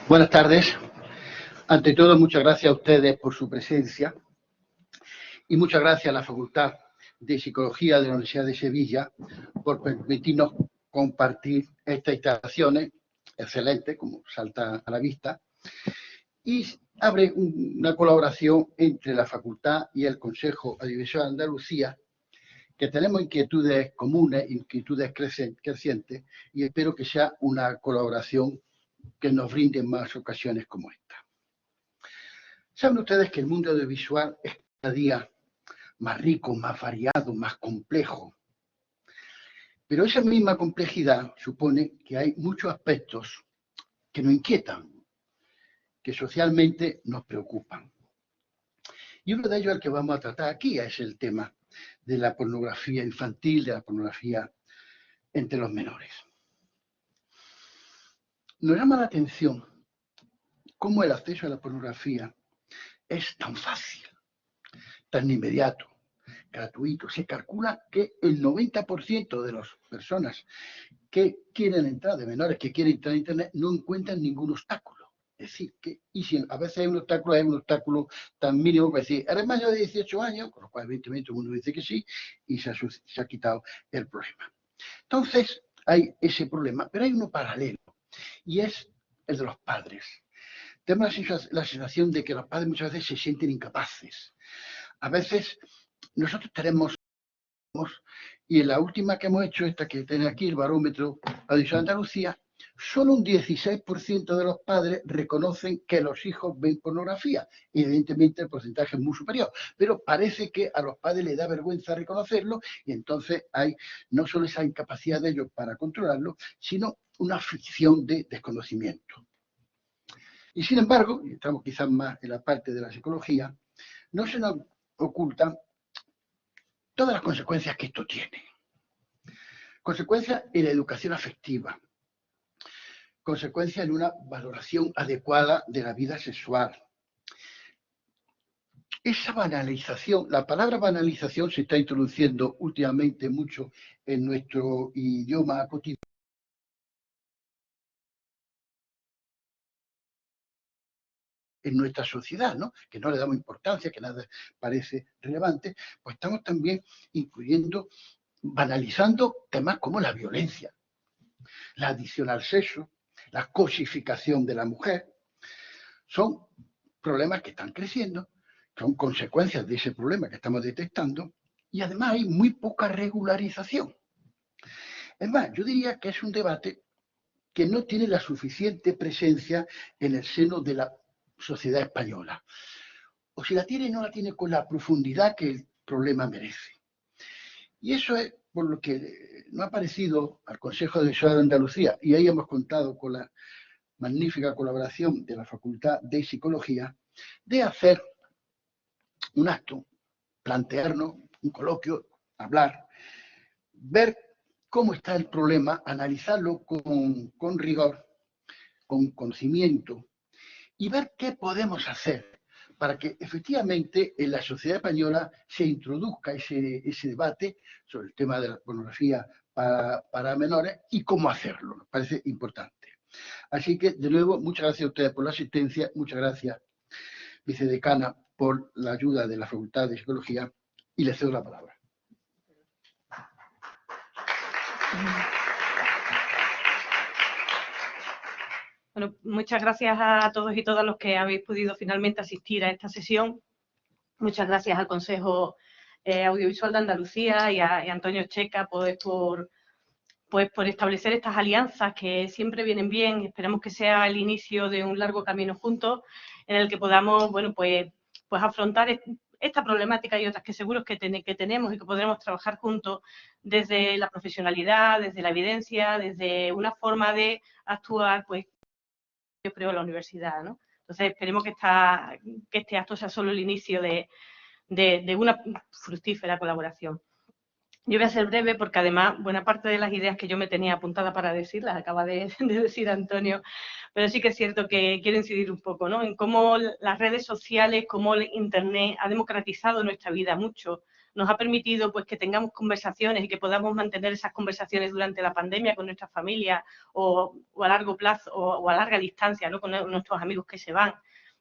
Buenas tardes. Ante todo, muchas gracias a ustedes por su presencia y muchas gracias a la Facultad de Psicología de la Universidad de Sevilla por permitirnos compartir estas instalaciones excelentes, como salta a la vista, y abre una colaboración entre la Facultad y el Consejo Audiovisual de Andalucía, que tenemos inquietudes comunes, inquietudes crecientes, y espero que sea una colaboración que nos brinde más ocasiones como esta. Saben ustedes que el mundo audiovisual es cada día más rico, más variado, más complejo. Pero esa misma complejidad supone que hay muchos aspectos que nos inquietan, que socialmente nos preocupan. Y uno de ellos, el que vamos a tratar aquí, es el tema de la pornografía infantil, de la pornografía entre los menores. Nos llama la atención cómo el acceso a la pornografía es tan fácil, tan inmediato, gratuito. Se calcula que el 90% de las personas que quieren entrar, de menores que quieren entrar a Internet, no encuentran ningún obstáculo. Es decir, que y si a veces hay un obstáculo tan mínimo que decir, eres mayor de 18 años, con lo cual evidentemente todo el mundo dice que sí, y se ha quitado el problema. Entonces, hay ese problema, pero hay uno paralelo, y es el de los padres. Tenemos la sensación de que los padres muchas veces se sienten incapaces. A veces nosotros tenemos, y en la última que hemos hecho, esta que tiene aquí, el barómetro audiovisual de Andalucía, solo un 16% de los padres reconocen que los hijos ven pornografía. Evidentemente el porcentaje es muy superior, pero parece que a los padres les da vergüenza reconocerlo y entonces hay no solo esa incapacidad de ellos para controlarlo, sino una fricción de desconocimiento. Y sin embargo, y estamos quizás más en la parte de la psicología, no se nos ocultan todas las consecuencias que esto tiene. Consecuencias en la educación afectiva, consecuencias en una valoración adecuada de la vida sexual. Esa banalización, la palabra banalización se está introduciendo últimamente mucho en nuestro idioma cotidiano. En nuestra sociedad, ¿no? Que no le damos importancia, que nada parece relevante, pues estamos también incluyendo, banalizando temas como la violencia, la adicción al sexo, la cosificación de la mujer. Son problemas que están creciendo, son consecuencias de ese problema que estamos detectando, y además hay muy poca regularización. Es más, yo diría que es un debate que no tiene la suficiente presencia en el seno de la sociedad española. O si la tiene, no la tiene con la profundidad que el problema merece. Y eso es por lo que no ha parecido al Consejo de Audiovisual de Andalucía, y ahí hemos contado con la magnífica colaboración de la Facultad de Psicología, de hacer un acto, plantearnos un coloquio, hablar, ver cómo está el problema, analizarlo con rigor, con conocimiento, y ver qué podemos hacer para que efectivamente en la sociedad española se introduzca ese debate sobre el tema de la pornografía para menores y cómo hacerlo. Nos parece importante. Así que, de nuevo, muchas gracias a ustedes por la asistencia, muchas gracias, vicedecana, por la ayuda de la Facultad de Psicología, y les cedo la palabra. Bueno, muchas gracias a todos y todas los que habéis podido finalmente asistir a esta sesión. Muchas gracias al Consejo Audiovisual de Andalucía y a Antonio Checa por establecer estas alianzas que siempre vienen bien. Esperamos que sea el inicio de un largo camino juntos en el que podamos, bueno, pues afrontar esta problemática y otras que seguros que tenemos y que podremos trabajar juntos desde la profesionalidad, desde la evidencia, desde una forma de actuar, pues, yo creo, en la universidad, ¿no? Entonces, esperemos que este acto sea solo el inicio de una fructífera colaboración. Yo voy a ser breve porque además buena parte de las ideas que yo me tenía apuntadas para decir las acaba de decir Antonio, pero sí que es cierto que quiero incidir un poco, ¿no? En cómo las redes sociales, cómo el Internet ha democratizado nuestra vida mucho, nos ha permitido pues que tengamos conversaciones y que podamos mantener esas conversaciones durante la pandemia con nuestra familia o a largo plazo o a larga distancia, ¿no? Con nuestros amigos que se van,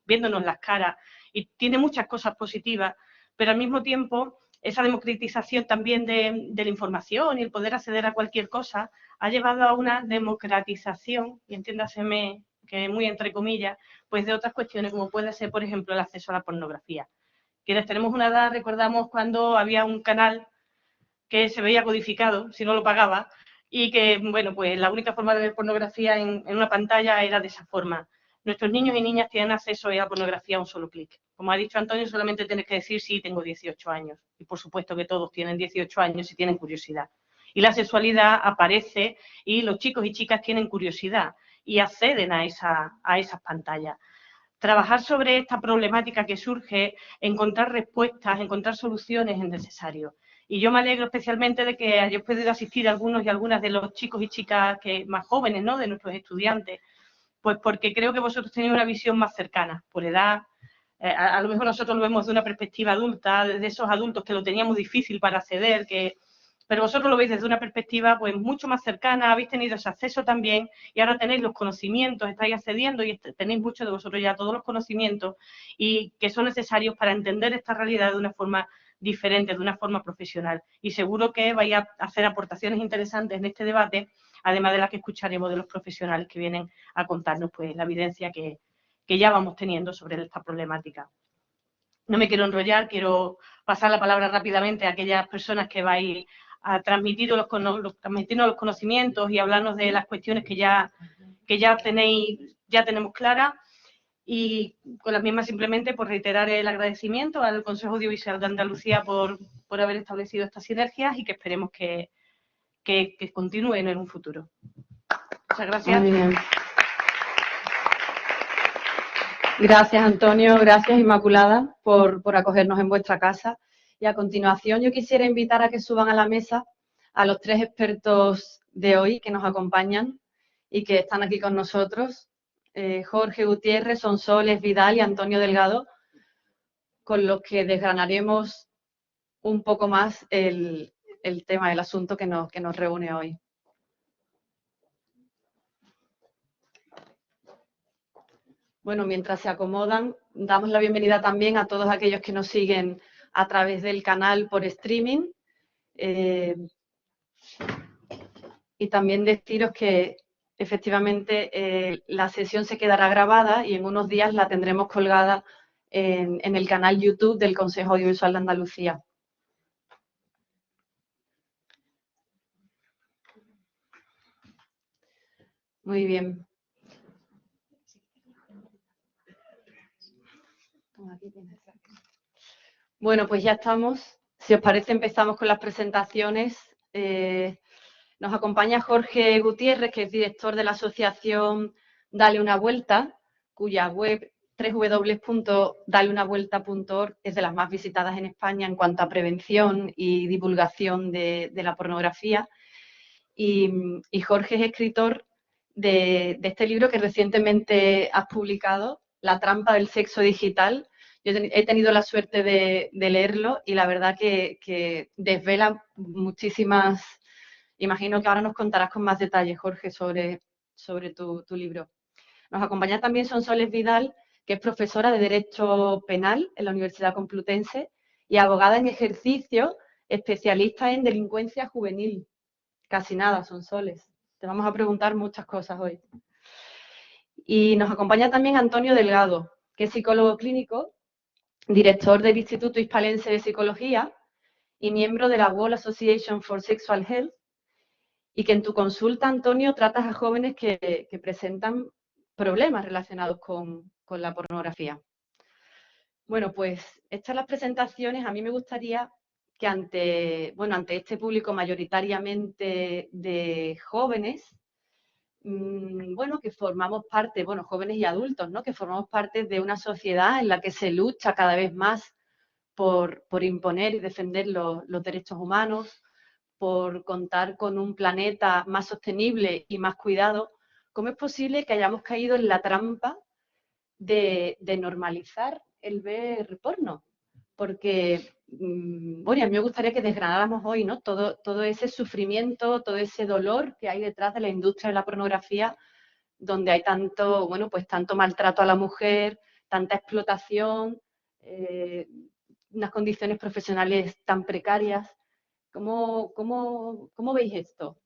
viéndonos las caras, y tiene muchas cosas positivas, pero al mismo tiempo esa democratización también de la información y el poder acceder a cualquier cosa ha llevado a una democratización, y entiéndaseme que muy entre comillas, pues de otras cuestiones como puede ser, por ejemplo, el acceso a la pornografía. Quienes tenemos una edad recordamos cuando había un canal que se veía codificado, si no lo pagaba, y que, bueno, pues la única forma de ver pornografía en una pantalla era de esa forma. Nuestros niños y niñas tienen acceso a la pornografía a un solo clic. Como ha dicho Antonio, solamente tienes que decir sí, tengo 18 años. Y por supuesto que todos tienen 18 años y tienen curiosidad. Y la sexualidad aparece y los chicos y chicas tienen curiosidad y acceden a esas pantallas. Trabajar sobre esta problemática que surge, encontrar respuestas, encontrar soluciones es necesario. Y yo me alegro especialmente de que hayáis podido asistir a algunos y algunas de los chicos y chicas más jóvenes, ¿no?, de nuestros estudiantes, pues porque creo que vosotros tenéis una visión más cercana, por edad. A lo mejor nosotros lo vemos de una perspectiva adulta, de esos adultos que lo teníamos difícil para acceder, pero vosotros lo veis desde una perspectiva pues mucho más cercana, habéis tenido ese acceso también y ahora tenéis los conocimientos, estáis accediendo y tenéis muchos de vosotros ya todos los conocimientos y que son necesarios para entender esta realidad de una forma diferente, de una forma profesional. Y seguro que vais a hacer aportaciones interesantes en este debate, además de las que escucharemos de los profesionales que vienen a contarnos pues la evidencia que ya vamos teniendo sobre esta problemática. No me enrollar, quiero pasar la palabra rápidamente a aquellas personas que vais a transmitirnos los conocimientos y hablarnos de las cuestiones que ya tenemos claras. Y con las mismas simplemente por reiterar el agradecimiento al Consejo Audiovisual de Andalucía por haber establecido estas sinergias y que esperemos que continúen en un futuro. Muchas gracias. Muy bien. Gracias, Antonio. Gracias, Inmaculada, por acogernos en vuestra casa. Y a continuación yo quisiera invitar a que suban a la mesa a los 3 expertos de hoy que nos acompañan y que están aquí con nosotros. Jorge Gutiérrez, Sonsoles Vidal y Antonio Delgado, con los que desgranaremos un poco más el tema, el asunto que nos reúne hoy. Bueno, mientras se acomodan, damos la bienvenida también a todos aquellos que nos siguen a través del canal por streaming. Y también deciros que efectivamente la sesión se quedará grabada y en unos días la tendremos colgada en el canal YouTube del Consejo Audiovisual de Andalucía. Muy bien. Bueno, pues ya estamos. Si os parece, empezamos con las presentaciones. Nos acompaña Jorge Gutiérrez, que es director de la asociación Dale una Vuelta, cuya web www.daleunavuelta.org es de las más visitadas en España en cuanto a prevención y divulgación de la pornografía. Y Jorge es escritor de este libro que recientemente has publicado, La trampa del sexo digital. Yo he tenido la suerte de leerlo y la verdad que desvela muchísimas. Imagino que ahora nos contarás con más detalles, Jorge, sobre tu libro. Nos acompaña también Sonsoles Vidal, que es profesora de Derecho Penal en la Universidad Complutense y abogada en ejercicio, especialista en delincuencia juvenil. Casi nada, Sonsoles. Te vamos a preguntar muchas cosas hoy. Y nos acompaña también Antonio Delgado, que es psicólogo clínico, director del Instituto Hispalense de Psicología y miembro de la World Association for Sexual Health, y que en tu consulta, Antonio, tratas a jóvenes que presentan problemas relacionados con la pornografía. Bueno, pues estas las presentaciones. A mí me gustaría que ante este público mayoritariamente de jóvenes, que formamos parte, jóvenes y adultos, ¿no?, que formamos parte de una sociedad en la que se lucha cada vez más por imponer y defender los derechos humanos, por contar con un planeta más sostenible y más cuidado. ¿Cómo es posible que hayamos caído en la trampa de normalizar el ver porno? porque, bueno, a mí me gustaría que desgranáramos hoy, ¿no? Todo ese sufrimiento, todo ese dolor que hay detrás de la industria de la pornografía, donde hay tanto, bueno, pues tanto maltrato a la mujer, tanta explotación, unas condiciones profesionales tan precarias. ¿Cómo veis esto?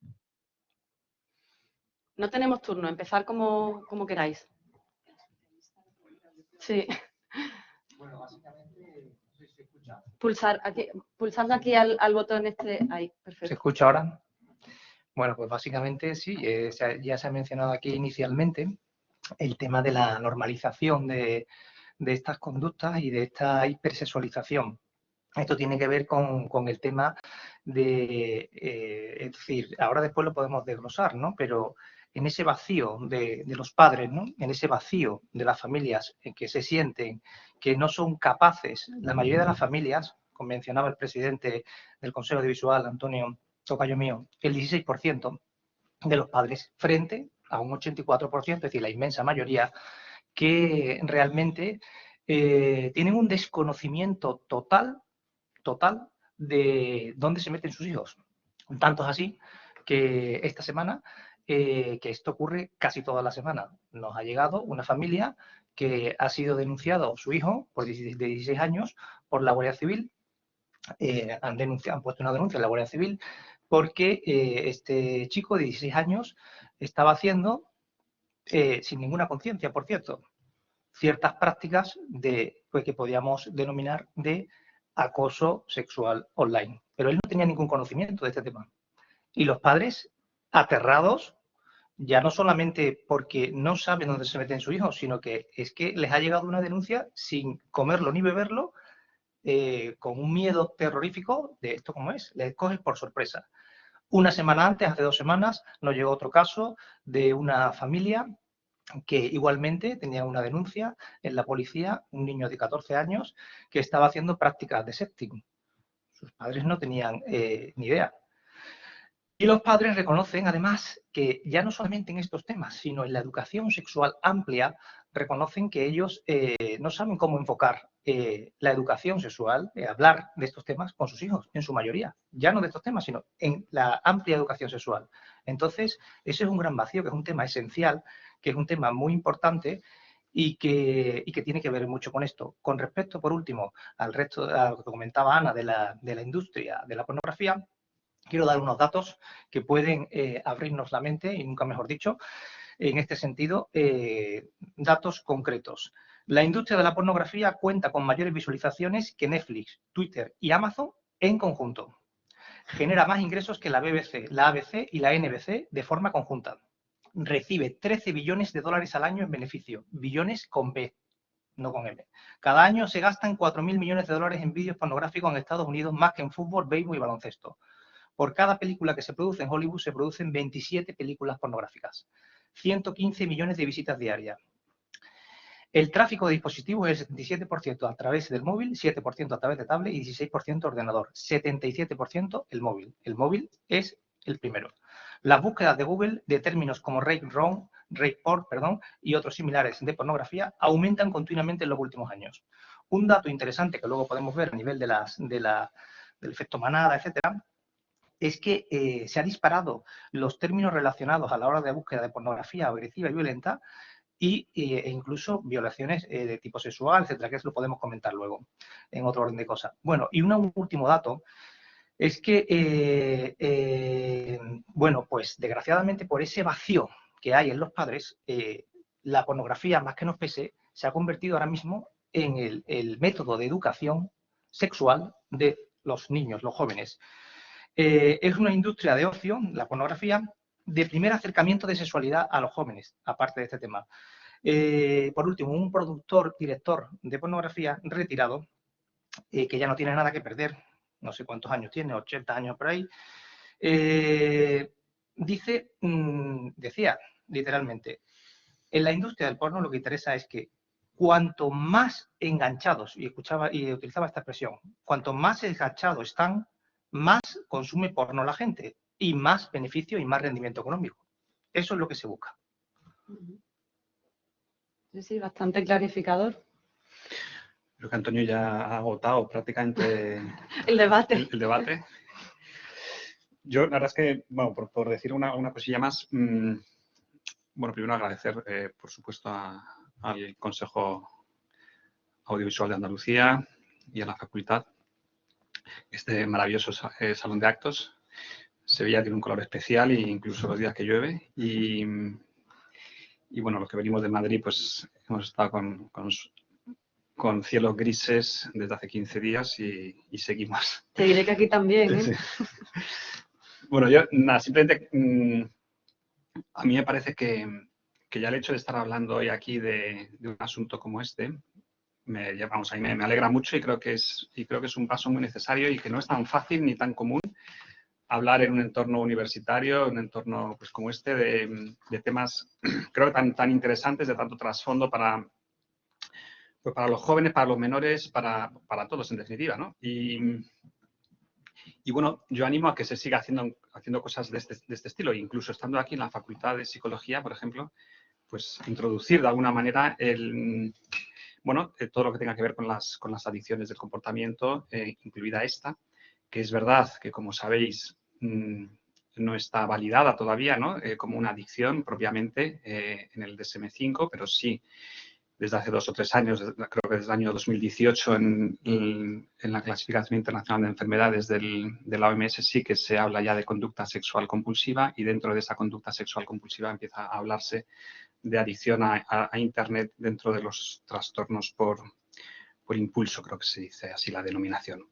No tenemos turno, empezar como queráis. Sí. Bueno, básicamente, no sé si se escucha. Pulsando aquí al botón ahí, perfecto. ¿Se escucha ahora? Bueno, pues básicamente sí, ya se ha mencionado aquí inicialmente el tema de la normalización de estas conductas y de esta hipersexualización. Esto tiene que ver con el tema de, es decir, ahora después lo podemos desglosar, ¿no? Pero en ese vacío de los padres, ¿no? En ese vacío de las familias en que se sienten que no son capaces, la mayoría de las familias, como mencionaba el presidente del Consejo Audiovisual, Antonio Tocayo mío, el 16% de los padres frente a un 84%, es decir, la inmensa mayoría, que realmente tienen un desconocimiento total de dónde se meten sus hijos. Tanto es así que esta semana, que esto ocurre casi toda la semana, nos ha llegado una familia que ha sido denunciado su hijo de 16 años por la Guardia Civil. Han puesto una denuncia en la Guardia Civil porque este chico de 16 años estaba haciendo, sin ninguna conciencia, por cierto, ciertas prácticas pues, que podíamos denominar de acoso sexual online. Pero él no tenía ningún conocimiento de este tema. Y los padres, aterrados, ya no solamente porque no saben dónde se meten sus hijos, sino que es que les ha llegado una denuncia sin comerlo ni beberlo, con un miedo terrorífico de esto como es, les coges por sorpresa. Una semana antes, hace 2 semanas, nos llegó otro caso de una familia que igualmente tenía una denuncia en la policía, un niño de 14 años que estaba haciendo prácticas de sexting. Sus padres no tenían ni idea. Y los padres reconocen, además, que ya no solamente en estos temas, sino en la educación sexual amplia, reconocen que ellos no saben cómo enfocar la educación sexual, hablar de estos temas con sus hijos, en su mayoría. Ya no de estos temas, sino en la amplia educación sexual. Entonces, ese es un gran vacío, que es un tema esencial, que es un tema muy importante y que tiene que ver mucho con esto. Con respecto, por último, al resto, a lo que comentaba Ana de la industria de la pornografía, quiero dar unos datos que pueden abrirnos la mente, y nunca mejor dicho, en este sentido, datos concretos. La industria de la pornografía cuenta con mayores visualizaciones que Netflix, Twitter y Amazon en conjunto. Genera más ingresos que la BBC, la ABC y la NBC de forma conjunta. Recibe 13 billones de dólares al año en beneficio, billones con B, no con M. Cada año se gastan 4.000 millones de dólares en vídeos pornográficos en Estados Unidos, más que en fútbol, béisbol y baloncesto. Por cada película que se produce en Hollywood se producen 27 películas pornográficas. 115 millones de visitas diarias. El tráfico de dispositivos es el 77% a través del móvil, 7% a través de tablet y 16% ordenador. 77% el móvil. El móvil es el primero. Las búsquedas de Google de términos como rape porn, y otros similares de pornografía aumentan continuamente en los últimos años. Un dato interesante que luego podemos ver a nivel del efecto manada, etcétera, es que se han disparado los términos relacionados a la hora de búsqueda de pornografía agresiva y violenta e incluso violaciones de tipo sexual, etcétera, que eso lo podemos comentar luego en otro orden de cosas. Bueno, y un último dato es que, bueno, pues desgraciadamente por ese vacío que hay en los padres, la pornografía, más que nos pese, se ha convertido ahora mismo en el método de educación sexual de los niños, los jóvenes. Es una industria de ocio, la pornografía, de primer acercamiento de sexualidad a los jóvenes, aparte de este tema. Por último, un director de pornografía retirado, que ya no tiene nada que perder, no sé cuántos años tiene, 80 años por ahí, decía literalmente, en la industria del porno lo que interesa es que cuanto más enganchados, y utilizaba esta expresión, cuanto más enganchados están, más consume porno la gente y más beneficio y más rendimiento económico. Eso es lo que se busca. Sí, bastante clarificador. Creo que Antonio ya ha agotado prácticamente El debate. el debate. Yo, la verdad es que, bueno, por decir una cosilla más, bueno, primero agradecer, por supuesto, al Consejo Audiovisual de Andalucía y a la facultad este maravilloso salón de actos. Sevilla tiene un color especial, e incluso los días que llueve. Y bueno, los que venimos de Madrid, pues hemos estado con cielos grises desde hace 15 días y seguimos. Te diré que aquí también, ¿eh? Sí. Bueno, yo, nada, simplemente a mí me parece que ya el hecho de estar hablando hoy aquí de un asunto como este, me alegra mucho y creo que es un paso muy necesario y que no es tan fácil ni tan común hablar en un entorno universitario, en un entorno pues, como este, de temas, creo que tan interesantes, de tanto trasfondo para los jóvenes, para los menores, para todos, en definitiva, ¿no? Y bueno, yo animo a que se siga haciendo cosas de este estilo, incluso estando aquí en la Facultad de Psicología, por ejemplo, pues introducir de alguna manera todo lo que tenga que ver con las adicciones del comportamiento, incluida esta, que es verdad que, como sabéis, no está validada todavía, ¿no? Como una adicción propiamente en el DSM-5, pero sí desde hace 2 o 3 años, creo que desde el año 2018 en la clasificación internacional de enfermedades de la OMS sí que se habla ya de conducta sexual compulsiva y dentro de esa conducta sexual compulsiva empieza a hablarse de adicción a Internet dentro de los trastornos por impulso, creo que se dice así la denominación.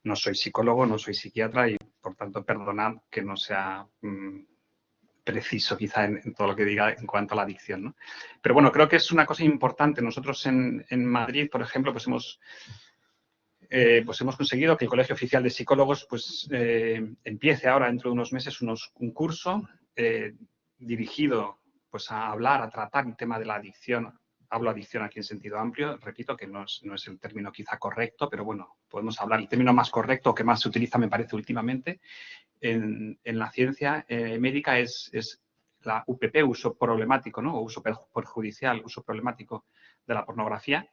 No soy psicólogo, no soy psiquiatra y, por tanto, perdonad que no sea preciso quizá en todo lo que diga en cuanto a la adicción, ¿no? Pero bueno, creo que es una cosa importante. Nosotros en Madrid, por ejemplo, pues hemos conseguido que el Colegio Oficial de Psicólogos pues, empiece ahora dentro de unos meses un curso dirigido pues, a hablar, a tratar el tema de la adicción. Hablo adicción aquí en sentido amplio, repito que no es el término quizá correcto, pero bueno, podemos hablar. El término más correcto que más se utiliza, me parece, últimamente en la ciencia médica es la UPP, uso problemático, ¿no? O uso perjudicial, uso problemático de la pornografía.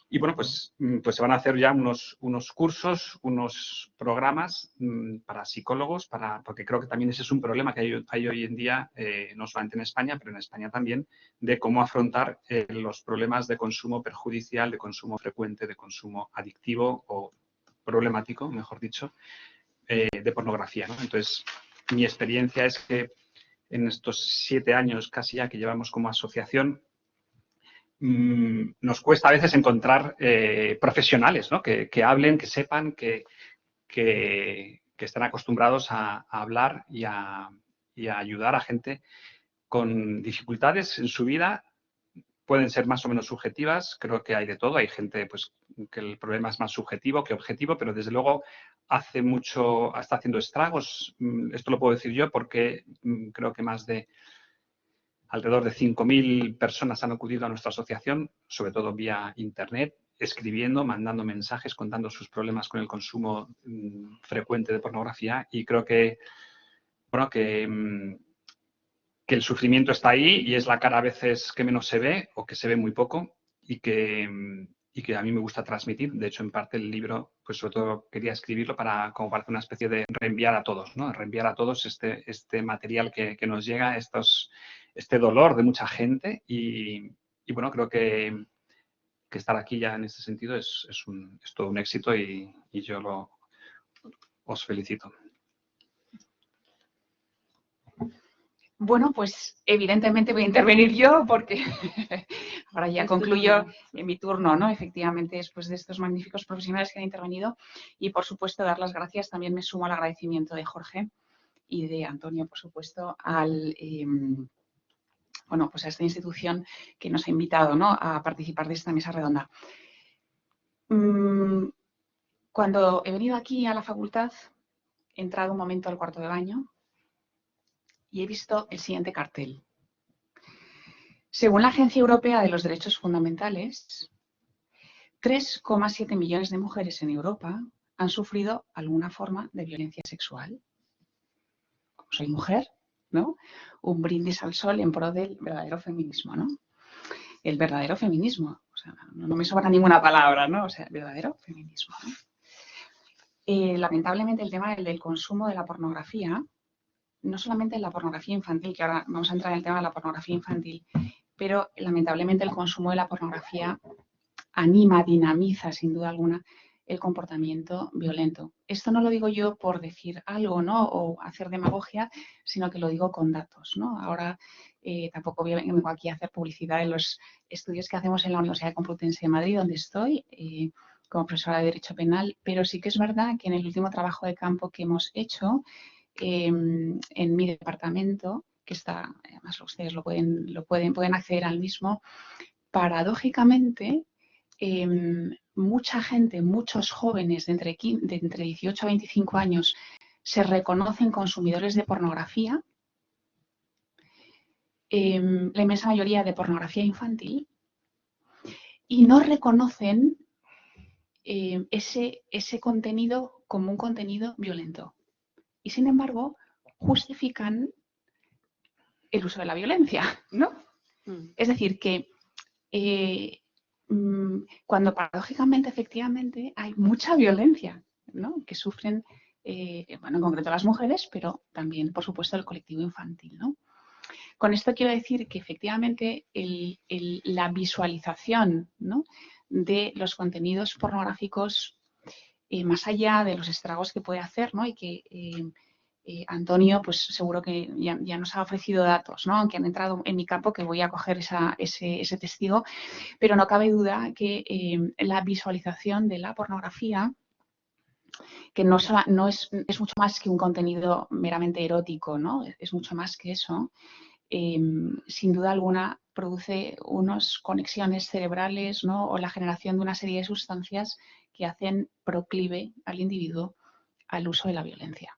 Y bueno, pues se van a hacer ya unos cursos, unos programas para psicólogos, porque creo que también ese es un problema que hay hoy en día, no solamente en España, pero en España también, de cómo afrontar los problemas de consumo perjudicial, de consumo frecuente, de consumo adictivo o problemático, mejor dicho, de pornografía, ¿no? Entonces, mi experiencia es que en estos 7 años casi ya que llevamos como asociación, nos cuesta a veces encontrar profesionales, ¿no? que hablen, que sepan, que están acostumbrados a hablar y a ayudar a gente con dificultades en su vida. Pueden ser más o menos subjetivas, creo que hay de todo. Hay gente pues, que el problema es más subjetivo que objetivo, pero desde luego está haciendo estragos. Esto lo puedo decir yo porque creo que alrededor de 5.000 personas han acudido a nuestra asociación, sobre todo vía Internet, escribiendo, mandando mensajes, contando sus problemas con el consumo frecuente de pornografía y creo que, bueno, que el sufrimiento está ahí y es la cara a veces que menos se ve o que se ve muy poco y que a mí me gusta transmitir. De hecho, en parte el libro, pues sobre todo quería escribirlo como para hacer una especie de reenviar a todos, ¿no? Reenviar a todos este material que nos llega, este dolor de mucha gente y bueno, creo que estar aquí ya en este sentido es todo un éxito y yo os felicito. Bueno, pues evidentemente voy a intervenir yo porque ahora ya concluyo en mi turno, ¿no? Efectivamente, después de estos magníficos profesionales que han intervenido y, por supuesto, dar las gracias. También me sumo al agradecimiento de Jorge y de Antonio, por supuesto, pues a esta institución que nos ha invitado, ¿no? A participar de esta mesa redonda. Cuando he venido aquí a la facultad, he entrado un momento al cuarto de baño y he visto el siguiente cartel. Según la Agencia Europea de los Derechos Fundamentales, 3,7 millones de mujeres en Europa han sufrido alguna forma de violencia sexual. Como soy mujer, ¿no? Un brindis al sol en pro del verdadero feminismo, ¿no? El verdadero feminismo. O sea, no me sobra ninguna palabra, ¿no? O sea, verdadero feminismo, ¿no? Lamentablemente el tema del consumo de la pornografía, no solamente la pornografía infantil, que ahora vamos a entrar en el tema de la pornografía infantil, pero lamentablemente el consumo de la pornografía anima, dinamiza sin duda alguna el comportamiento violento. Esto no lo digo yo por decir algo, ¿no? O hacer demagogia, sino que lo digo con datos, ¿no? Ahora tampoco vengo aquí a hacer publicidad de los estudios que hacemos en la Universidad Complutense de Madrid, donde estoy, como profesora de Derecho Penal, pero sí que es verdad que en el último trabajo de campo que hemos hecho en mi departamento, que está, además ustedes pueden acceder al mismo, paradójicamente, mucha gente, muchos jóvenes de entre 18 a 25 años se reconocen consumidores de pornografía, la inmensa mayoría de pornografía infantil, y no reconocen ese contenido como un contenido violento. Y sin embargo, justifican el uso de la violencia, ¿no? Es decir, que cuando paradójicamente, efectivamente, hay mucha violencia, ¿no? Que sufren, bueno, en concreto las mujeres, pero también, por supuesto, el colectivo infantil, ¿no? Con esto quiero decir que efectivamente la visualización, ¿no?, de los contenidos pornográficos, más allá de los estragos que puede hacer, ¿no? Y que Antonio, pues seguro que ya nos ha ofrecido datos, ¿no? Aunque han entrado en mi campo, que voy a coger ese testigo, pero no cabe duda que la visualización de la pornografía, que no es mucho más que un contenido meramente erótico, ¿no? Es mucho más que eso. Sin duda alguna produce unas conexiones cerebrales, ¿no? O la generación de una serie de sustancias que hacen proclive al individuo al uso de la violencia.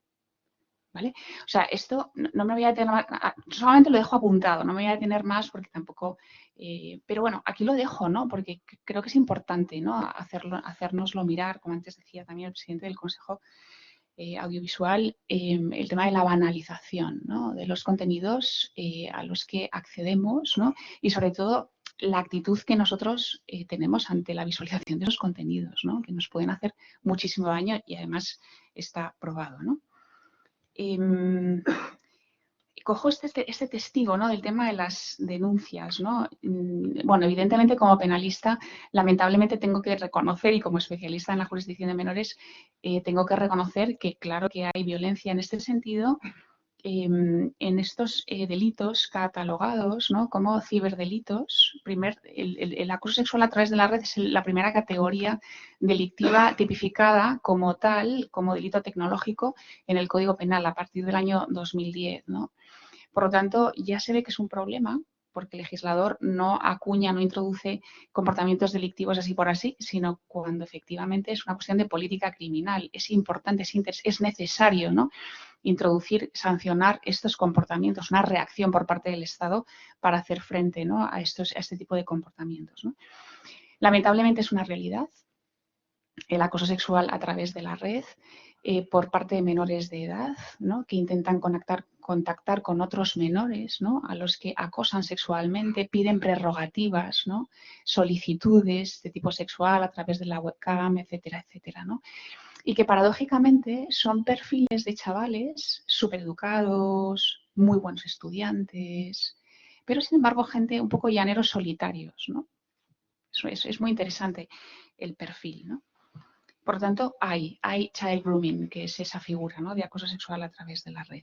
¿Vale? O sea, esto no me voy a detener más, solamente lo dejo apuntado, no me voy a detener más porque tampoco, pero bueno, aquí lo dejo, ¿no? Porque creo que es importante, ¿no? Hacérnoslo mirar, como antes decía también el presidente del Consejo Audiovisual, el tema de la banalización, ¿no? De los contenidos a los que accedemos, ¿no? Y sobre todo la actitud que nosotros tenemos ante la visualización de esos contenidos, ¿no? Que nos pueden hacer muchísimo daño y además está probado, ¿no? Cojo este testigo, ¿no?, del tema de las denuncias, ¿no? Bueno, evidentemente como penalista, lamentablemente tengo que reconocer, y como especialista en la jurisdicción de menores, tengo que reconocer que claro que hay violencia en este sentido, en estos delitos catalogados, ¿no?, como ciberdelitos. El acoso sexual a través de la red es la primera categoría delictiva tipificada como tal, como delito tecnológico en el Código Penal a partir del año 2010, ¿no? Por lo tanto, ya se ve que es un problema porque el legislador no acuña, no introduce comportamientos delictivos así por así, sino cuando efectivamente es una cuestión de política criminal. Es importante, es necesario, ¿no?, introducir, sancionar estos comportamientos, una reacción por parte del Estado para hacer frente, ¿no?, a este tipo de comportamientos, ¿no? Lamentablemente es una realidad el acoso sexual a través de la red por parte de menores de edad, ¿no?, que intentan contactar con otros menores, ¿no?, a los que acosan sexualmente, piden prerrogativas, ¿no?, solicitudes de tipo sexual a través de la webcam, etcétera, etcétera, ¿no? Y que paradójicamente son perfiles de chavales supereducados, muy buenos estudiantes, pero sin embargo gente un poco llaneros solitarios, ¿no? Eso es muy interesante el perfil, ¿no? Por lo tanto, hay child grooming, que es esa figura, ¿no?, de acoso sexual a través de la red.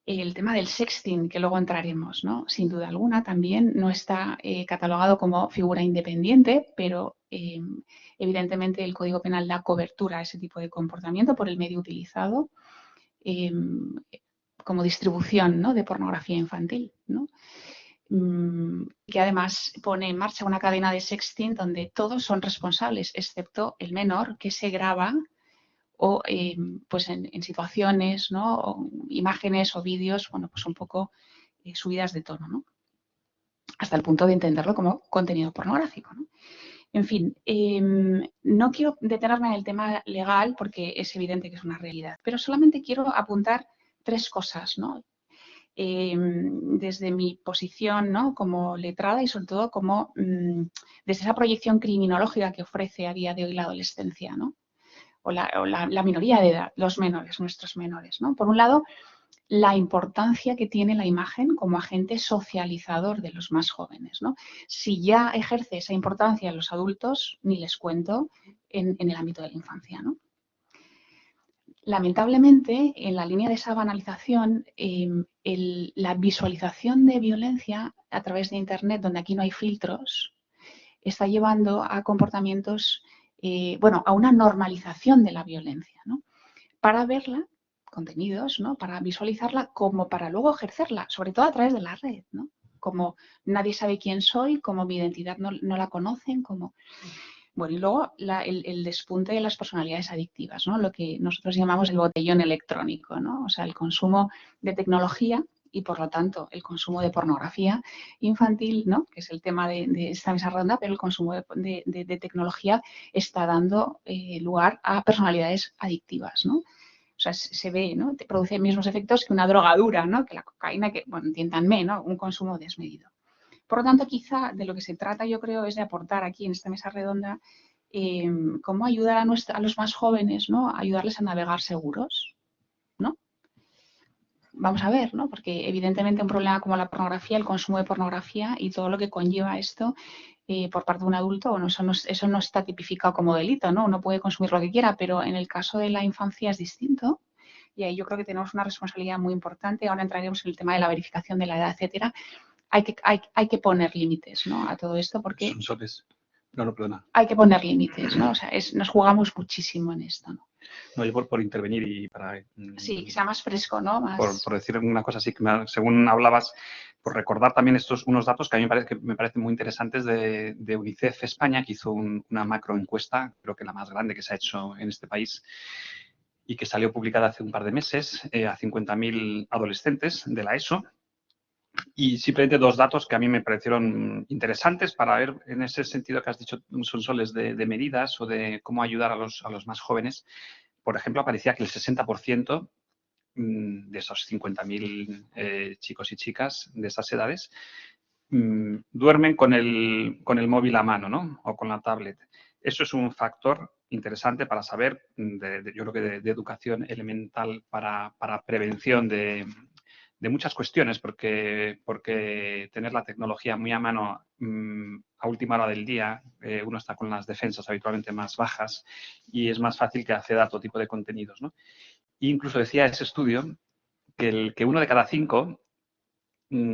El tema del sexting, que luego entraremos, ¿no?, sin duda alguna también no está catalogado como figura independiente, pero evidentemente el Código Penal da cobertura a ese tipo de comportamiento por el medio utilizado como distribución, ¿no?, de pornografía infantil, ¿no?, que además pone en marcha una cadena de sexting donde todos son responsables, excepto el menor, que se graba o pues en situaciones, ¿no?, o imágenes o vídeos, bueno, pues un poco subidas de tono, ¿no?, hasta el punto de entenderlo como contenido pornográfico, ¿no? En fin, no quiero detenerme en el tema legal porque es evidente que es una realidad, pero solamente quiero apuntar tres cosas, ¿no? desde mi posición, ¿no?, como letrada y sobre todo como desde esa proyección criminológica que ofrece a día de hoy la adolescencia, ¿no?, o la minoría de edad, los menores, nuestros menores, ¿no? Por un lado, la importancia que tiene la imagen como agente socializador de los más jóvenes, ¿no? Si ya ejerce esa importancia en los adultos, ni les cuento en el ámbito de la infancia, ¿no? Lamentablemente, en la línea de esa banalización, la visualización de violencia a través de Internet, donde aquí no hay filtros, está llevando a comportamientos, bueno, a una normalización de la violencia, ¿no? Para verla, contenidos, ¿no?, para visualizarla como para luego ejercerla, sobre todo a través de la red, ¿no? Como nadie sabe quién soy, como mi identidad no la conocen, como... Bueno, y luego el despunte de las personalidades adictivas, ¿no?, lo que nosotros llamamos el botellón electrónico, ¿no? O sea, el consumo de tecnología y, por lo tanto, el consumo de pornografía infantil, ¿no?, que es el tema de esta mesa redonda, pero el consumo de tecnología está dando lugar a personalidades adictivas, ¿no? O sea, se ve, ¿no?, te produce los mismos efectos que una drogadura, ¿no?, que la cocaína, que, bueno, entiéndanme, ¿no?, un consumo desmedido. Por lo tanto, quizá de lo que se trata, yo creo, es de aportar aquí en esta mesa redonda cómo ayudar a los más jóvenes, ¿no?, ayudarles a navegar seguros, ¿no? Vamos a ver, ¿no?, porque evidentemente un problema como la pornografía, el consumo de pornografía y todo lo que conlleva esto por parte de un adulto, bueno, eso no está tipificado como delito, ¿no? Uno puede consumir lo que quiera, pero en el caso de la infancia es distinto. Y ahí yo creo que tenemos una responsabilidad muy importante. Ahora entraremos en el tema de la verificación de la edad, etcétera. Hay que poner límites, ¿no?, a todo esto, porque Sonsoles. No, perdona. hay que poner límites, ¿no? O sea, nos jugamos muchísimo en esto, ¿no? No, yo por intervenir y para... Sí, que sea más fresco, ¿no? Más... Por decir una cosa así, que según hablabas, por recordar también unos datos que a mí me parecen muy interesantes de UNICEF España, que hizo una macroencuesta, creo que la más grande que se ha hecho en este país, y que salió publicada hace un par de meses a 50.000 adolescentes de la ESO. Y simplemente dos datos que a mí me parecieron interesantes para ver en ese sentido que has dicho, Sonsoles, de medidas o de cómo ayudar a los más jóvenes. Por ejemplo, aparecía que el 60% de esos 50.000 chicos y chicas de esas edades duermen con el móvil a mano, ¿no?, o con la tablet. Eso es un factor interesante para saber, yo creo que de educación elemental para prevención de muchas cuestiones, porque tener la tecnología muy a mano a última hora del día, uno está con las defensas habitualmente más bajas y es más fácil que acceda a todo tipo de contenidos, ¿no? E incluso decía ese estudio que 1 de cada 5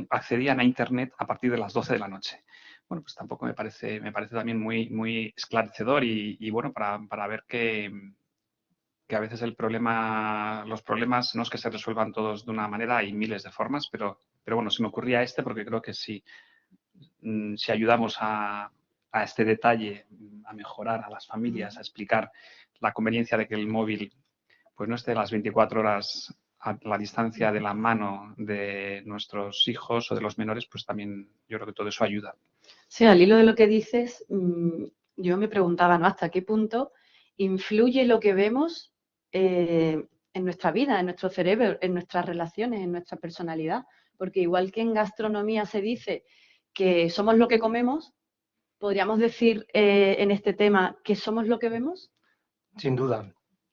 accedían a Internet a partir de las 12 de la noche. Bueno, pues tampoco me parece también muy esclarecedor y bueno, para ver que a veces los problemas no es que se resuelvan todos de una manera, hay miles de formas, pero bueno, se me ocurría porque creo que si ayudamos a este detalle, a mejorar a las familias, a explicar la conveniencia de que el móvil pues no esté las 24 horas a la distancia de la mano de nuestros hijos o de los menores, pues también yo creo que todo eso ayuda. Sí, al hilo de lo que dices, yo me preguntaba, ¿no?, hasta qué punto influye lo que vemos en nuestra vida, en nuestro cerebro, en nuestras relaciones, en nuestra personalidad. Porque igual que en gastronomía se dice que somos lo que comemos, ¿podríamos decir en este tema que somos lo que vemos? Sin duda.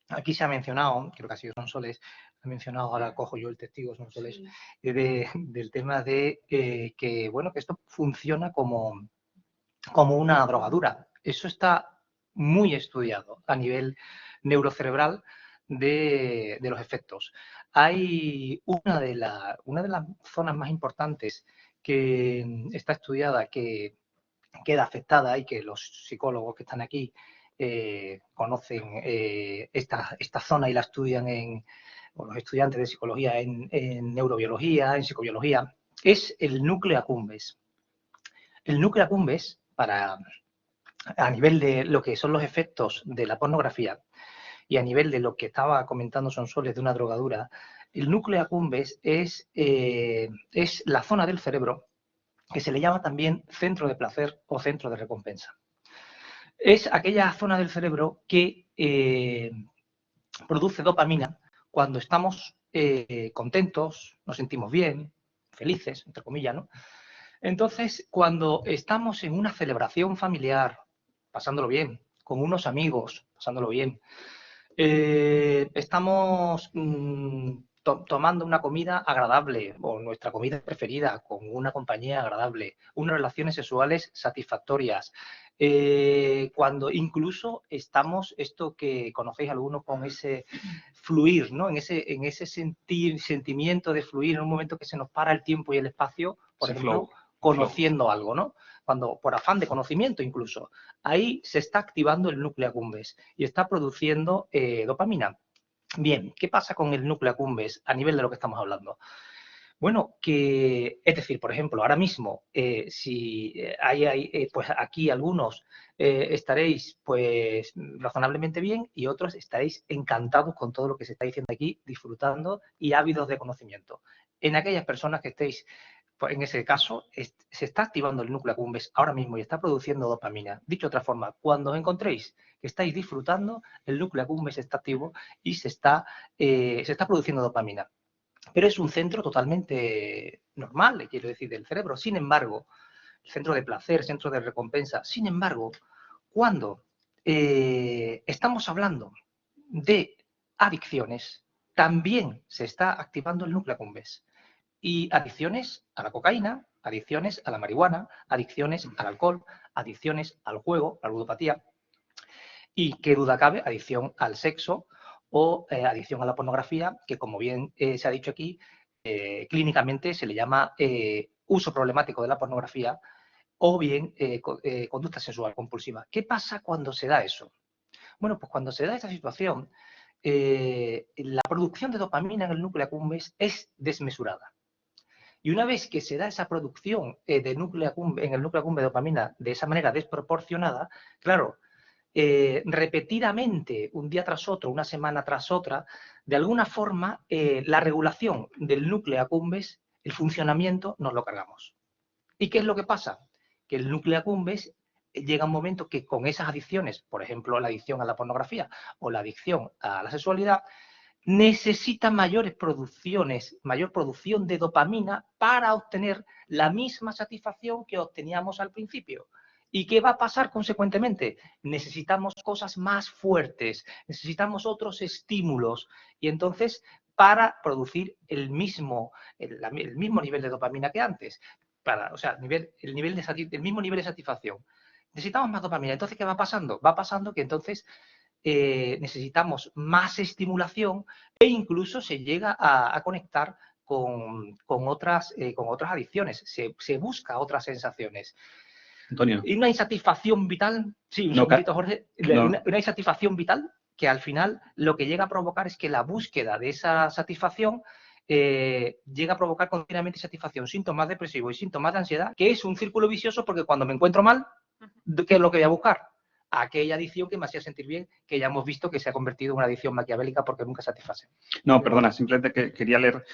Aquí se ha mencionado, creo que ha sido Sonsoles, ha mencionado, ahora cojo yo el testigo, Sonsoles, sí, del tema de que, bueno, que esto funciona como una drogadura. Eso está muy estudiado a nivel neurocerebral de los efectos. Hay una de las zonas más importantes que está estudiada, que queda afectada y que los psicólogos que están aquí conocen esta zona y la estudian o los estudiantes de psicología en neurobiología, en psicobiología, es el núcleo accumbens. El núcleo accumbens, a nivel de lo que son los efectos de la pornografía y a nivel de lo que estaba comentando Sonsoles de una drogadura, el núcleo accumbens es la zona del cerebro que se le llama también centro de placer o centro de recompensa. Es aquella zona del cerebro que produce dopamina cuando estamos contentos, nos sentimos bien, felices, entre comillas, ¿no? Entonces, cuando estamos en una celebración familiar, pasándolo bien, con unos amigos, pasándolo bien, estamos tomando una comida agradable o nuestra comida preferida, con una compañía agradable, unas relaciones sexuales satisfactorias, cuando incluso estamos, esto que conocéis algunos con ese fluir, ¿no? En ese sentimiento de fluir, en un momento que se nos para el tiempo y el espacio, por ejemplo, conociendo algo, ¿no? Cuando, por afán de conocimiento incluso, ahí se está activando el núcleo accumbens y está produciendo dopamina. Bien, ¿qué pasa con el núcleo accumbens a nivel de lo que estamos hablando? Bueno, es decir, por ejemplo, ahora mismo, si hay pues aquí algunos estaréis pues razonablemente bien y otros estaréis encantados con todo lo que se está diciendo aquí, disfrutando y ávidos de conocimiento. En aquellas personas que estéis, pues en ese caso, se está activando el núcleo accumbens ahora mismo y está produciendo dopamina. Dicho de otra forma, cuando os encontréis que estáis disfrutando, el núcleo accumbens está activo y se está produciendo dopamina. Pero es un centro totalmente normal, quiero decir, del cerebro. Sin embargo, el centro de placer, centro de recompensa. Sin embargo, cuando estamos hablando de adicciones, también se está activando el núcleo accumbens. Y adicciones a la cocaína, adicciones a la marihuana, adicciones al alcohol, adicciones al juego, a la ludopatía. Y qué duda cabe, adicción al sexo o adicción a la pornografía, que como bien se ha dicho aquí, clínicamente se le llama uso problemático de la pornografía o bien conducta sexual compulsiva. ¿Qué pasa cuando se da eso? Bueno, pues cuando se da esa situación, la producción de dopamina en el núcleo accumbens es desmesurada. Y una vez que se da esa producción en el núcleo accumbens de dopamina de esa manera desproporcionada, claro, repetidamente, un día tras otro, una semana tras otra, de alguna forma, la regulación del núcleo accumbens, el funcionamiento, nos lo cargamos. ¿Y qué es lo que pasa? Que el núcleo accumbens llega un momento que con esas adicciones, por ejemplo, la adicción a la pornografía o la adicción a la sexualidad, necesita mayor producción de dopamina para obtener la misma satisfacción que obteníamos al principio. ¿Y qué va a pasar consecuentemente? Necesitamos cosas más fuertes, necesitamos otros estímulos y entonces para producir el mismo nivel de dopamina que antes, o sea, el mismo nivel de satisfacción. Necesitamos más dopamina. Entonces, ¿qué va pasando? Va pasando que entonces necesitamos más estimulación e incluso se llega a conectar con otras adicciones. Se busca otras sensaciones. Antonio. Y una insatisfacción vital, sí, un segundito, Jorge, una insatisfacción vital que al final lo que llega a provocar es que la búsqueda de esa satisfacción llega a provocar continuamente insatisfacción, síntomas depresivos y síntomas de ansiedad, que es un círculo vicioso porque cuando me encuentro mal, ¿qué es lo que voy a buscar? Aquella adicción que me hacía sentir bien, que ya hemos visto que se ha convertido en una adicción maquiavélica porque nunca satisface. No, perdona, simplemente que quería leer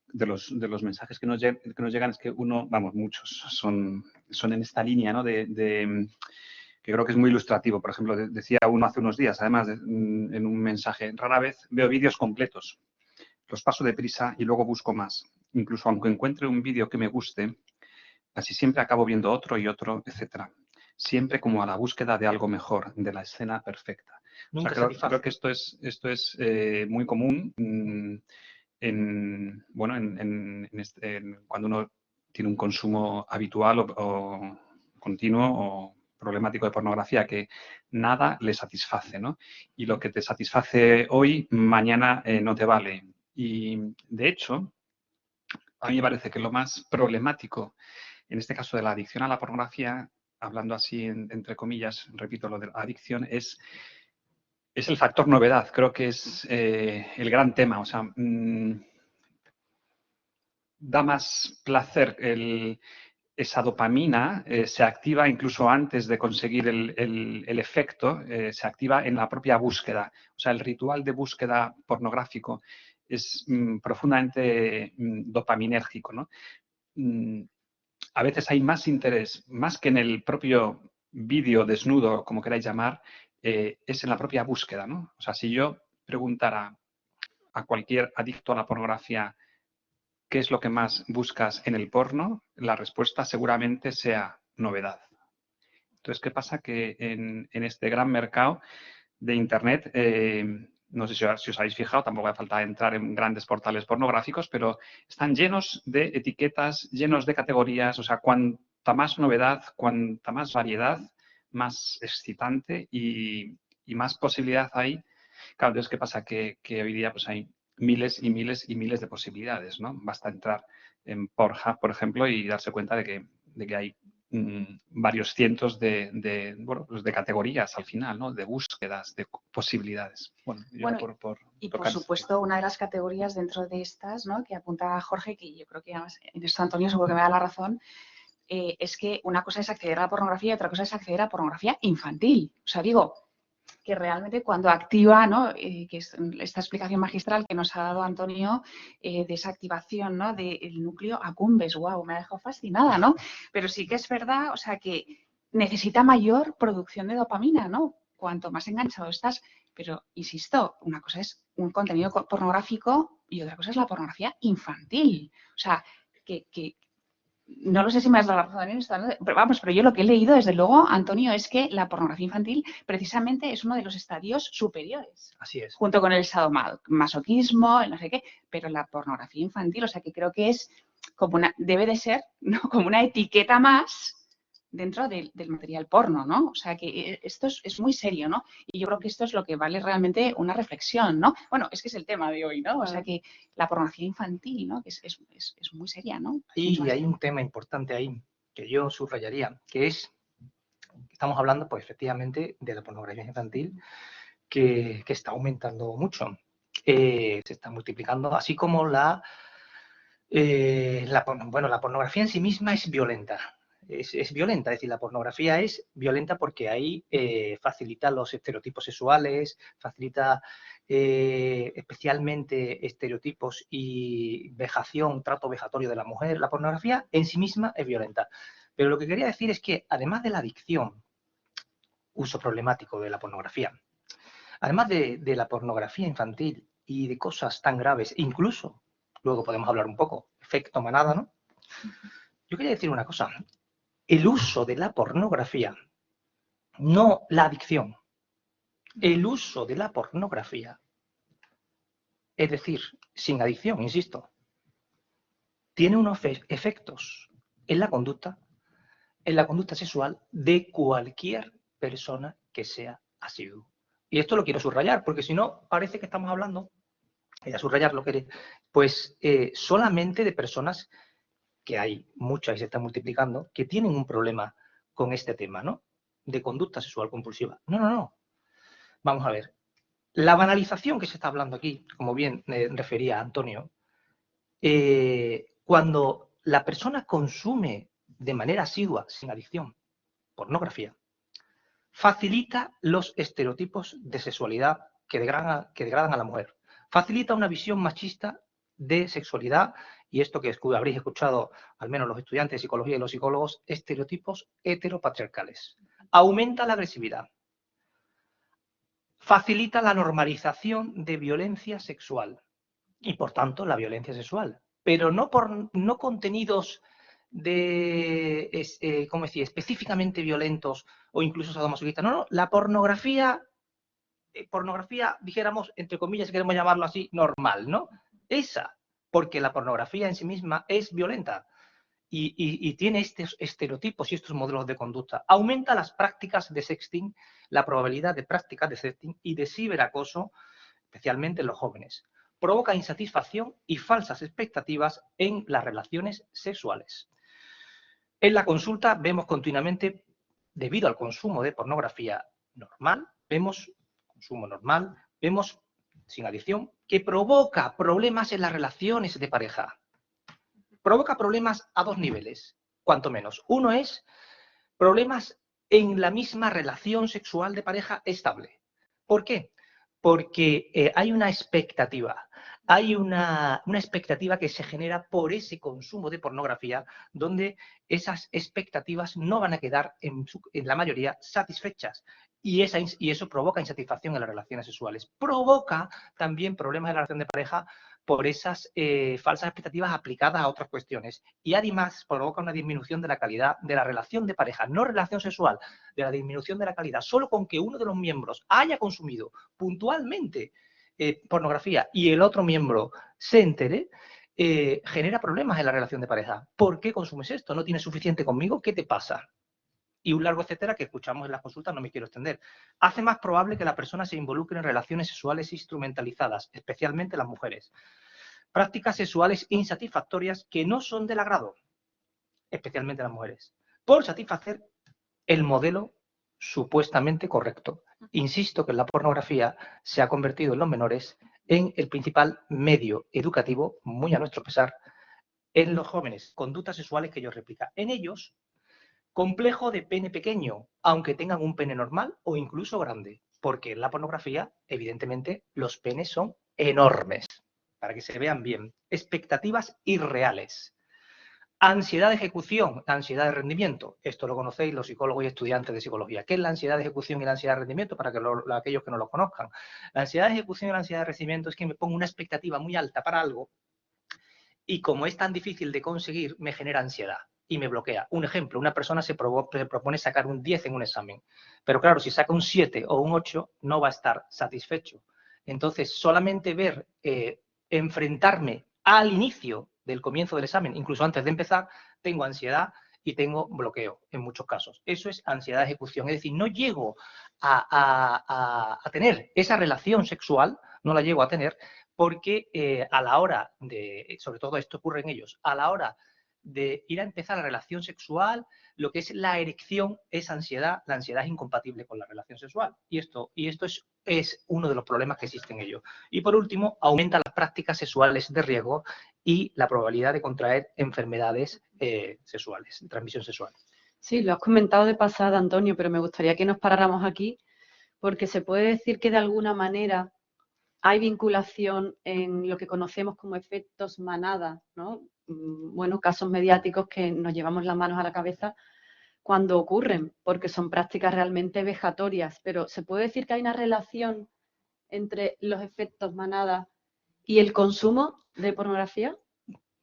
de los mensajes que nos llegan, es que muchos son en esta línea, ¿no? Que creo que es muy ilustrativo. Por ejemplo, decía uno hace unos días, además, en un mensaje, rara vez veo vídeos completos. Los paso deprisa y luego busco más. Incluso aunque encuentre un vídeo que me guste, casi siempre acabo viendo otro y otro, etcétera. Siempre como a la búsqueda de algo mejor, de la escena perfecta. Creo que esto es muy común cuando uno tiene un consumo habitual o continuo o problemático de pornografía, que nada le satisface, ¿no? Y lo que te satisface hoy, mañana no te vale. Y, de hecho, a mí me parece que lo más problemático, en este caso de la adicción a la pornografía, hablando así entre comillas, repito, lo de la adicción, es el factor novedad. Creo que es el gran tema. O sea, da más placer esa dopamina, se activa incluso antes de conseguir el efecto, se activa en la propia búsqueda. O sea, el ritual de búsqueda pornográfico es profundamente dopaminérgico, ¿no? A veces hay más interés, más que en el propio vídeo desnudo, como queráis llamar, es en la propia búsqueda, ¿no? O sea, si yo preguntara a cualquier adicto a la pornografía ¿qué es lo que más buscas en el porno? La respuesta seguramente sea novedad. Entonces, ¿qué pasa? Que en este gran mercado de Internet, no sé si os habéis fijado, tampoco hace falta entrar en grandes portales pornográficos, pero están llenos de etiquetas, llenos de categorías, o sea, cuanta más novedad, cuanta más variedad, más excitante y más posibilidad hay. Claro, entonces, ¿qué pasa? Que hoy día pues hay miles y miles y miles de posibilidades, ¿no? Basta entrar en Pornhub, por ejemplo, y darse cuenta de que hay varios cientos bueno, pues de categorías al final, ¿no? De búsquedas, de posibilidades. Bueno, y por supuesto, una de las categorías dentro de estas, ¿no?, que apuntaba Jorge, que yo creo que además en esto Antonio seguro que me da la razón, es que una cosa es acceder a la pornografía y otra cosa es acceder a pornografía infantil. O sea, digo, que realmente cuando activa, ¿no?, que es esta explicación magistral que nos ha dado Antonio, de esa activación, ¿no?, del núcleo accumbens, wow, me ha dejado fascinada, ¿no? Pero sí que es verdad, o sea, que necesita mayor producción de dopamina, ¿no? Cuanto más enganchado estás. Pero, insisto, una cosa es un contenido pornográfico y otra cosa es la pornografía infantil. O sea, que no lo sé si me has dado la razón en esto, ¿no? Pero vamos, pero yo lo que he leído, desde luego, Antonio, es que la pornografía infantil precisamente es uno de los estadios superiores. Así es. Junto con el sadomasoquismo, el no sé qué, pero la pornografía infantil, o sea, que creo que es como debe de ser, ¿no?, como una etiqueta más dentro del material porno, ¿no? O sea, que esto es muy serio, ¿no? Y yo creo que esto es lo que vale realmente una reflexión, ¿no? Bueno, es que es el tema de hoy, ¿no? O sea, que la pornografía infantil, ¿no?, que es muy seria, ¿no? Y hay un tema importante ahí que yo subrayaría, que es, estamos hablando, pues efectivamente, de la pornografía infantil, que está aumentando mucho. Se está multiplicando, así como la pornografía en sí misma es violenta. Es violenta, es decir, la pornografía es violenta porque ahí facilita los estereotipos sexuales, facilita especialmente estereotipos y trato vejatorio de la mujer. La pornografía en sí misma es violenta. Pero lo que quería decir es que, además de la adicción, uso problemático de la pornografía, además de la pornografía infantil y de cosas tan graves, incluso, luego podemos hablar un poco, efecto manada, ¿no? Yo quería decir una cosa. El uso de la pornografía, no la adicción, el uso de la pornografía, es decir, sin adicción, insisto, tiene unos efectos en la conducta sexual de cualquier persona que sea asiduo. Y esto lo quiero subrayar, porque si no, parece que estamos hablando, voy a subrayarlo, pues solamente de personas, que hay muchas y se están multiplicando, que tienen un problema con este tema, ¿no?, de conducta sexual compulsiva. No. Vamos a ver. La banalización que se está hablando aquí, como bien refería Antonio, cuando la persona consume de manera asidua, sin adicción, pornografía, facilita los estereotipos de sexualidad que degradan a la mujer. Facilita una visión machista de sexualidad, y esto que habréis escuchado, al menos los estudiantes de psicología y los psicólogos, estereotipos heteropatriarcales. Aumenta la agresividad. Facilita la normalización de violencia sexual y, por tanto, la violencia sexual. Pero no contenidos ¿cómo decir?, específicamente violentos o incluso sadomasoquistas. No, la pornografía, dijéramos, entre comillas, si queremos llamarlo así, normal, ¿no? Esa, porque la pornografía en sí misma es violenta y tiene estos estereotipos y estos modelos de conducta. Aumenta las prácticas de sexting, la probabilidad de prácticas de sexting y de ciberacoso, especialmente en los jóvenes. Provoca insatisfacción y falsas expectativas en las relaciones sexuales. En la consulta vemos continuamente, debido al consumo de pornografía normal, vemos sin adicción, que provoca problemas en las relaciones de pareja. Provoca problemas a dos niveles, cuanto menos. Uno es problemas en la misma relación sexual de pareja estable. ¿Por qué? Porque hay una expectativa. Hay una expectativa que se genera por ese consumo de pornografía, donde esas expectativas no van a quedar, en la mayoría, satisfechas. Y eso provoca insatisfacción en las relaciones sexuales. Provoca también problemas en la relación de pareja por esas falsas expectativas aplicadas a otras cuestiones. Y además provoca una disminución de la calidad de la relación de pareja, no relación sexual, de la disminución de la calidad. Solo con que uno de los miembros haya consumido puntualmente pornografía y el otro miembro se entere, genera problemas en la relación de pareja. ¿Por qué consumes esto? ¿No tienes suficiente conmigo? ¿Qué te pasa? Y un largo etcétera que escuchamos en las consultas, no me quiero extender. Hace más probable que la persona se involucre en relaciones sexuales instrumentalizadas, especialmente las mujeres. Prácticas sexuales insatisfactorias que no son del agrado, especialmente las mujeres, por satisfacer el modelo supuestamente correcto. Insisto que la pornografía se ha convertido en los menores en el principal medio educativo, muy a nuestro pesar, en los jóvenes, conductas sexuales que ellos replican. En ellos, complejo de pene pequeño, aunque tengan un pene normal o incluso grande, porque en la pornografía, evidentemente, los penes son enormes, para que se vean bien. Expectativas irreales. Ansiedad de ejecución, ansiedad de rendimiento. Esto lo conocéis los psicólogos y estudiantes de psicología. ¿Qué es la ansiedad de ejecución y la ansiedad de rendimiento? Para que aquellos que no lo conozcan. La ansiedad de ejecución y la ansiedad de rendimiento es que me pongo una expectativa muy alta para algo y como es tan difícil de conseguir, me genera ansiedad y me bloquea. Un ejemplo, una persona se propone sacar un 10 en un examen, pero claro, si saca un 7 o un 8, no va a estar satisfecho. Entonces, solamente ver, enfrentarme al inicio del comienzo del examen, incluso antes de empezar, tengo ansiedad y tengo bloqueo en muchos casos. Eso es ansiedad de ejecución, es decir, no llego a tener esa relación sexual, no la llego a tener, porque a la hora de, sobre todo esto ocurre en ellos, a la hora de ir a empezar la relación sexual, lo que es la erección es ansiedad, la ansiedad es incompatible con la relación sexual. Y esto es uno de los problemas que existen en ellos. Y por último, aumenta las prácticas sexuales de riesgo y la probabilidad de contraer enfermedades sexuales, de transmisión sexual. Sí, lo has comentado de pasada, Antonio, pero me gustaría que nos paráramos aquí, porque se puede decir que de alguna manera hay vinculación en lo que conocemos como efectos manada, ¿no? Bueno, casos mediáticos que nos llevamos las manos a la cabeza cuando ocurren, porque son prácticas realmente vejatorias, pero ¿se puede decir que hay una relación entre los efectos manada y el consumo de pornografía?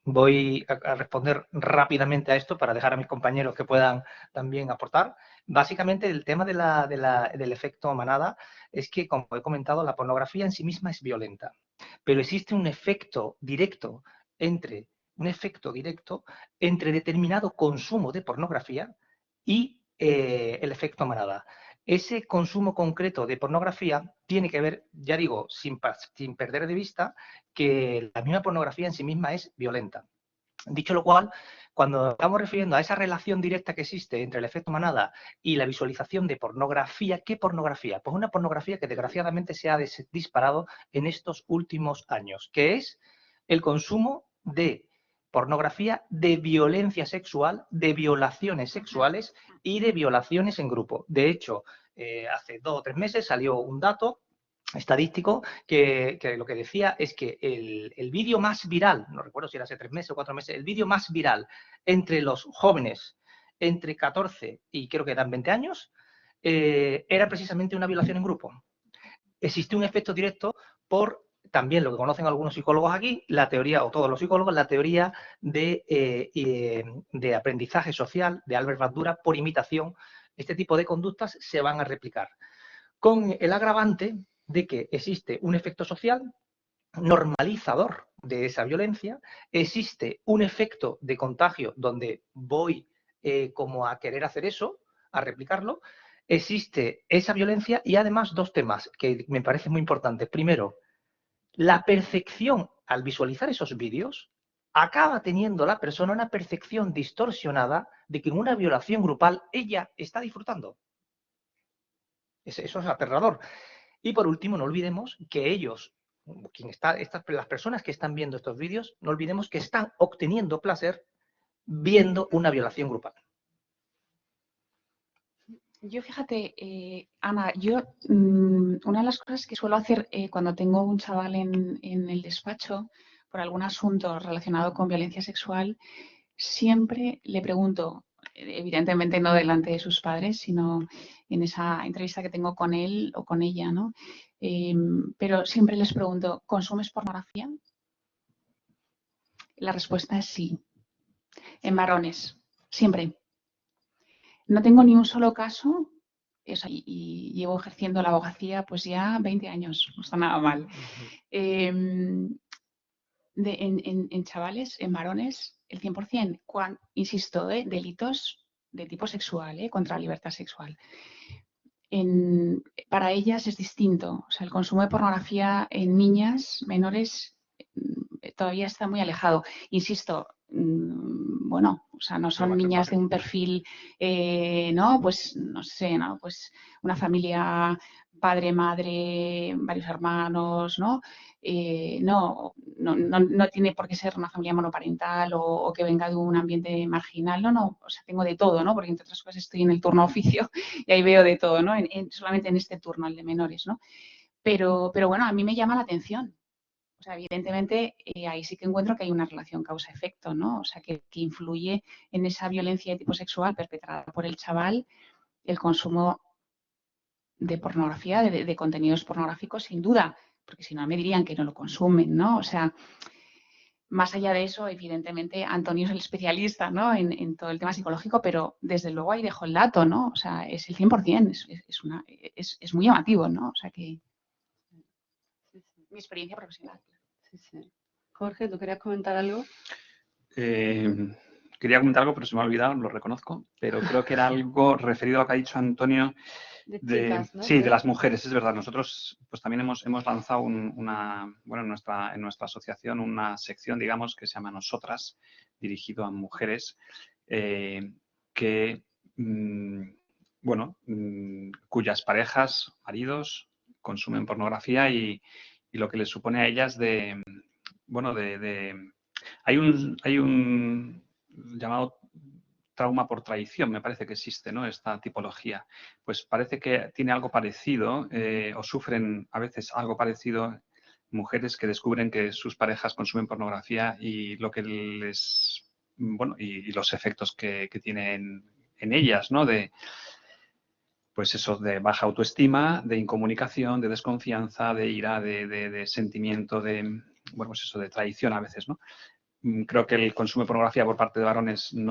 Voy a responder rápidamente a esto para dejar a mis compañeros que puedan también aportar. Básicamente, el tema del efecto manada es que, como he comentado, la pornografía en sí misma es violenta, pero existe un efecto directo entre determinado consumo de pornografía y el efecto manada. Ese consumo concreto de pornografía tiene que ver, ya digo, sin perder de vista que la misma pornografía en sí misma es violenta. Dicho lo cual, cuando estamos refiriendo a esa relación directa que existe entre el efecto manada y la visualización de pornografía, ¿qué pornografía? Pues una pornografía que desgraciadamente se ha disparado en estos últimos años, que es el consumo de pornografía de violencia sexual, de violaciones sexuales y de violaciones en grupo. De hecho, hace 2 o 3 meses salió un dato estadístico que lo que decía es que el vídeo más viral, no recuerdo si era hace 3 meses o 4 meses, el vídeo más viral entre los jóvenes entre 14 y creo que eran 20 años, era precisamente una violación en grupo. Existe un efecto directo por también lo que conocen algunos psicólogos aquí, la teoría, o todos los psicólogos, la teoría de aprendizaje social de Albert Bandura por imitación. Este tipo de conductas se van a replicar, con el agravante de que existe un efecto social normalizador de esa violencia, existe un efecto de contagio donde voy como a querer hacer eso, a replicarlo, existe esa violencia y además 2 temas que me parecen muy importantes. Primero, la percepción al visualizar esos vídeos acaba teniendo la persona una percepción distorsionada de que en una violación grupal ella está disfrutando. Eso es aterrador. Y por último, no olvidemos que ellos, las personas que están viendo estos vídeos, no olvidemos que están obteniendo placer viendo una violación grupal. Yo fíjate, Ana, una de las cosas que suelo hacer cuando tengo un chaval en el despacho por algún asunto relacionado con violencia sexual, siempre le pregunto, evidentemente no delante de sus padres, sino en esa entrevista que tengo con él o con ella, ¿no? Pero siempre les pregunto, ¿consumes pornografía? La respuesta es sí. En varones, siempre. No tengo ni un solo caso, y llevo ejerciendo la abogacía pues ya 20 años, no está nada mal. En chavales, en varones, el 100%, insisto, delitos de tipo sexual, contra la libertad sexual. Para ellas es distinto. O sea, el consumo de pornografía en niñas menores todavía está muy alejado. Insisto, bueno, o sea, no son niñas de un perfil, ¿no? Pues, no sé, ¿no? Pues una familia, padre, madre, varios hermanos, ¿no? No tiene por qué ser una familia monoparental o que venga de un ambiente marginal, no, o sea, tengo de todo, ¿no? Porque entre otras cosas estoy en el turno oficio y ahí veo de todo, ¿no? Solamente en este turno, el de menores, ¿no? Pero bueno, a mí me llama la atención. O sea, evidentemente ahí sí que encuentro que hay una relación causa-efecto, ¿no? O sea, que influye en esa violencia de tipo sexual perpetrada por el chaval el consumo de pornografía, de contenidos pornográficos, sin duda, porque si no me dirían que no lo consumen, ¿no? O sea, más allá de eso, evidentemente, Antonio es el especialista, ¿no? En todo el tema psicológico, pero desde luego ahí dejo el dato, ¿no? O sea, es el 100%, es muy llamativo, ¿no? O sea que mi experiencia profesional. Sí, sí. Jorge, ¿tú querías comentar algo? Quería comentar algo, pero se me ha olvidado, lo reconozco, pero creo que era algo referido a lo que ha dicho Antonio De chicas, ¿no? sí, de las mujeres, es verdad. Nosotros pues también hemos lanzado bueno, en nuestra asociación una sección, digamos, que se llama Nosotras, dirigido a mujeres que, bueno, cuyas parejas, maridos, consumen pornografía y lo que les supone a ellas bueno, hay un llamado trauma por traición, me parece que existe, ¿no? Esta tipología. Pues parece que tiene algo parecido o sufren a veces algo parecido mujeres que descubren que sus parejas consumen pornografía y lo que bueno, y los efectos que tienen en ellas, ¿no? Pues eso, de baja autoestima, de incomunicación, de desconfianza, de ira, de sentimiento, bueno, pues eso, de traición a veces, ¿no? Creo que el consumo de pornografía por parte de varones el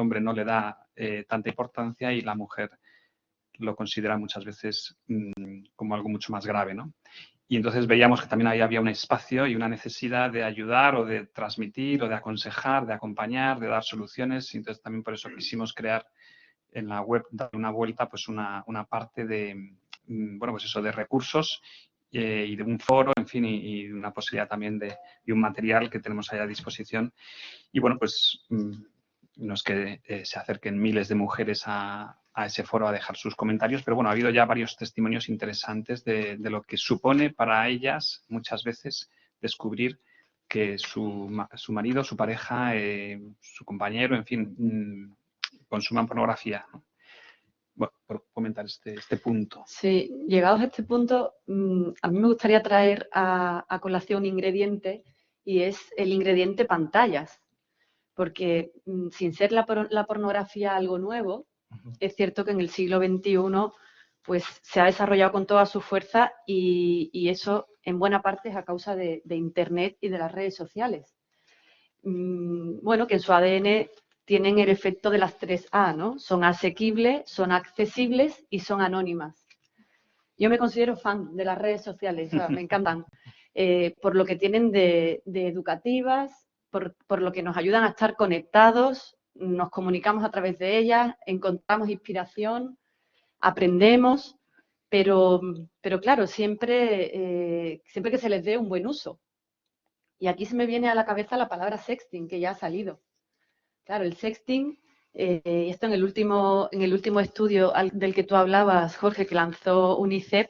hombre no le da tanta importancia y la mujer lo considera muchas veces como algo mucho más grave, ¿no? Y entonces veíamos que también ahí había un espacio y una necesidad de ayudar o de transmitir o de aconsejar, de acompañar, de dar soluciones. Y entonces también por eso quisimos crear en la web, dar una vuelta, pues una parte de, bueno, pues eso, de recursos y de un foro, en fin, y una posibilidad también de un material que tenemos ahí a disposición. Y bueno, pues no es que se acerquen miles de mujeres a ese foro a dejar sus comentarios, pero bueno, ha habido ya varios testimonios interesantes de lo que supone para ellas muchas veces descubrir que su marido, su pareja, su compañero, en fin, consuman pornografía, ¿no? Bueno, por comentar este punto. Sí, llegados a este punto, a mí me gustaría traer a colación un ingrediente y es el ingrediente pantallas, porque sin ser la pornografía algo nuevo, es cierto que en el siglo XXI pues, se ha desarrollado con toda su fuerza y eso en buena parte es a causa de Internet y de las redes sociales. Bueno, que en su ADN tienen el efecto de las 3A, ¿no? Son asequibles, son accesibles y son anónimas. Yo me considero fan de las redes sociales, o sea, me encantan, por lo que tienen de educativas, por lo que nos ayudan a estar conectados, nos comunicamos a través de ellas, encontramos inspiración, aprendemos, pero claro, siempre que se les dé un buen uso. Y aquí se me viene a la cabeza la palabra sexting, que ya ha salido. Claro, el sexting, esto en el último estudio del que tú hablabas, Jorge, que lanzó UNICEF,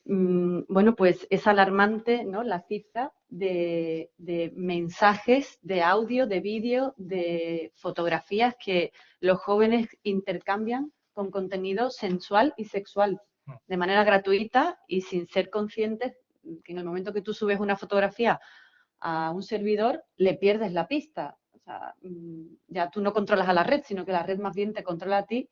bueno, pues es alarmante, ¿no? La cifra de mensajes, de audio, de vídeo, de fotografías que los jóvenes intercambian con contenido sensual y sexual, de manera gratuita y sin ser conscientes que en el momento que tú subes una fotografía a un servidor, le pierdes la pista. O sea, ya tú no controlas a la red, sino que la red más bien te controla a ti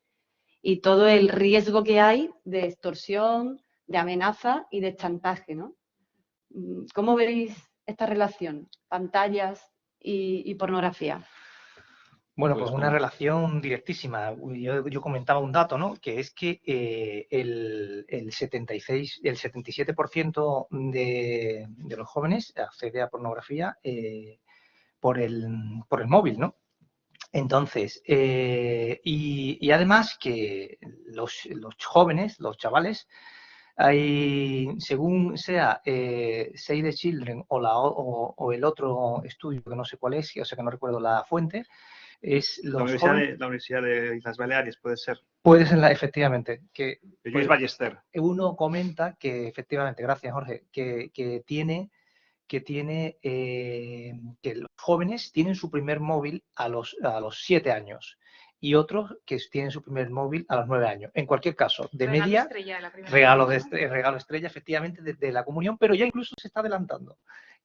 y todo el riesgo que hay de extorsión, de amenaza y de chantaje, ¿no? ¿Cómo veis esta relación, pantallas y pornografía? Bueno, Pues pues una relación directísima. Yo comentaba un dato, ¿no? Que es que el 77% de los jóvenes accede a pornografía por el móvil, ¿no? Entonces, y además que los jóvenes, los chavales, según sea Save the Children o el otro estudio, que no sé cuál es, o sea que no recuerdo la fuente, es los jóvenes. La Universidad de Islas Baleares, puede ser. Puede ser, efectivamente, que Lluís Ballester. uno comenta que efectivamente, gracias Jorge, que los jóvenes tienen su primer móvil a los 7 años y otros que tienen su primer móvil a los 9 años. En cualquier caso, de Regalo media, estrella, la primera regalo vez, ¿no? regalo estrella, efectivamente, desde la comunión, pero ya incluso se está adelantando.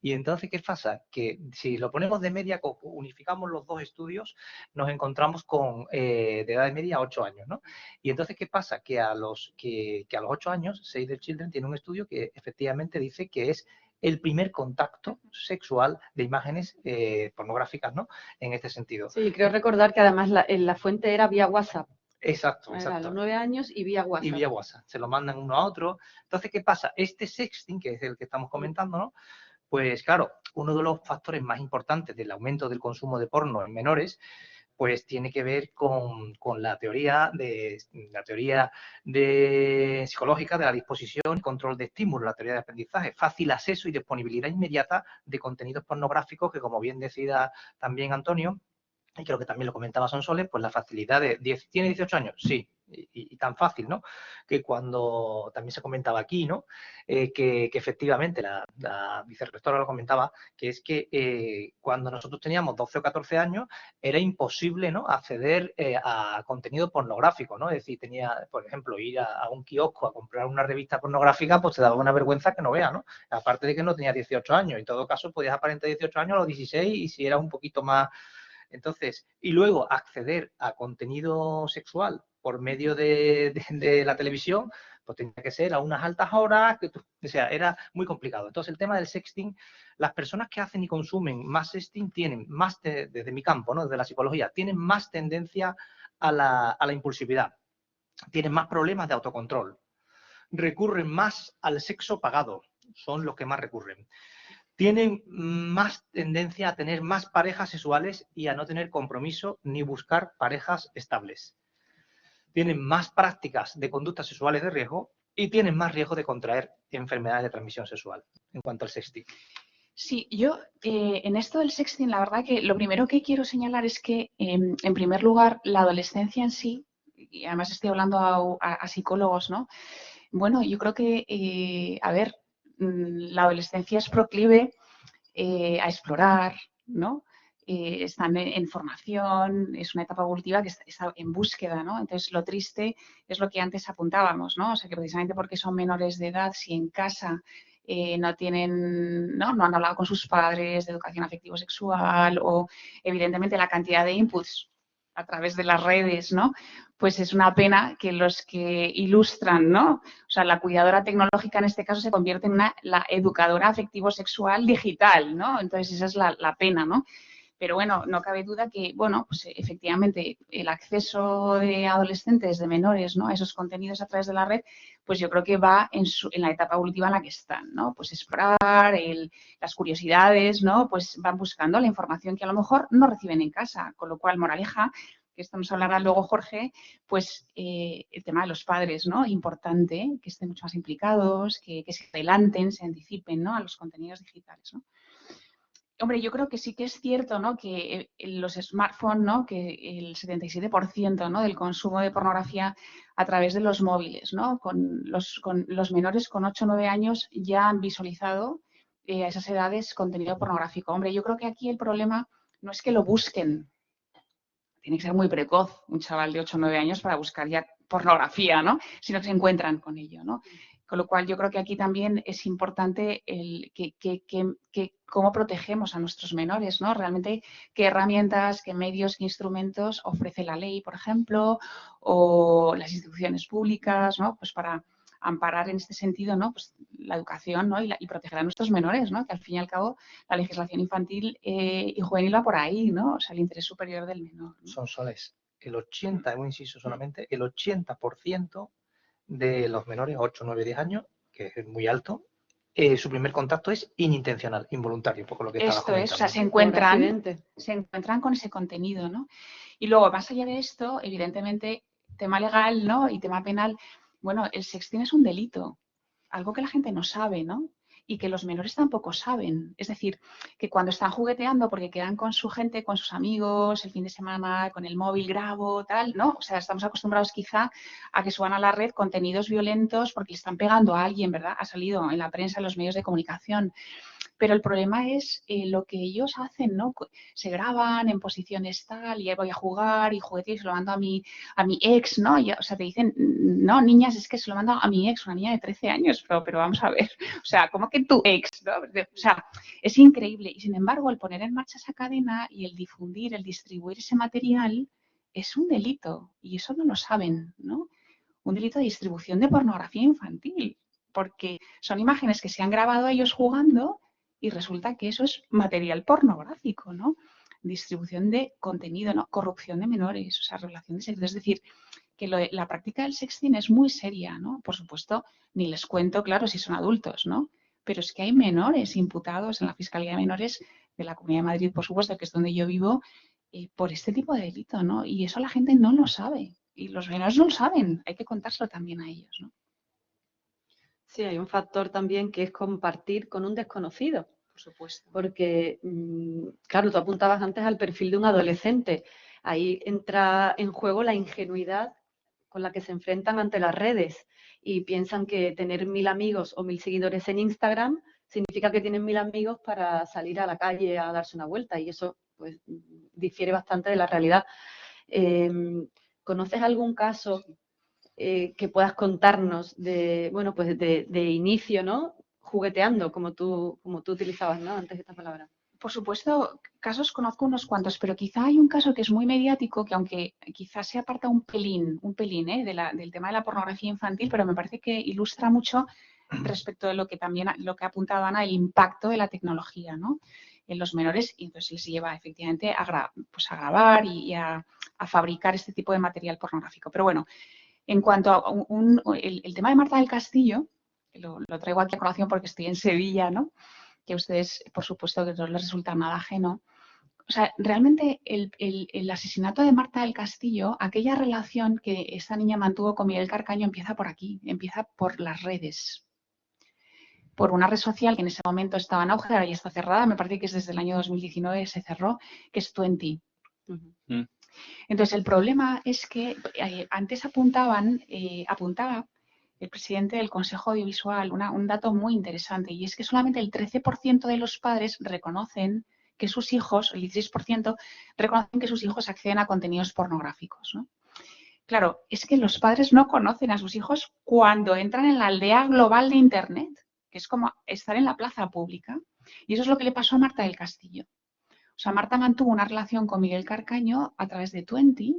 Y entonces, ¿qué pasa? Que si lo ponemos de media, unificamos los dos estudios, nos encontramos con de edad de media 8 años, ¿no? Y entonces, ¿qué pasa? Que a los 8 años, Save the Children tiene un estudio que efectivamente dice que es el primer contacto sexual de imágenes pornográficas, ¿no? En este sentido. Sí, creo recordar que además la fuente era vía WhatsApp. Exacto, Era a exacto. los 9 años y vía WhatsApp. Y vía WhatsApp. Se lo mandan uno a otro. Entonces, ¿qué pasa? Este sexting, que es el que estamos comentando, ¿no? Pues claro, uno de los factores más importantes del aumento del consumo de porno en menores, pues tiene que ver con la teoría psicológica de la disposición y control de estímulos, la teoría de aprendizaje, fácil acceso y disponibilidad inmediata de contenidos pornográficos que, como bien decía también Antonio, y creo que también lo comentaba Sonsoles, pues la facilidad de ¿tiene 18 años? Sí, y tan fácil, ¿no? Que cuando también se comentaba aquí, ¿no? Que efectivamente la vicerrectora lo comentaba, que es que cuando nosotros teníamos 12 o 14 años era imposible, ¿no? Acceder a contenido pornográfico, ¿no? Es decir, tenía, por ejemplo, ir a un kiosco a comprar una revista pornográfica, pues te daba una vergüenza que no veas, ¿no? Aparte de que no tenía 18 años. En todo caso, podías aparentar 18 años a los 16 y si eras un poquito más. Entonces, y luego acceder a contenido sexual por medio de la televisión, pues tenía que ser a unas altas horas, o sea, era muy complicado. Entonces, el tema del sexting, las personas que hacen y consumen más sexting tienen más, desde mi campo, ¿no? Desde la psicología, tienen más tendencia a la impulsividad, tienen más problemas de autocontrol, recurren más al sexo pagado, son los que más recurren. Tienen más tendencia a tener más parejas sexuales y a no tener compromiso ni buscar parejas estables. Tienen más prácticas de conductas sexuales de riesgo y tienen más riesgo de contraer enfermedades de transmisión sexual en cuanto al sexting. Sí, yo en esto del sexting, la verdad que lo primero que quiero señalar es que, en primer lugar, la adolescencia en sí, y además estoy hablando a psicólogos, ¿no? Bueno, yo creo que, a ver, la adolescencia es proclive a explorar, ¿no? Están en formación, es una etapa evolutiva que está en búsqueda, ¿no? Entonces, lo triste es lo que antes apuntábamos, ¿no? O sea, que precisamente porque son menores de edad, si en casa no tienen, ¿no? No han hablado con sus padres de educación afectivo-sexual o, evidentemente, la cantidad de inputs a través de las redes, ¿no? Pues es una pena que los que ilustran, ¿no? O sea, la cuidadora tecnológica en este caso se convierte en la educadora afectivo-sexual digital, ¿no? Entonces esa es la pena, ¿no? Pero bueno, no cabe duda que, bueno, pues efectivamente el acceso de adolescentes, de menores, ¿no? A esos contenidos a través de la red, pues yo creo que va en la etapa evolutiva en la que están, ¿no? Pues explorar, las curiosidades, ¿no? Pues van buscando la información que a lo mejor no reciben en casa, con lo cual, moraleja, que esto nos hablará luego Jorge, pues el tema de los padres, ¿no? Importante, que estén mucho más implicados, que se adelanten, se anticipen, ¿no? A los contenidos digitales, ¿no? Hombre, yo creo que sí que es cierto, ¿no? Que los smartphones, ¿no? Que el 77%, ¿no? Del consumo de pornografía a través de los móviles, ¿no? Con los menores con 8 o 9 años ya han visualizado a esas edades contenido pornográfico. Hombre, yo creo que aquí el problema no es que lo busquen. Tiene que ser muy precoz un chaval de 8 o 9 años para buscar ya pornografía, ¿no? Sino que se encuentran con ello, ¿no? Con lo cual yo creo que aquí también es importante cómo protegemos a nuestros menores, ¿no? Realmente qué herramientas, qué medios, qué instrumentos ofrece la ley, por ejemplo, o las instituciones públicas, ¿no? Pues para amparar en este sentido, ¿no? Pues la educación, ¿no? y proteger a nuestros menores, ¿no? Que al fin y al cabo la legislación infantil y juvenil va por ahí, ¿no? O sea, el interés superior del menor, ¿no? Son soles. El 80, un inciso solamente, el 80% de los menores, 8, 9, 10 años, que es muy alto, su primer contacto es inintencional, involuntario, por lo que estabas Esto es, o sea, comentando. se encuentran con ese contenido, ¿no? Y luego, más allá de esto, evidentemente, tema legal, ¿no? Y tema penal, bueno, el sexting es un delito, algo que la gente no sabe, ¿no? Y que los menores tampoco saben. Es decir, que cuando están jugueteando porque quedan con su gente, con sus amigos, el fin de semana, con el móvil, grabo, tal, ¿no? O sea, estamos acostumbrados quizá a que suban a la red contenidos violentos porque le están pegando a alguien, ¿verdad? Ha salido en la prensa, en los medios de comunicación. Pero el problema es lo que ellos hacen, ¿no? Se graban en posiciones tal y ahí voy a jugar y jugueteo y se lo mando a mi ex, ¿no? Y, o sea, te dicen, no, niñas, es que se lo mando a mi ex, una niña de 13 años, pero vamos a ver, o sea, ¿cómo que tu ex, ¿no? O sea, es increíble. Y sin embargo, el poner en marcha esa cadena y el difundir, el distribuir ese material es un delito y eso no lo saben, ¿no? Un delito de distribución de pornografía infantil, porque son imágenes que se han grabado ellos jugando y resulta que eso es material pornográfico, ¿no? Distribución de contenido, ¿no? Corrupción de menores, o sea, relación de sexo. Es decir, que la práctica del sexting es muy seria, ¿no? Por supuesto, ni les cuento, claro, si son adultos, ¿no? Pero es que hay menores imputados en la Fiscalía de Menores de la Comunidad de Madrid, por supuesto, que es donde yo vivo, por este tipo de delito, ¿no? Y eso la gente no lo sabe. Y los menores no lo saben. Hay que contárselo también a ellos, ¿no? Sí, hay un factor también que es compartir con un desconocido. Por supuesto. Porque, claro, tú apuntabas antes al perfil de un adolescente. Ahí entra en juego la ingenuidad con la que se enfrentan ante las redes y piensan que tener 1000 amigos o 1000 seguidores en Instagram significa que tienen 1000 amigos para salir a la calle a darse una vuelta y eso pues difiere bastante de la realidad. ¿Conoces algún caso que puedas contarnos de, bueno, pues de inicio, ¿no? Jugueteando, como tú utilizabas, ¿no? Antes de esta palabra. Por supuesto, casos conozco unos cuantos, pero quizá hay un caso que es muy mediático, que aunque quizás se aparta un pelín del tema de la pornografía infantil, pero me parece que ilustra mucho respecto de lo que ha apuntado Ana, el impacto de la tecnología, ¿no? En los menores, y entonces les lleva efectivamente a grabar y a fabricar este tipo de material pornográfico. Pero bueno, en cuanto a el tema de Marta del Castillo, lo traigo aquí a colación porque estoy en Sevilla, ¿no? Que a ustedes, por supuesto, que no les resulta nada ajeno. O sea, realmente el asesinato de Marta del Castillo, aquella relación que esta niña mantuvo con Miguel Carcaño empieza por aquí, empieza por las redes. Por una red social que en ese momento estaba en auge, ahora ya está cerrada, me parece que es desde el año 2019 se cerró, que es Twenty. Entonces, el problema es que antes apuntaba el presidente del Consejo Audiovisual un dato muy interesante y es que solamente el 13% de los padres reconocen que sus hijos, el 16%, reconocen que sus hijos acceden a contenidos pornográficos, ¿no? Claro, es que los padres no conocen a sus hijos cuando entran en la aldea global de Internet, que es como estar en la plaza pública. Y eso es lo que le pasó a Marta del Castillo. O sea, Marta mantuvo una relación con Miguel Carcaño a través de Twenty,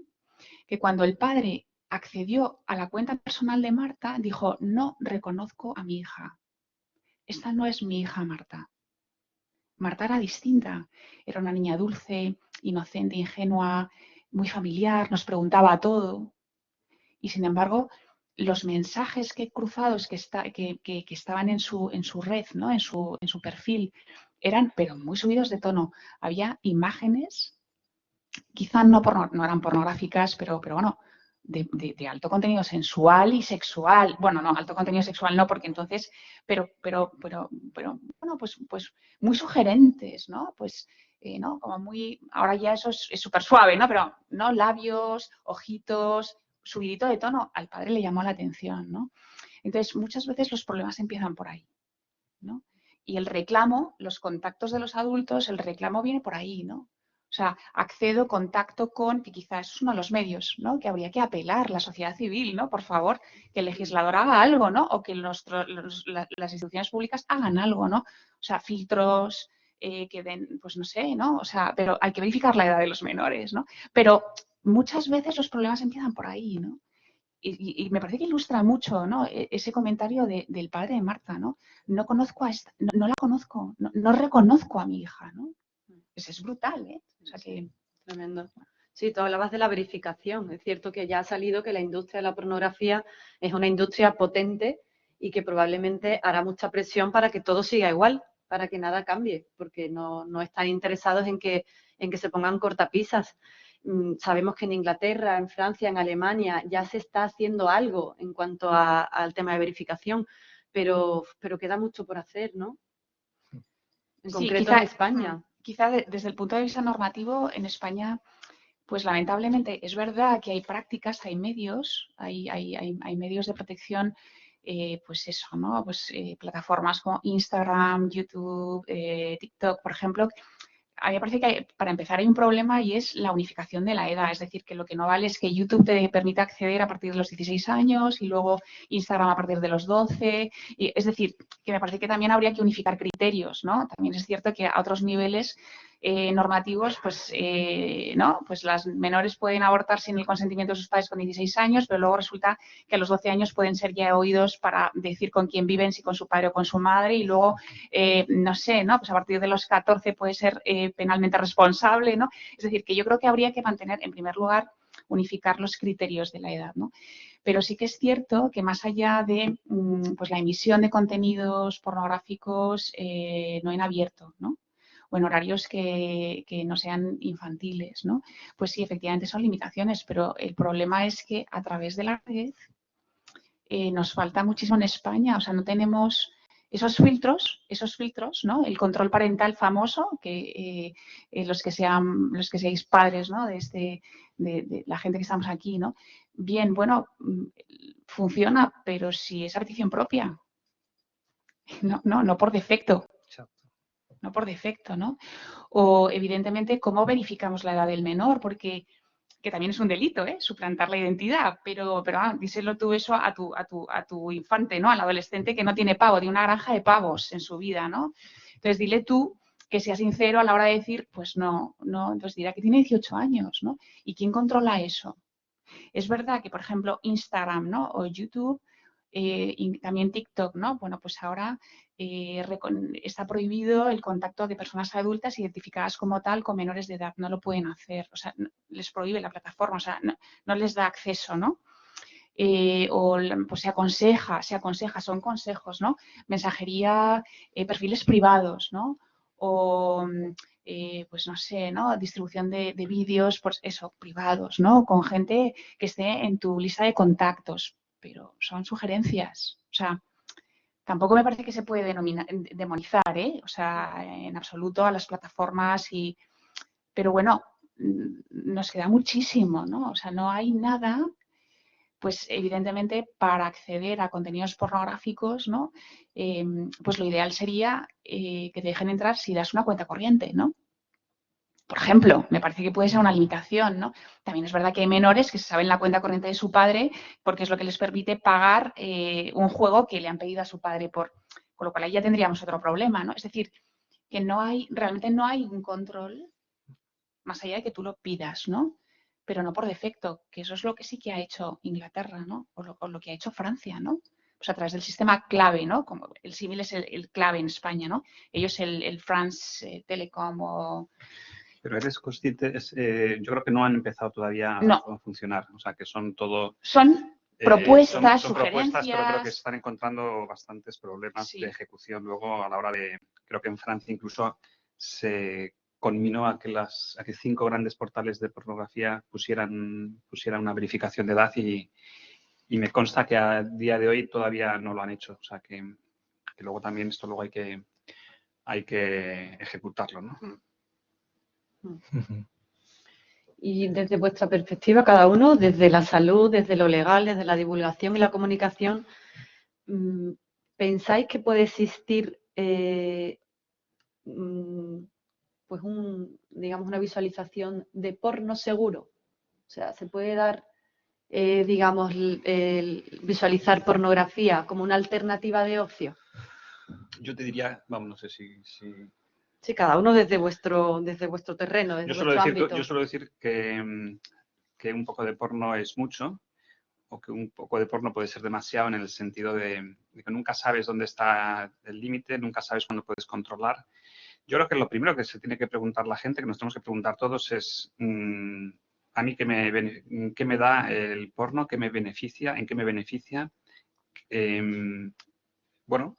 que cuando el padre accedió a la cuenta personal de Marta, dijo, no reconozco a mi hija. Esta no es mi hija, Marta. Marta era distinta. Era una niña dulce, inocente, ingenua, muy familiar, nos preguntaba todo. Y sin embargo, los mensajes cruzados que estaban en su red, ¿no? en su perfil, eran, pero muy subidos de tono. Había imágenes, quizá no eran pornográficas, pero bueno, de alto contenido sensual y sexual. Bueno, no, alto contenido sexual no, porque entonces, pero bueno, pues muy sugerentes, ¿no? Pues, ¿no? Como muy, ahora ya eso es súper suave, ¿no? Pero, ¿no? Labios, ojitos, subidito de tono, al padre le llamó la atención, ¿no? Entonces, muchas veces los problemas empiezan por ahí, ¿no? Y el reclamo, los contactos de los adultos, el reclamo viene por ahí, ¿no? O sea, accedo, contacto con, que quizás es uno de los medios, ¿no? Que habría que apelar la sociedad civil, ¿no? Por favor, que el legislador haga algo, ¿no? O que las instituciones públicas hagan algo, ¿no? O sea, filtros que den, pues no sé, ¿no? O sea, pero hay que verificar la edad de los menores, ¿no? Pero muchas veces los problemas empiezan por ahí, ¿no? y me parece que ilustra mucho, ¿no? Ese comentario del padre de Marta, ¿no? No conozco a esta, no la conozco, no reconozco a mi hija, ¿no? Es brutal, ¿eh? O sea que... Tremendo. Sí, tú hablabas de la verificación. Es cierto que ya ha salido que la industria de la pornografía es una industria potente y que probablemente hará mucha presión para que todo siga igual, para que nada cambie, porque no están interesados en que se pongan cortapisas. Sabemos que en Inglaterra, en Francia, en Alemania ya se está haciendo algo en cuanto al tema de verificación, pero queda mucho por hacer, ¿no? En Sí, concreto quizá, en España. Quizá desde el punto de vista normativo, en España, pues lamentablemente es verdad que hay prácticas, hay medios, hay medios de protección, pues eso, ¿no? Pues plataformas como Instagram, YouTube, TikTok, por ejemplo. A mí me parece que para empezar hay un problema y es la unificación de la edad. Es decir, que lo que no vale es que YouTube te permita acceder a partir de los 16 años y luego Instagram a partir de los 12. Es decir, que me parece que también habría que unificar criterios, ¿no? También es cierto que a otros niveles normativos, pues, ¿no? Pues las menores pueden abortar sin el consentimiento de sus padres con 16 años, pero luego resulta que a los 12 años pueden ser ya oídos para decir con quién viven, si con su padre o con su madre, y luego, no sé, ¿no? Pues a partir de los 14 puede ser penalmente responsable, ¿no? Es decir, que yo creo que habría que mantener, en primer lugar, unificar los criterios de la edad, ¿no? Pero sí que es cierto que más allá de pues la emisión de contenidos pornográficos no en abierto, ¿no? O en horarios que no sean infantiles, ¿no? Pues sí, efectivamente son limitaciones, pero el problema es que a través de la red nos falta muchísimo en España, o sea, no tenemos esos filtros, ¿no? El control parental famoso, que los que seáis padres, ¿no? De la gente que estamos aquí, ¿no? Bien, bueno, funciona, pero si es a petición propia, no por defecto. No por defecto, ¿no? O, evidentemente, ¿cómo verificamos la edad del menor? Porque que también es un delito, ¿eh? Suplantar la identidad, pero díselo tú eso a tu infante, ¿no? Al adolescente que no tiene pavo, tiene una granja de pavos en su vida, ¿no? Entonces, dile tú que sea sincero a la hora de decir, pues no, entonces dirá que tiene 18 años, ¿no? ¿Y quién controla eso? Es verdad que, por ejemplo, Instagram, ¿no? O YouTube y también TikTok, ¿no? Bueno, pues ahora está prohibido el contacto de personas adultas identificadas como tal con menores de edad. No lo pueden hacer, o sea, les prohíbe la plataforma, o sea, no les da acceso, ¿no? Pues se aconseja, son consejos, ¿no? Mensajería, perfiles privados, ¿no? O, pues no sé, ¿no? Distribución de vídeos, pues eso, privados, ¿no? Con gente que esté en tu lista de contactos, pero son sugerencias, o sea, tampoco me parece que se puede demonizar, ¿eh? O sea, en absoluto a las plataformas pero bueno, nos queda muchísimo, ¿no? O sea, no hay nada, pues evidentemente para acceder a contenidos pornográficos, ¿no? Pues lo ideal sería que te dejen entrar si das una cuenta corriente, ¿no? Por ejemplo, me parece que puede ser una limitación, ¿no? También es verdad que hay menores que se saben la cuenta corriente de su padre porque es lo que les permite pagar un juego que le han pedido a su padre con lo cual ahí ya tendríamos otro problema, ¿no? Es decir, que realmente no hay un control más allá de que tú lo pidas, ¿no? Pero no por defecto, que eso es lo que sí que ha hecho Inglaterra, ¿no? O lo que ha hecho Francia, ¿no? Pues a través del sistema clave, ¿no? Como el símil es el clave en España, ¿no? Ellos el France Telecom o... Pero eres consciente, yo creo que no han empezado todavía a funcionar, o sea que son todo... Son propuestas, son sugerencias... propuestas, pero creo que están encontrando bastantes problemas de ejecución luego a la hora de... Creo que en Francia incluso se conminó a que 5 grandes portales de pornografía pusieran una verificación de edad y me consta que a día de hoy todavía no lo han hecho, o sea que luego también esto luego hay que ejecutarlo, ¿no? Y desde vuestra perspectiva, cada uno, desde la salud, desde lo legal, desde la divulgación y la comunicación, ¿pensáis que puede existir pues digamos, una visualización de porno seguro? O sea, ¿se puede dar, digamos, visualizar pornografía como una alternativa de ocio? Yo te diría, vamos, no sé si... Sí, cada uno desde vuestro terreno, desde vuestro ámbito. Yo suelo decir que un poco de porno es mucho o que un poco de porno puede ser demasiado en el sentido de que nunca sabes dónde está el límite, nunca sabes cuándo puedes controlar. Yo creo que lo primero que se tiene que preguntar la gente, que nos tenemos que preguntar todos es a mí qué me da el porno, qué me beneficia, en qué me beneficia. Bueno,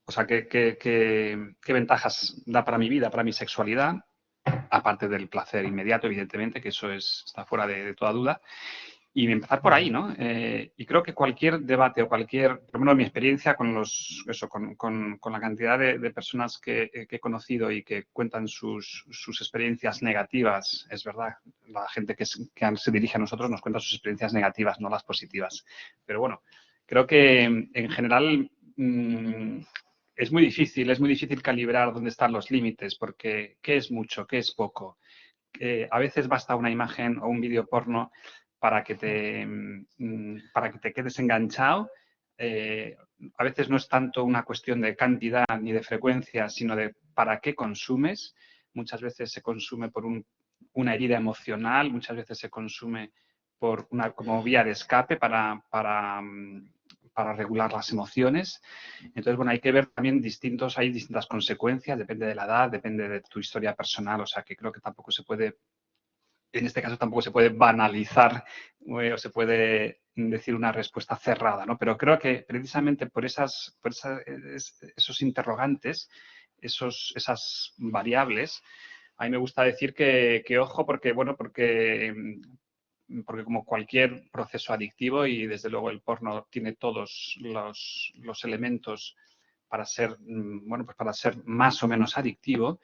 o sea, qué ventajas da para mi vida, para mi sexualidad, aparte del placer inmediato, evidentemente, que eso está fuera de toda duda. Y empezar por ahí, ¿no? Y creo que cualquier debate o cualquier, por lo menos mi experiencia con la cantidad de personas que he conocido y que cuentan sus experiencias negativas, es verdad, la gente que se dirige a nosotros nos cuenta sus experiencias negativas, no las positivas. Pero bueno, creo que en general es muy difícil calibrar dónde están los límites, porque qué es mucho, qué es poco. A veces basta una imagen o un vídeo porno para que te quedes enganchado. A veces no es tanto una cuestión de cantidad ni de frecuencia, sino de para qué consumes. Muchas veces se consume por una herida emocional, muchas veces se consume como vía de escape para regular las emociones. Entonces, bueno, hay que ver también hay distintas consecuencias, depende de la edad, depende de tu historia personal, o sea que creo que tampoco se puede, en este caso tampoco se puede banalizar o se puede decir una respuesta cerrada, ¿no? Pero creo que precisamente por esos interrogantes, esas variables, a mí me gusta decir que ojo, porque como cualquier proceso adictivo, y desde luego el porno tiene todos los elementos para ser, para ser más o menos adictivo,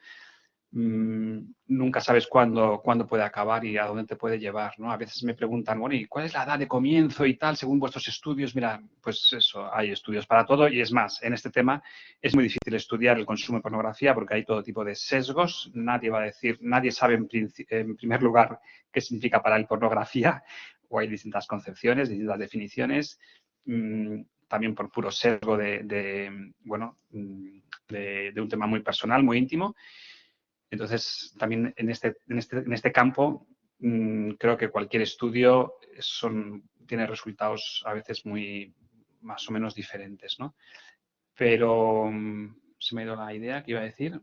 nunca sabes cuándo puede acabar y a dónde te puede llevar, ¿no? A veces me preguntan, bueno, ¿y cuál es la edad de comienzo y tal, según vuestros estudios? Mira, pues eso, hay estudios para todo, y es más, en este tema es muy difícil estudiar el consumo de pornografía porque hay todo tipo de sesgos. Nadie sabe en primer lugar qué significa para él pornografía, o hay distintas concepciones, distintas definiciones, también por puro sesgo de un tema muy personal, muy íntimo. Entonces, también en este campo, creo que cualquier estudio tiene resultados a veces más o menos diferentes, ¿no? Pero se me ha ido la idea que iba a decir.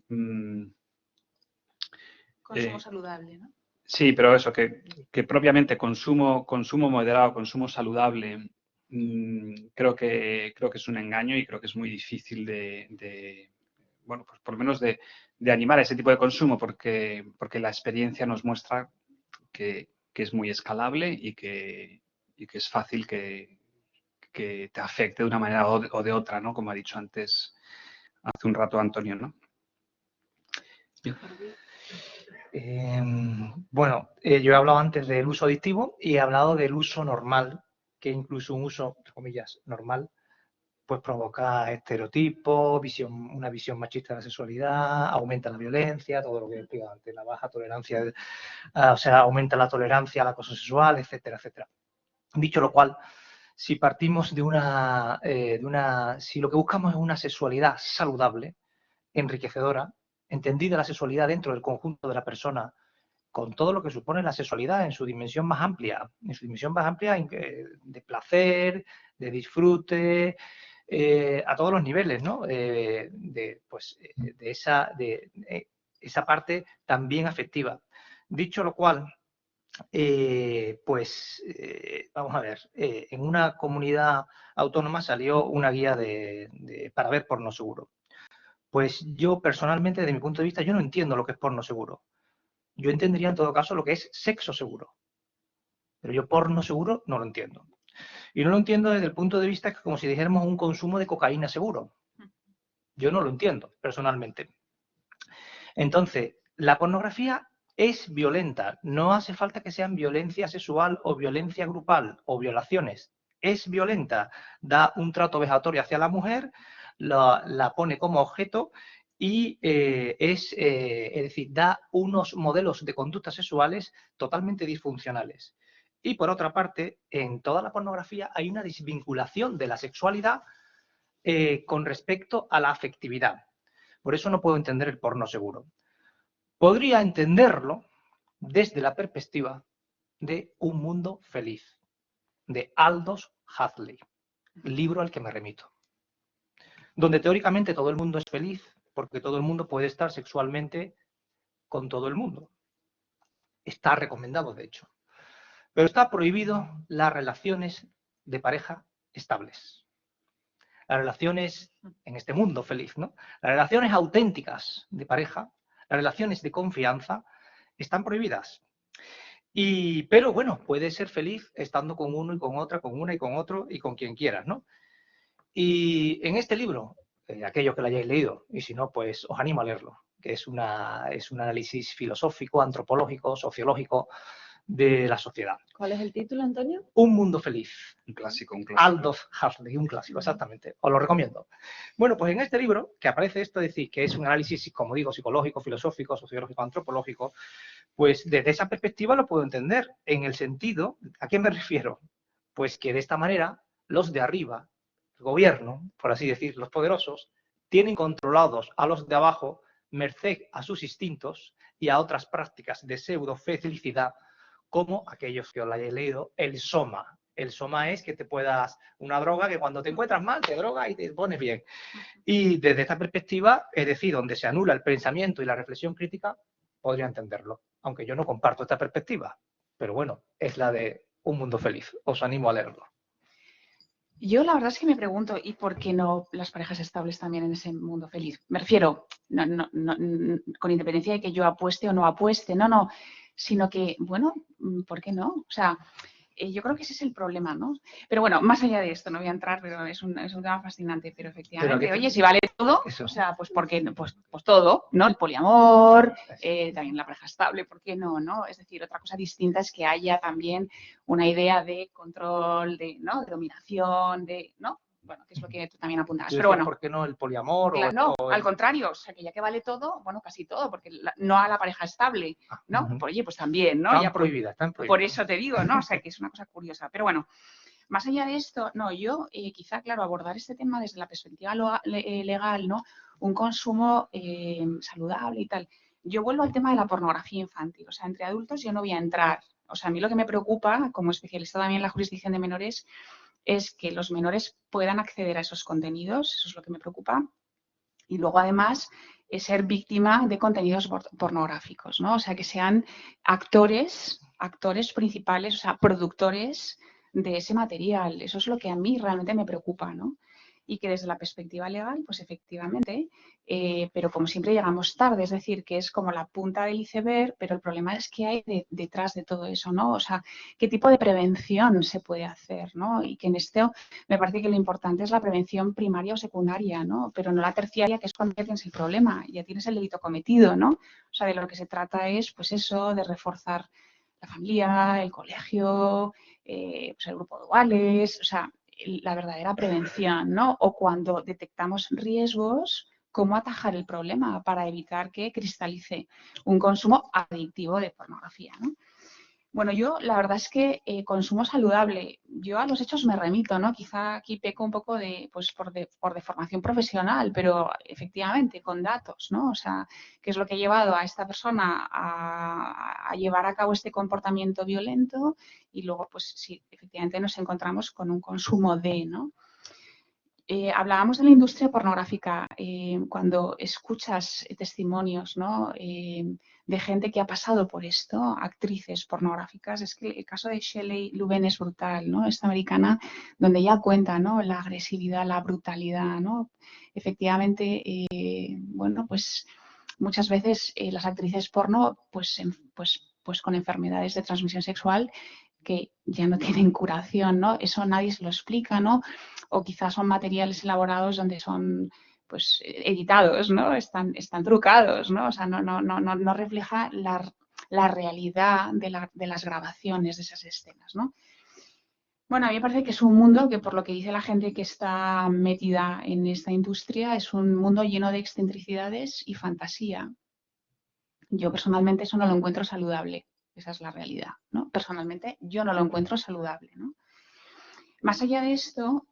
Consumo saludable, ¿no? Sí, pero eso, que propiamente consumo moderado, consumo saludable, creo que es un engaño, y creo que es muy difícil pues por lo menos de animar a ese tipo de consumo, porque la experiencia nos muestra que es muy escalable y que es fácil que te afecte de una manera o de otra, ¿no? Como ha dicho antes, hace un rato Antonio, ¿no? Bueno, yo he hablado antes del uso adictivo y he hablado del uso normal, que incluso un uso, entre comillas, normal, pues provoca estereotipos, una visión machista de la sexualidad, aumenta la violencia, todo lo que he explicado antes, la baja tolerancia, o sea, aumenta la tolerancia al acoso sexual, etcétera, etcétera. Dicho lo cual, si partimos si lo que buscamos es una sexualidad saludable, enriquecedora, entendida la sexualidad dentro del conjunto de la persona, con todo lo que supone la sexualidad en su dimensión más amplia, de placer, de disfrute, a todos los niveles, ¿no? De esa parte también afectiva. Dicho lo cual, vamos a ver, en una comunidad autónoma salió una guía para ver porno seguro. Pues yo personalmente, desde mi punto de vista, yo no entiendo lo que es porno seguro. Yo entendería en todo caso lo que es sexo seguro. Pero yo porno seguro no lo entiendo. Y no lo entiendo desde el punto de vista que como si dijéramos un consumo de cocaína seguro. Yo no lo entiendo personalmente. Entonces, la pornografía es violenta. No hace falta que sean violencia sexual o violencia grupal o violaciones. Es violenta. Da un trato vejatorio hacia la mujer, la pone como objeto y es decir, da unos modelos de conductas sexuales totalmente disfuncionales. Y por otra parte, en toda la pornografía hay una desvinculación de la sexualidad con respecto a la afectividad. Por eso no puedo entender el porno seguro. Podría entenderlo desde la perspectiva de un mundo feliz. de Aldous Huxley, libro al que me remito, donde teóricamente todo el mundo es feliz porque todo el mundo puede estar sexualmente con todo el mundo. Está recomendado, de hecho. Pero está prohibido las relaciones de pareja estables. Las relaciones en este mundo feliz, ¿no? Las relaciones auténticas de pareja, las relaciones de confianza, están prohibidas. Pero bueno, puedes ser feliz estando con uno y con otra, con una y con otro y con quien quieras, ¿no? Y en este libro, aquellos que lo hayáis leído, y si no, pues os animo a leerlo, que es un análisis filosófico, antropológico, sociológico de la sociedad. ¿Cuál es el título, Antonio? Un mundo feliz. Un clásico, un clásico. Aldous Huxley, un clásico, exactamente. Os lo recomiendo. Bueno, pues en este libro, que aparece esto, es decir, que es un análisis, como digo, psicológico, filosófico, sociológico, antropológico, pues desde esa perspectiva lo puedo entender. En el sentido, ¿a qué me refiero? Pues que de esta manera, los de arriba, el gobierno, por así decir, los poderosos, tienen controlados a los de abajo, merced a sus instintos y a otras prácticas de pseudo-felicidad, como aquellos que os lo hayáis leído, el soma. El soma es que te puedas, una droga que cuando te encuentras mal te droga y te pones bien. Y desde esta perspectiva, es decir, donde se anula el pensamiento y la reflexión crítica, podría entenderlo. Aunque yo no comparto esta perspectiva. Pero bueno, es la de Un mundo feliz. Os animo a leerlo. Yo la verdad es que me pregunto, ¿y por qué no las parejas estables también en ese mundo feliz? Me refiero, con independencia de que yo apueste o no apueste, no, sino que, bueno, ¿por qué no? O sea, yo creo que ese es el problema, ¿no? Pero bueno, más allá de esto, no voy a entrar, pero es un tema fascinante, pero efectivamente, oye, si vale todo, eso. O sea, pues ¿por qué no? Pues todo, ¿no? El poliamor, también la pareja estable, ¿por qué no, no? Es decir, otra cosa distinta es que haya también una idea de control, ¿no? De dominación, ¿no? Bueno, que es lo que tú también apuntabas. Pero bueno, ¿por qué no el poliamor? claro, no, al contrario, o sea, que ya que vale todo, bueno, casi todo, porque no a la pareja estable, ¿no? Pues, oye, pues también, ¿no? Están prohibidas. Por eso te digo, ¿no? O sea, que es una cosa curiosa. Pero bueno, más allá de esto, no, yo quizá, claro, abordar este tema desde la perspectiva legal, ¿no? Un consumo saludable y tal. Yo vuelvo al tema de la pornografía infantil. O sea, entre adultos yo no voy a entrar. O sea, a mí lo que me preocupa, como especialista también en la jurisdicción de menores, es que los menores puedan acceder a esos contenidos. Eso es lo que me preocupa. Y luego, además, ser víctima de contenidos pornográficos, ¿no? O sea, que sean actores principales, o sea, productores de ese material. Eso es lo que a mí realmente me preocupa, ¿no? Y que desde la perspectiva legal, pues efectivamente, pero como siempre llegamos tarde, es decir, que es como la punta del iceberg, pero el problema es que hay detrás de todo eso, ¿no? O sea, qué tipo de prevención se puede hacer, ¿no? Y que en esto me parece que lo importante es la prevención primaria o secundaria, ¿no? Pero no la terciaria, que es cuando ya tienes el problema, ya tienes el delito cometido, ¿no? O sea, de lo que se trata es, pues eso, de reforzar la familia, el colegio, pues el grupo de iguales, o sea, la verdadera prevención, ¿no? O cuando detectamos riesgos, cómo atajar el problema para evitar que cristalice un consumo adictivo de pornografía, ¿no? Bueno, yo la verdad es que consumo saludable. Yo a los hechos me remito, ¿no? Quizá aquí peco un poco pues por deformación profesional, pero efectivamente con datos, ¿no? O sea, qué es lo que ha llevado a esta persona a llevar a cabo este comportamiento violento y luego, pues sí, efectivamente nos encontramos con un consumo ¿no? Hablábamos de la industria pornográfica. Cuando escuchas testimonios, ¿no? De gente que ha pasado por esto, actrices pornográficas, es que el caso de Shelley Luben es brutal, ¿no? Esta americana, donde ella cuenta, ¿no? La agresividad, la brutalidad, ¿no? Efectivamente, bueno, pues muchas veces las actrices porno, pues con enfermedades de transmisión sexual que ya no tienen curación, ¿no? Eso nadie se lo explica, ¿no? O quizás son materiales elaborados donde son pues editados, ¿no? Están trucados, ¿no? O sea, no refleja la realidad de las grabaciones de esas escenas, ¿no? Bueno, a mí me parece que es un mundo que, por lo que dice la gente que está metida en esta industria, es un mundo lleno de excentricidades y fantasía. Yo personalmente eso no lo encuentro saludable. Esa es la realidad, ¿no? Personalmente yo no lo encuentro saludable, ¿no? Más allá de esto,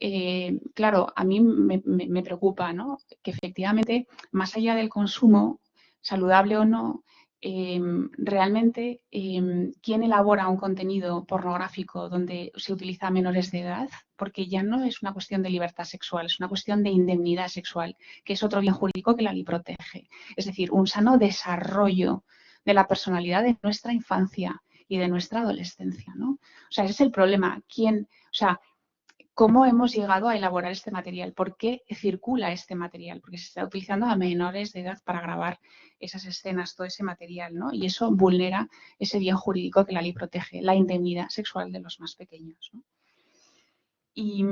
claro, a mí me preocupa, ¿no? Que efectivamente, más allá del consumo, saludable o no, realmente quién elabora un contenido pornográfico donde se utiliza a menores de edad, porque ya no es una cuestión de libertad sexual, es una cuestión de indemnidad sexual, que es otro bien jurídico que la ley protege. Es decir, un sano desarrollo de la personalidad de nuestra infancia y de nuestra adolescencia, ¿no? O sea, ese es el problema. ¿Cómo hemos llegado a elaborar este material? ¿Por qué circula este material? Porque se está utilizando a menores de edad para grabar esas escenas, todo ese material, ¿no? Y eso vulnera ese bien jurídico que la ley protege, la indemnidad sexual de los más pequeños, ¿no? Y,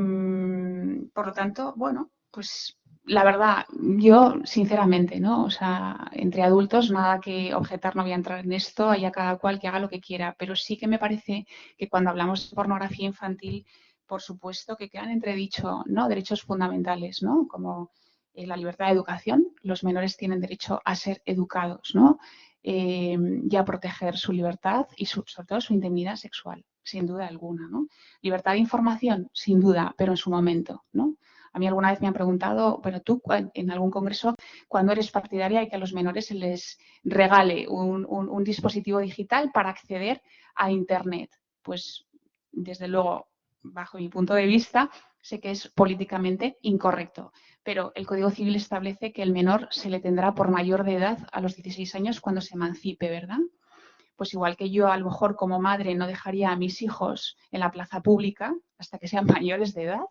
por lo tanto, bueno, pues la verdad, yo sinceramente, ¿no? O sea, entre adultos nada que objetar, no voy a entrar en esto, haya cada cual que haga lo que quiera, pero sí que me parece que cuando hablamos de pornografía infantil, por supuesto que quedan entredicho, ¿no? Derechos fundamentales, ¿no? Como la libertad de educación, los menores tienen derecho a ser educados, ¿no? Y a proteger su libertad y sobre todo su intimidad sexual, sin duda alguna, ¿no? Libertad de información, sin duda, pero en su momento, ¿no? A mí alguna vez me han preguntado, pero tú en algún congreso, ¿cuándo eres partidaria de que a los menores se les regale un dispositivo digital para acceder a Internet? Pues, desde luego, bajo mi punto de vista, sé que es políticamente incorrecto, pero el Código Civil establece que el menor se le tendrá por mayor de edad a los 16 años cuando se emancipe, ¿verdad? Pues igual que yo a lo mejor como madre no dejaría a mis hijos en la plaza pública hasta que sean mayores de edad,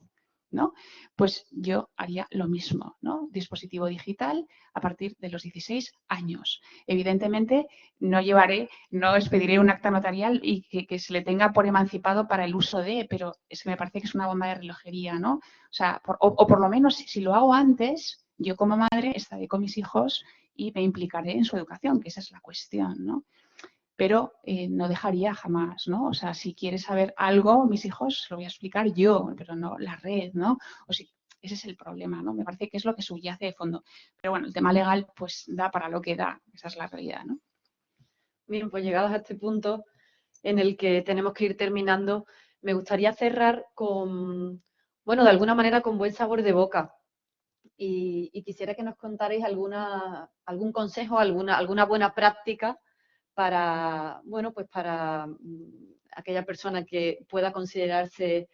¿no? Pues yo haría lo mismo, ¿no? Dispositivo digital a partir de los 16 años. Evidentemente no expediré un acta notarial y que se le tenga por emancipado para el uso de, pero me parece que es una bomba de relojería, ¿no? O sea, o por lo menos si lo hago antes, yo como madre estaré con mis hijos y me implicaré en su educación, que esa es la cuestión, ¿no? Pero no dejaría jamás, ¿no? O sea, si quieres saber algo, mis hijos, lo voy a explicar yo, pero no la red, ¿no? Ese es el problema, ¿no? Me parece que es lo que subyace de fondo. Pero bueno, el tema legal, pues da para lo que da, esa es la realidad, ¿no? Bien, pues llegados a este punto en el que tenemos que ir terminando, me gustaría cerrar con, bueno, de alguna manera con buen sabor de boca. Y quisiera que nos contarais algún consejo, alguna buena práctica para, bueno, pues para aquella persona que pueda considerarse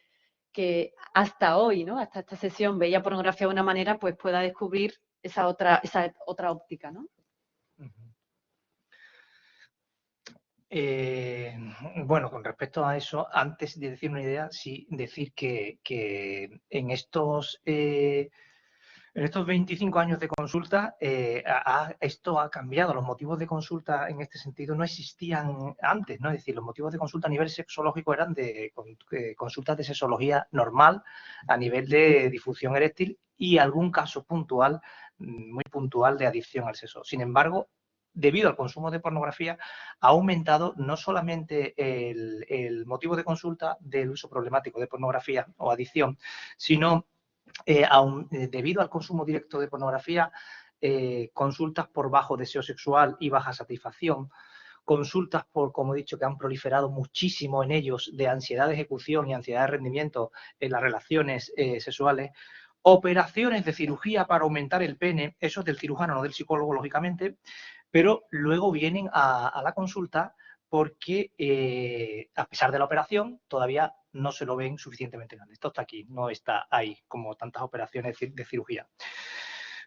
que hasta hoy, ¿no? Hasta esta sesión veía pornografía de una manera, pues pueda descubrir esa otra óptica, ¿no? Bueno, con respecto a eso, antes de decir una idea, sí decir que en estos 25 años de consulta, esto ha cambiado. Los motivos de consulta en este sentido no existían antes, ¿no? Es decir, los motivos de consulta a nivel sexológico eran de consultas de sexología normal, a nivel de disfunción eréctil y algún caso puntual, muy puntual, de adicción al sexo. Sin embargo, debido al consumo de pornografía, ha aumentado no solamente el motivo de consulta del uso problemático de pornografía o adicción, sino debido al consumo directo de pornografía, consultas por bajo deseo sexual y baja satisfacción, consultas como he dicho, que han proliferado muchísimo en ellos, de ansiedad de ejecución y ansiedad de rendimiento en las relaciones sexuales, operaciones de cirugía para aumentar el pene, eso es del cirujano, no del psicólogo, lógicamente, pero luego vienen a la consulta porque, a pesar de la operación, todavía no se lo ven suficientemente grande. Esto está aquí, no está ahí, como tantas operaciones de cirugía.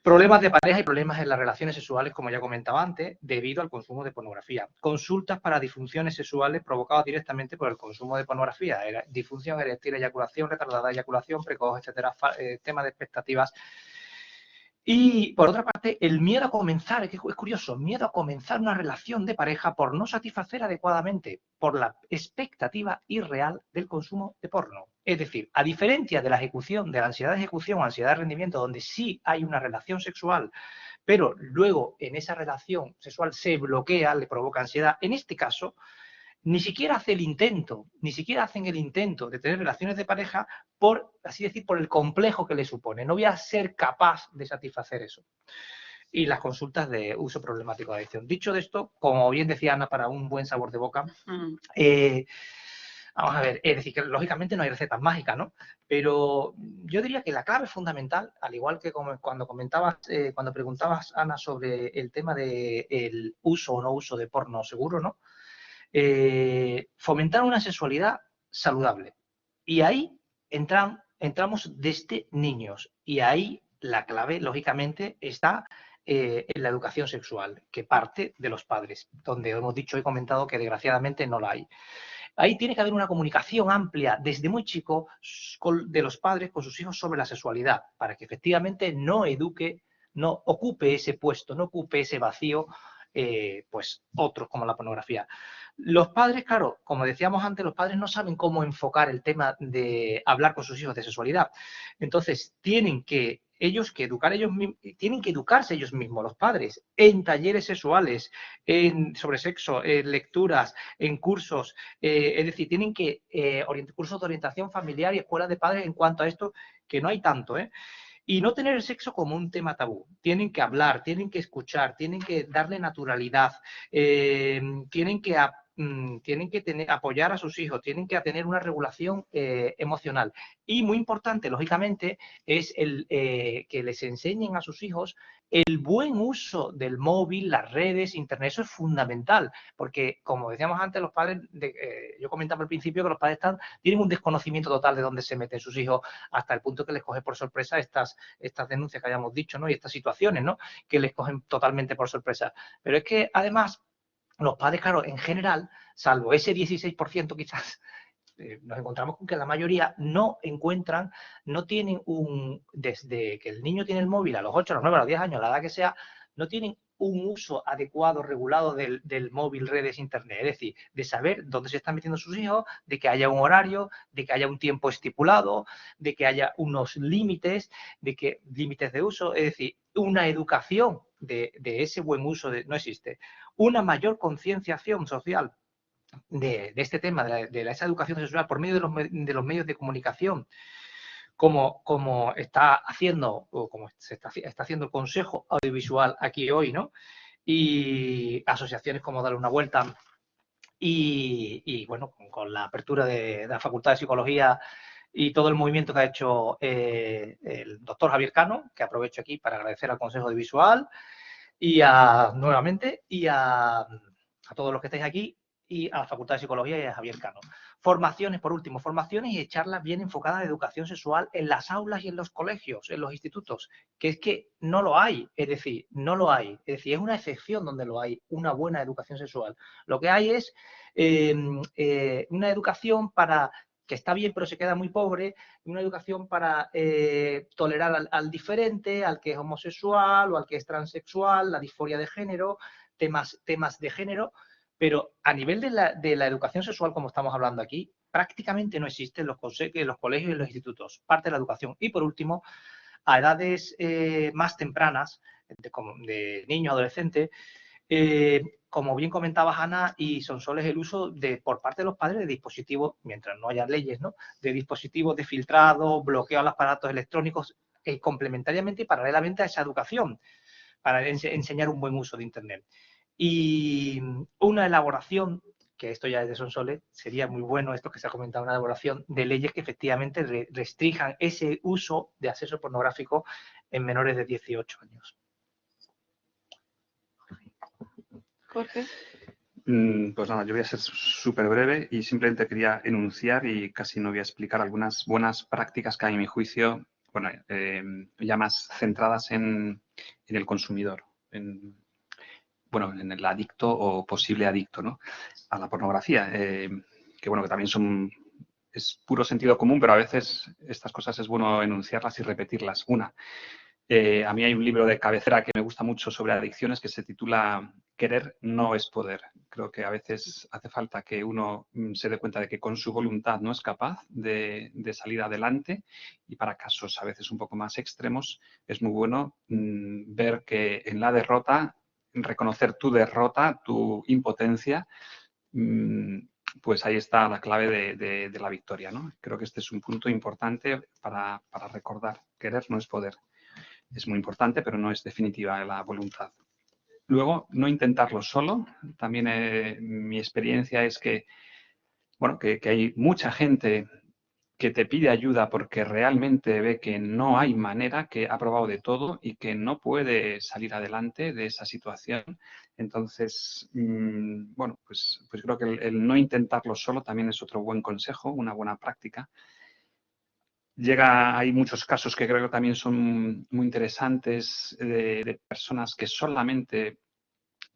Problemas de pareja y problemas en las relaciones sexuales, como ya comentaba antes, debido al consumo de pornografía. Consultas para disfunciones sexuales provocadas directamente por el consumo de pornografía. Disfunción eréctil, eyaculación retardada, eyaculación precoz, etcétera, tema de expectativas. Y, por otra parte, el miedo a comenzar, es curioso, miedo a comenzar una relación de pareja por no satisfacer adecuadamente, por la expectativa irreal del consumo de porno. Es decir, a diferencia de la ejecución, de la ansiedad de ejecución o ansiedad de rendimiento, donde sí hay una relación sexual, pero luego en esa relación sexual se bloquea, le provoca ansiedad, en este caso, ni siquiera hacen el intento de tener relaciones de pareja por, así decir, por el complejo que le supone. No voy a ser capaz de satisfacer eso. Y las consultas de uso problemático de adicción. Dicho de esto, como bien decía Ana, para un buen sabor de boca, Vamos a ver, es decir, que lógicamente no hay recetas mágicas, ¿no? Pero yo diría que la clave fundamental, al igual que cuando comentabas, cuando preguntabas, Ana, sobre el tema del uso o no uso de porno seguro, ¿no? Fomentar una sexualidad saludable. Y ahí entramos desde niños. Y ahí la clave, lógicamente, está en la educación sexual, que parte de los padres, donde hemos dicho y comentado que desgraciadamente no la hay. Ahí tiene que haber una comunicación amplia desde muy chico de los padres con sus hijos sobre la sexualidad, para que efectivamente no ocupe ese puesto, no ocupe ese vacío, pues otros como la pornografía. Los padres, claro, como decíamos antes, los padres no saben cómo enfocar el tema de hablar con sus hijos de sexualidad. Entonces, tienen que educarse ellos mismos, los padres, en talleres sexuales, sobre sexo, en lecturas, en cursos, es decir, tienen que cursos de orientación familiar y escuelas de padres en cuanto a esto, que no hay tanto, ¿eh? Y no tener el sexo como un tema tabú. Tienen que hablar, tienen que escuchar, tienen que darle naturalidad, tienen que apoyar a sus hijos, tienen que tener una regulación emocional. Y muy importante, lógicamente, es que les enseñen a sus hijos el buen uso del móvil, las redes, internet. Eso es fundamental, porque como decíamos antes, los padres, yo comentaba al principio que los padres tienen un desconocimiento total de dónde se meten sus hijos, hasta el punto que les coge por sorpresa estas denuncias que hayamos dicho, ¿no? Y estas situaciones, ¿no? Que les cogen totalmente por sorpresa. Pero es que además los padres, claro, en general, salvo ese 16% quizás, nos encontramos con que la mayoría no tienen desde que el niño tiene el móvil a los 8, a los 9, a los 10 años, la edad que sea, no tienen un uso adecuado, regulado del móvil, redes, internet. Es decir, de saber dónde se están metiendo sus hijos, de que haya un horario, de que haya un tiempo estipulado, de que haya unos límites, límites de uso. Es decir, una educación de ese buen uso no existe. Una mayor concienciación social de este tema, de esa educación sexual por medio de los medios de comunicación, como está haciendo, o como está haciendo el Consejo Audiovisual aquí hoy, ¿no? Y asociaciones como Darle una Vuelta y bueno, con la apertura de la Facultad de Psicología y todo el movimiento que ha hecho el doctor Javier Cano, que aprovecho aquí para agradecer al Consejo Audiovisual nuevamente y a todos los que estáis aquí, y a la Facultad de Psicología y a Javier Cano. Formaciones, por último, formaciones y charlas bien enfocadas a educación sexual en las aulas y en los colegios, en los institutos, que es que no lo hay, es decir, no lo hay. Es decir, es una excepción donde lo hay, una buena educación sexual. Lo que hay es una educación que está bien pero se queda muy pobre, una educación para tolerar al diferente, al que es homosexual o al que es transexual, la disforia de género, temas de género, pero a nivel de la educación sexual, como estamos hablando aquí, prácticamente no existe en los colegios y en los institutos, parte de la educación. Y por último, a edades más tempranas, de niños, adolescentes, como bien comentabas, Ana y Sonsoles, el uso por parte de los padres de dispositivos, mientras no haya leyes, ¿no? De dispositivos de filtrado, bloqueo a los aparatos electrónicos, complementariamente y paralelamente a esa educación, para enseñar un buen uso de Internet. Y una elaboración, que esto ya es de Sonsoles, sería muy bueno esto que se ha comentado, una elaboración de leyes que efectivamente restrijan ese uso de acceso pornográfico en menores de 18 años. Jorge. Pues nada, yo voy a ser súper breve y simplemente quería enunciar y casi no voy a explicar algunas buenas prácticas que hay, en mi juicio, bueno, ya más centradas en el consumidor, en el adicto o posible adicto, ¿no? A la pornografía, que bueno, que también es puro sentido común, pero a veces estas cosas es bueno enunciarlas y repetirlas. A mí hay un libro de cabecera que me gusta mucho sobre adicciones que se titula Querer no es poder. Creo que a veces hace falta que uno se dé cuenta de que con su voluntad no es capaz de salir adelante, y para casos a veces un poco más extremos es muy bueno ver que en la derrota, reconocer tu derrota, tu impotencia, pues ahí está la clave de la victoria, ¿no? Creo que este es un punto importante para recordar. Querer no es poder. Es muy importante, pero no es definitiva la voluntad. Luego, no intentarlo solo. También mi experiencia es que bueno, que hay mucha gente que te pide ayuda porque realmente ve que no hay manera, que ha probado de todo y que no puede salir adelante de esa situación. Entonces, bueno, pues creo que el no intentarlo solo también es otro buen consejo, una buena práctica. Hay muchos casos que creo que también son muy interesantes de personas que solamente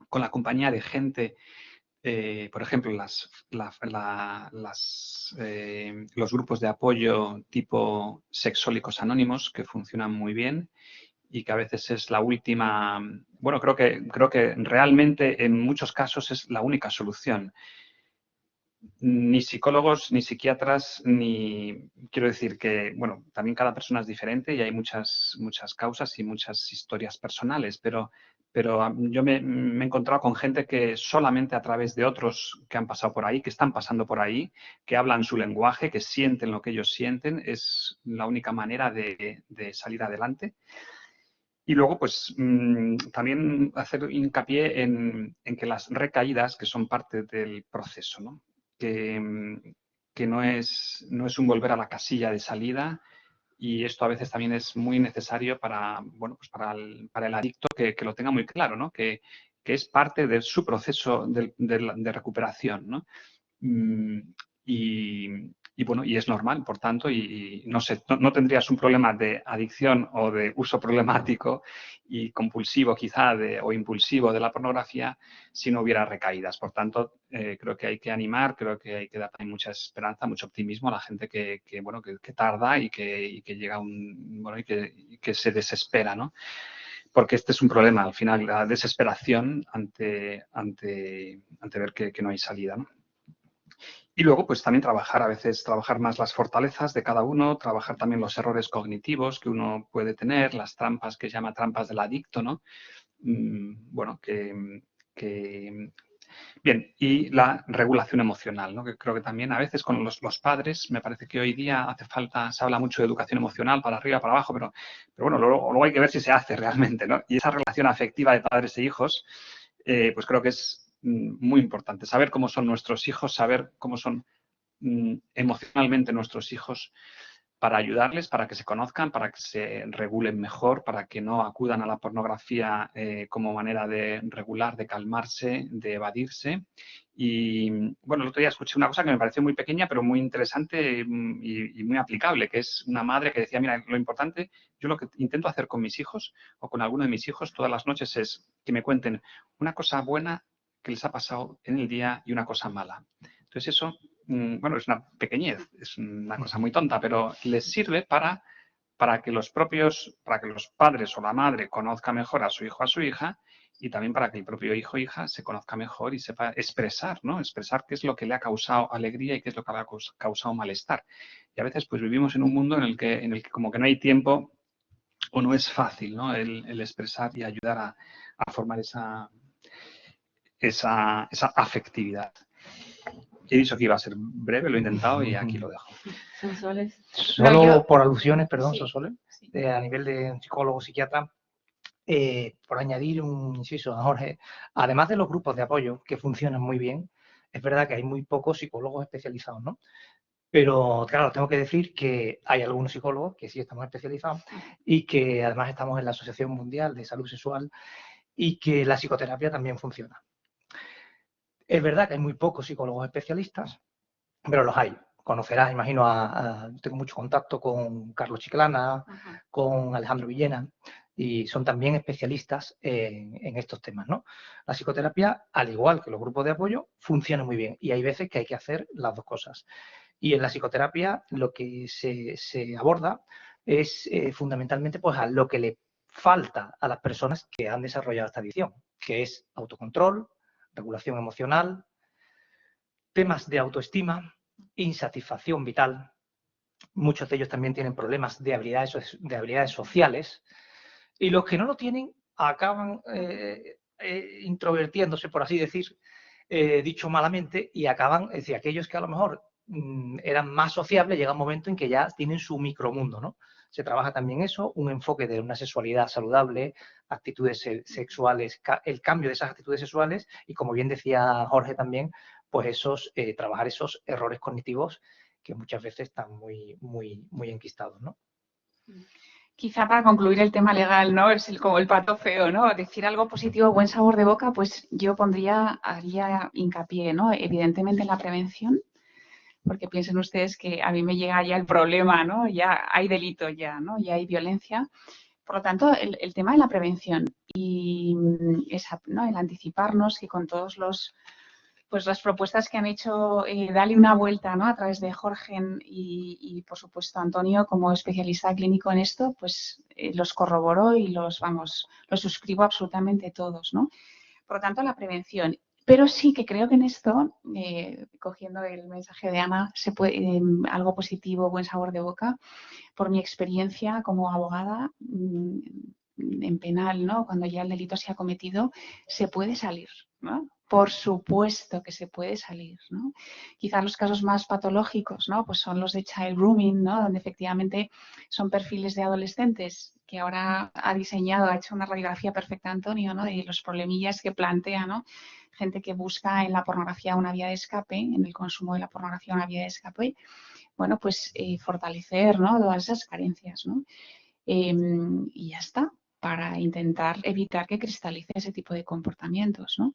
con la compañía de gente, por ejemplo, los grupos de apoyo tipo Sexólicos Anónimos, que funcionan muy bien y que a veces es la última, bueno, creo que realmente en muchos casos es la única solución. Ni psicólogos, ni psiquiatras, quiero decir que, bueno, también cada persona es diferente y hay muchas causas y muchas historias personales, pero yo me he encontrado con gente que solamente a través de otros que han pasado por ahí, que están pasando por ahí, que hablan su lenguaje, que sienten lo que ellos sienten, es la única manera de salir adelante. Y luego, pues también hacer hincapié en que las recaídas, que son parte del proceso, ¿no? Que no es un volver a la casilla de salida, y esto a veces también es muy necesario para, bueno, pues para el adicto que lo tenga muy claro, ¿no? Que es parte de su proceso de recuperación, ¿no? Y bueno, y es normal, por tanto, y no sé, no tendrías un problema de adicción o de uso problemático y compulsivo quizá o impulsivo de la pornografía si no hubiera recaídas. Por tanto, creo que hay que animar, creo que hay que dar también mucha esperanza, mucho optimismo a la gente que tarda y que llega bueno, y que se desespera, ¿no? Porque este es un problema, al final, la desesperación ante ver que no hay salida, ¿no? Y luego, pues también a veces trabajar más las fortalezas de cada uno, trabajar también los errores cognitivos que uno puede tener, las trampas que se llama trampas del adicto, ¿no? Bueno, Bien, y la regulación emocional, ¿no? Que creo que también a veces con los padres, me parece que hoy día hace falta, se habla mucho de educación emocional para arriba, para abajo, pero bueno, luego hay que ver si se hace realmente, ¿no? Y esa relación afectiva de padres e hijos, pues creo que es muy importante. Saber cómo son nuestros hijos, saber cómo son emocionalmente nuestros hijos, para ayudarles, para que se conozcan, para que se regulen mejor, para que no acudan a la pornografía como manera de regular, de calmarse, de evadirse. Y bueno, el otro día escuché una cosa que me pareció muy pequeña, pero muy interesante y muy aplicable, que es una madre que decía, mira, lo importante, yo lo que intento hacer con mis hijos o con alguno de mis hijos todas las noches es que me cuenten una cosa buena que les ha pasado en el día y una cosa mala. Entonces eso, bueno, es una pequeñez, es una cosa muy tonta, pero les sirve para que los padres o la madre conozca mejor a su hijo o a su hija, y también para que el propio hijo o hija se conozca mejor y sepa expresar, ¿no? Expresar qué es lo que le ha causado alegría y qué es lo que le ha causado malestar. Y a veces pues vivimos en un mundo en el que como que no hay tiempo o no es fácil, ¿no? El expresar y ayudar a formar esa afectividad. He dicho que iba a ser breve, lo he intentado y aquí lo dejo. Sonsoles. Solo por alusiones, perdón, Sí, Sonsoles, sí. a nivel de psicólogo, psiquiatra, por añadir un inciso a Jorge, además de los grupos de apoyo que funcionan muy bien, es verdad que hay muy pocos psicólogos especializados, ¿no? Pero claro, tengo que decir que hay algunos psicólogos que sí estamos especializados y que además estamos en la Asociación Mundial de Salud Sexual y que la psicoterapia también funciona. Es verdad que hay muy pocos psicólogos especialistas, pero los hay. Conocerás, imagino, tengo mucho contacto con Carlos Chiclana, con Alejandro Villena, y son también especialistas en estos temas, ¿no? La psicoterapia, al igual que los grupos de apoyo, funciona muy bien y hay veces que hay que hacer las dos cosas. Y en la psicoterapia lo que se aborda es fundamentalmente pues, a lo que le falta a las personas que han desarrollado esta adicción, que es autocontrol, regulación emocional, temas de autoestima, insatisfacción vital. Muchos de ellos también tienen problemas de habilidades sociales. Y los que no lo tienen acaban introvertiéndose, por así decir, dicho malamente, y acaban, es decir, aquellos que a lo mejor eran más sociables, llega un momento en que ya tienen su micromundo, ¿no? Se trabaja también eso, un enfoque de una sexualidad saludable, actitudes sexuales, el cambio de esas actitudes sexuales y, como bien decía Jorge también, pues trabajar esos errores cognitivos que muchas veces están muy enquistados, ¿no? Quizá para concluir el tema legal, ¿no? Es como el pato feo, ¿no? Decir algo positivo, buen sabor de boca, pues yo haría hincapié, ¿no? Evidentemente en la prevención, porque piensen ustedes que a mí me llega ya el problema, ¿no? Ya hay delito ya, ¿no? Ya hay violencia. Por lo tanto, el tema de la prevención y ¿no? El anticiparnos que con todos pues las propuestas que han hecho Dale una vuelta, ¿no? A través de Jorge y por supuesto Antonio como especialista clínico en esto, pues los corroboro y los suscribo absolutamente todos, ¿no? Por lo tanto, la prevención. Pero sí que creo que en esto, cogiendo el mensaje de Ana, se puede, algo positivo, buen sabor de boca, por mi experiencia como abogada en penal, ¿no? Cuando ya el delito se ha cometido, se puede salir, ¿no? Por supuesto que se puede salir, ¿no? Quizás los casos más patológicos, ¿no? Pues son los de child grooming, ¿no? Donde efectivamente son perfiles de adolescentes que ahora ha hecho una radiografía perfecta Antonio, ¿no? De los problemillas que plantea, ¿no? Gente que busca en la pornografía una vía de escape, en el consumo de la pornografía una vía de escape. Bueno, pues fortalecer, ¿no? Todas esas carencias, ¿no? Y ya está, para intentar evitar que cristalice ese tipo de comportamientos, ¿no?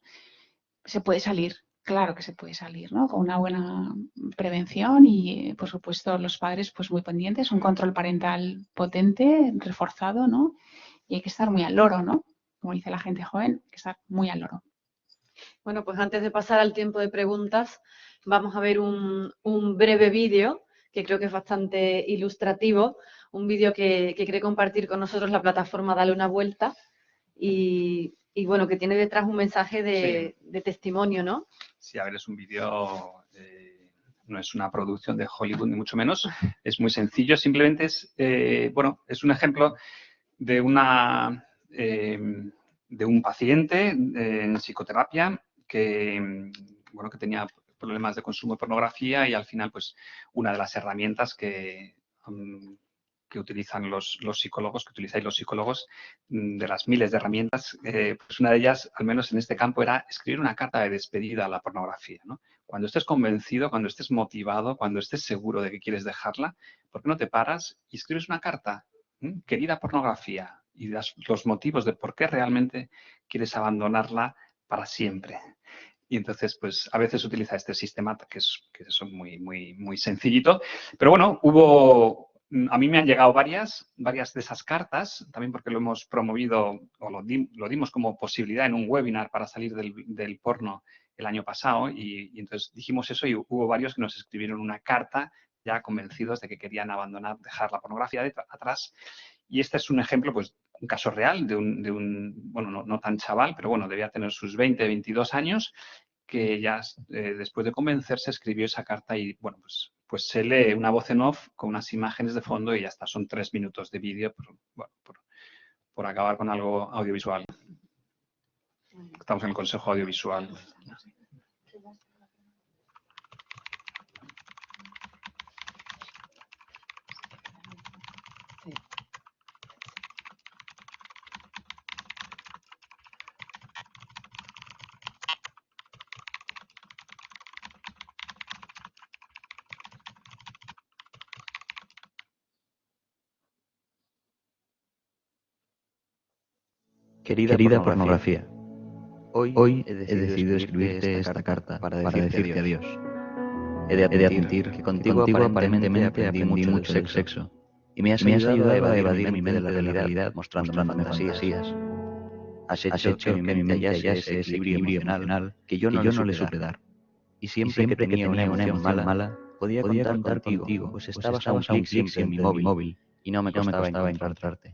Se puede salir, claro que se puede salir, ¿no? Con una buena prevención y, por supuesto, los padres pues muy pendientes, un control parental potente, reforzado, ¿no? Y hay que estar muy al loro, ¿no? Como dice la gente joven, hay que estar muy al loro. Bueno, pues antes de pasar al tiempo de preguntas, vamos a ver un breve vídeo que creo que es bastante ilustrativo, un vídeo que quiere compartir con nosotros la plataforma Dale una vuelta y bueno, que tiene detrás un mensaje de testimonio, ¿no? Sí, a ver, es un vídeo, no es una producción de Hollywood ni mucho menos, es muy sencillo, simplemente es, bueno, es un ejemplo de de un paciente en psicoterapia que, bueno, que tenía problemas de consumo de pornografía y al final, pues, una de las herramientas que utilizan los psicólogos, que utilizáis los psicólogos, de las miles de herramientas, pues una de ellas, al menos en este campo, era escribir una carta de despedida a la pornografía, ¿no? Cuando estés convencido, cuando estés motivado, cuando estés seguro de que quieres dejarla, ¿por qué no te paras y escribes una carta? Querida pornografía, y das los motivos de por qué realmente quieres abandonarla para siempre. Y entonces, pues, a veces utiliza este sistema que es muy sencillito. Pero bueno, a mí me han llegado varias de esas cartas, también porque lo hemos promovido o lo dimos como posibilidad en un webinar para salir del porno el año pasado y entonces dijimos eso y hubo varios que nos escribieron una carta ya convencidos de que querían dejar la pornografía atrás. Y este es un ejemplo, pues, un caso real de un bueno, no tan chaval, pero bueno, debía tener sus 20, 22 años, que ya después de convencerse escribió esa carta y, bueno, pues se lee una voz en off con unas imágenes de fondo y ya está, son 3 minutos de vídeo, por acabar con algo audiovisual. Estamos en el Consejo Audiovisual. Querida pornografía, hoy he decidido escribirte esta carta para decirte adiós. He de admitir que contigo aparentemente aprendí mucho del sexo y me has ayudado a evadir mi mente de la realidad mostrándome fantasías. Has hecho que mi mente hallase ese equilibrio emocional que yo no le supe dar. Y siempre que tenía una emoción mala, podía contar contigo, pues estabas a un clic siempre en mi móvil y no me costaba encontrarte.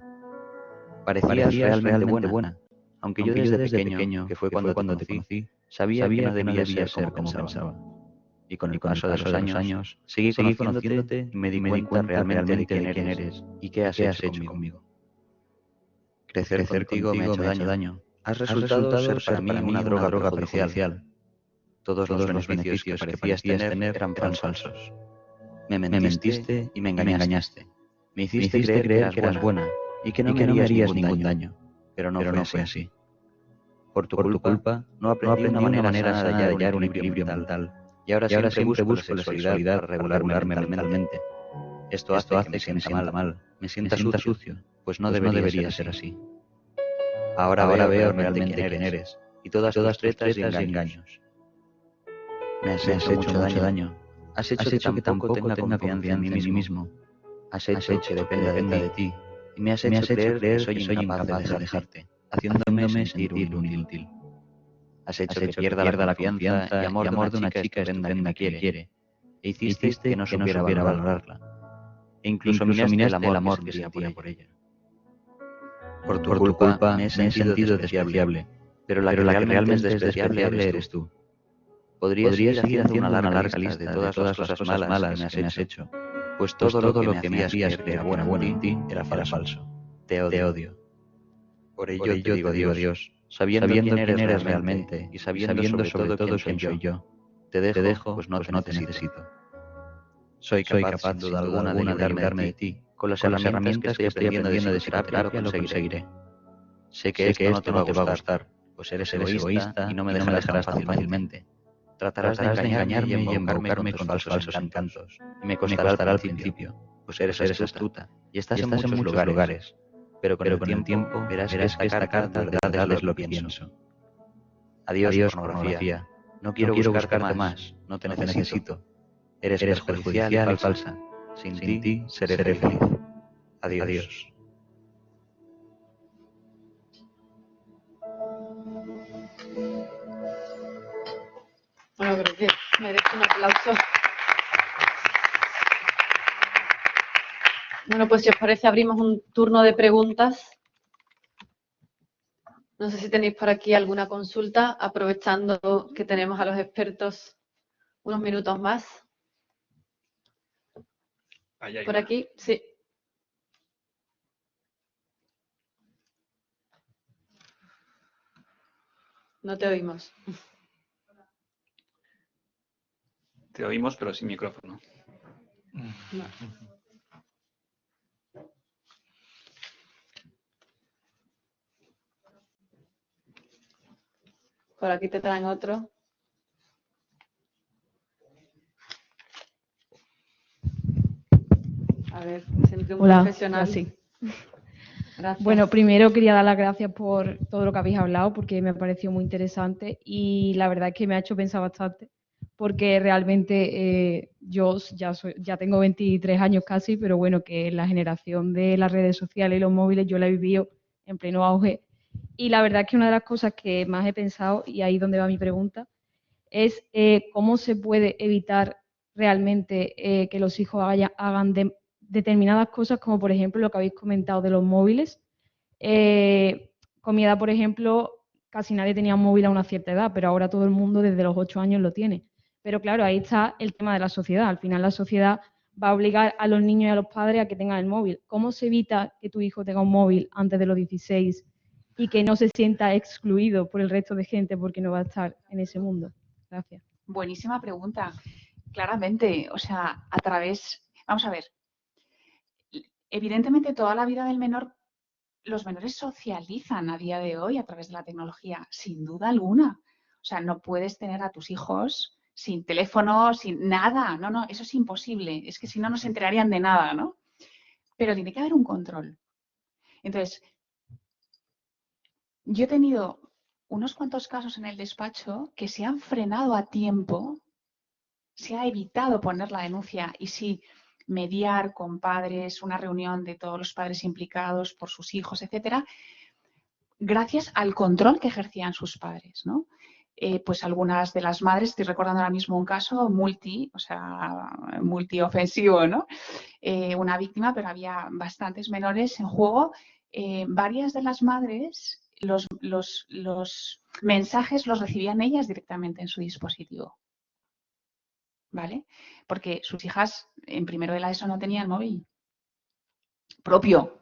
Parecías realmente buena, aunque yo desde pequeño, que fue cuando te conocí, sabía que no debía ser como pensaba. Y con el paso de los años, seguí conociéndote y me di cuenta realmente de quién eres y qué has hecho conmigo. Crecer contigo me ha hecho daño. Has resultado ser para mí una droga perjudicial. Todos los beneficios que parecías tener eran falsos. Me mentiste y me engañaste. Me hiciste creer que eras buena y que no me harías ningún daño, pero no fue así. Por tu culpa, no aprendí una manera sana de hallar un equilibrio mental. Y ahora siempre busco la sexualidad para regularme mentalmente. Esto hace que me sienta mal, me sienta sucio, pues no debería ser así. Ahora veo realmente quién eres, y todas tus tretas y engaños. Me has hecho mucho daño. Has hecho que tampoco tenga confianza en mí mismo. Has hecho que dependa de ti. Y me has hecho creer que soy incapaz de dejarte, haciéndome sentir inútil. Has hecho que pierda la confianza y amor de una chica estupenda que me quiere. E hiciste que no supiera valorarla. E incluso minaste el amor que sentía por ella. Por tu culpa me he sentido despreciable, pero la que realmente es despreciable eres tú. Podría seguir haciendo una larga lista de todas las cosas malas que me has hecho, pues todo lo que me hacías creer bueno en ti era falso. Te odio. Por ello te digo Dios, sabiendo quién eres realmente y sabiendo sobre todo quién soy yo, te dejo, pues no te necesito. Soy capaz sin duda alguna de librarme de ti. Con las herramientas que estoy aprendiendo de psicoterapia lo conseguiré. Sé que esto no te va a gustar, pues eres egoísta y no me dejarás tan fácilmente. Tratarás de engañarme y embaucarme con tus falsos encantos. Y me costará al principio, pues eres astuta y estás en muchos lugares. Pero con el tiempo verás que esta carta de verdad es lo que pienso. Adiós, pornografía. No quiero buscarte más. No te necesito. Eres perjudicial y falsa. Sin ti seré feliz. Adiós. Bueno, creo que merece un aplauso. Bueno, pues si os parece, abrimos un turno de preguntas. No sé si tenéis por aquí alguna consulta, aprovechando que tenemos a los expertos unos minutos más. Por aquí, sí. No te oímos. Te oímos, pero sin micrófono. No. Por aquí te traen otro. A ver, siempre un profesional. Sí. Gracias. Bueno, primero quería dar las gracias por todo lo que habéis hablado, porque me ha parecido muy interesante y la verdad es que me ha hecho pensar bastante, porque realmente yo ya tengo 23 años casi, pero bueno, que la generación de las redes sociales y los móviles yo la he vivido en pleno auge. Y la verdad es que una de las cosas que más he pensado, y ahí donde va mi pregunta, es cómo se puede evitar realmente que los hijos hagan determinadas cosas, como por ejemplo lo que habéis comentado de los móviles. Con mi edad, por ejemplo, casi nadie tenía un móvil a una cierta edad, pero ahora todo el mundo desde los 8 años lo tiene. Pero claro, ahí está el tema de la sociedad. Al final la sociedad va a obligar a los niños y a los padres a que tengan el móvil. ¿Cómo se evita que tu hijo tenga un móvil antes de los 16 y que no se sienta excluido por el resto de gente porque no va a estar en ese mundo? Gracias. Buenísima pregunta. Claramente, o sea, vamos a ver, evidentemente toda la vida del menor, los menores socializan a día de hoy a través de la tecnología, sin duda alguna. O sea, no puedes tener a tus hijos sin teléfono, sin nada. No, eso es imposible. Es que si no, no se enterarían de nada, ¿no? Pero tiene que haber un control. Entonces, yo he tenido unos cuantos casos en el despacho que se han frenado a tiempo, se ha evitado poner la denuncia y sí mediar con padres, una reunión de todos los padres implicados por sus hijos, etcétera, gracias al control que ejercían sus padres, ¿no? Pues algunas de las madres, estoy recordando ahora mismo un caso multiofensivo, ¿no? Una víctima, pero había bastantes menores en juego. Varias de las madres, los mensajes los recibían ellas directamente en su dispositivo, ¿vale? Porque sus hijas en primero de la ESO no tenían móvil propio,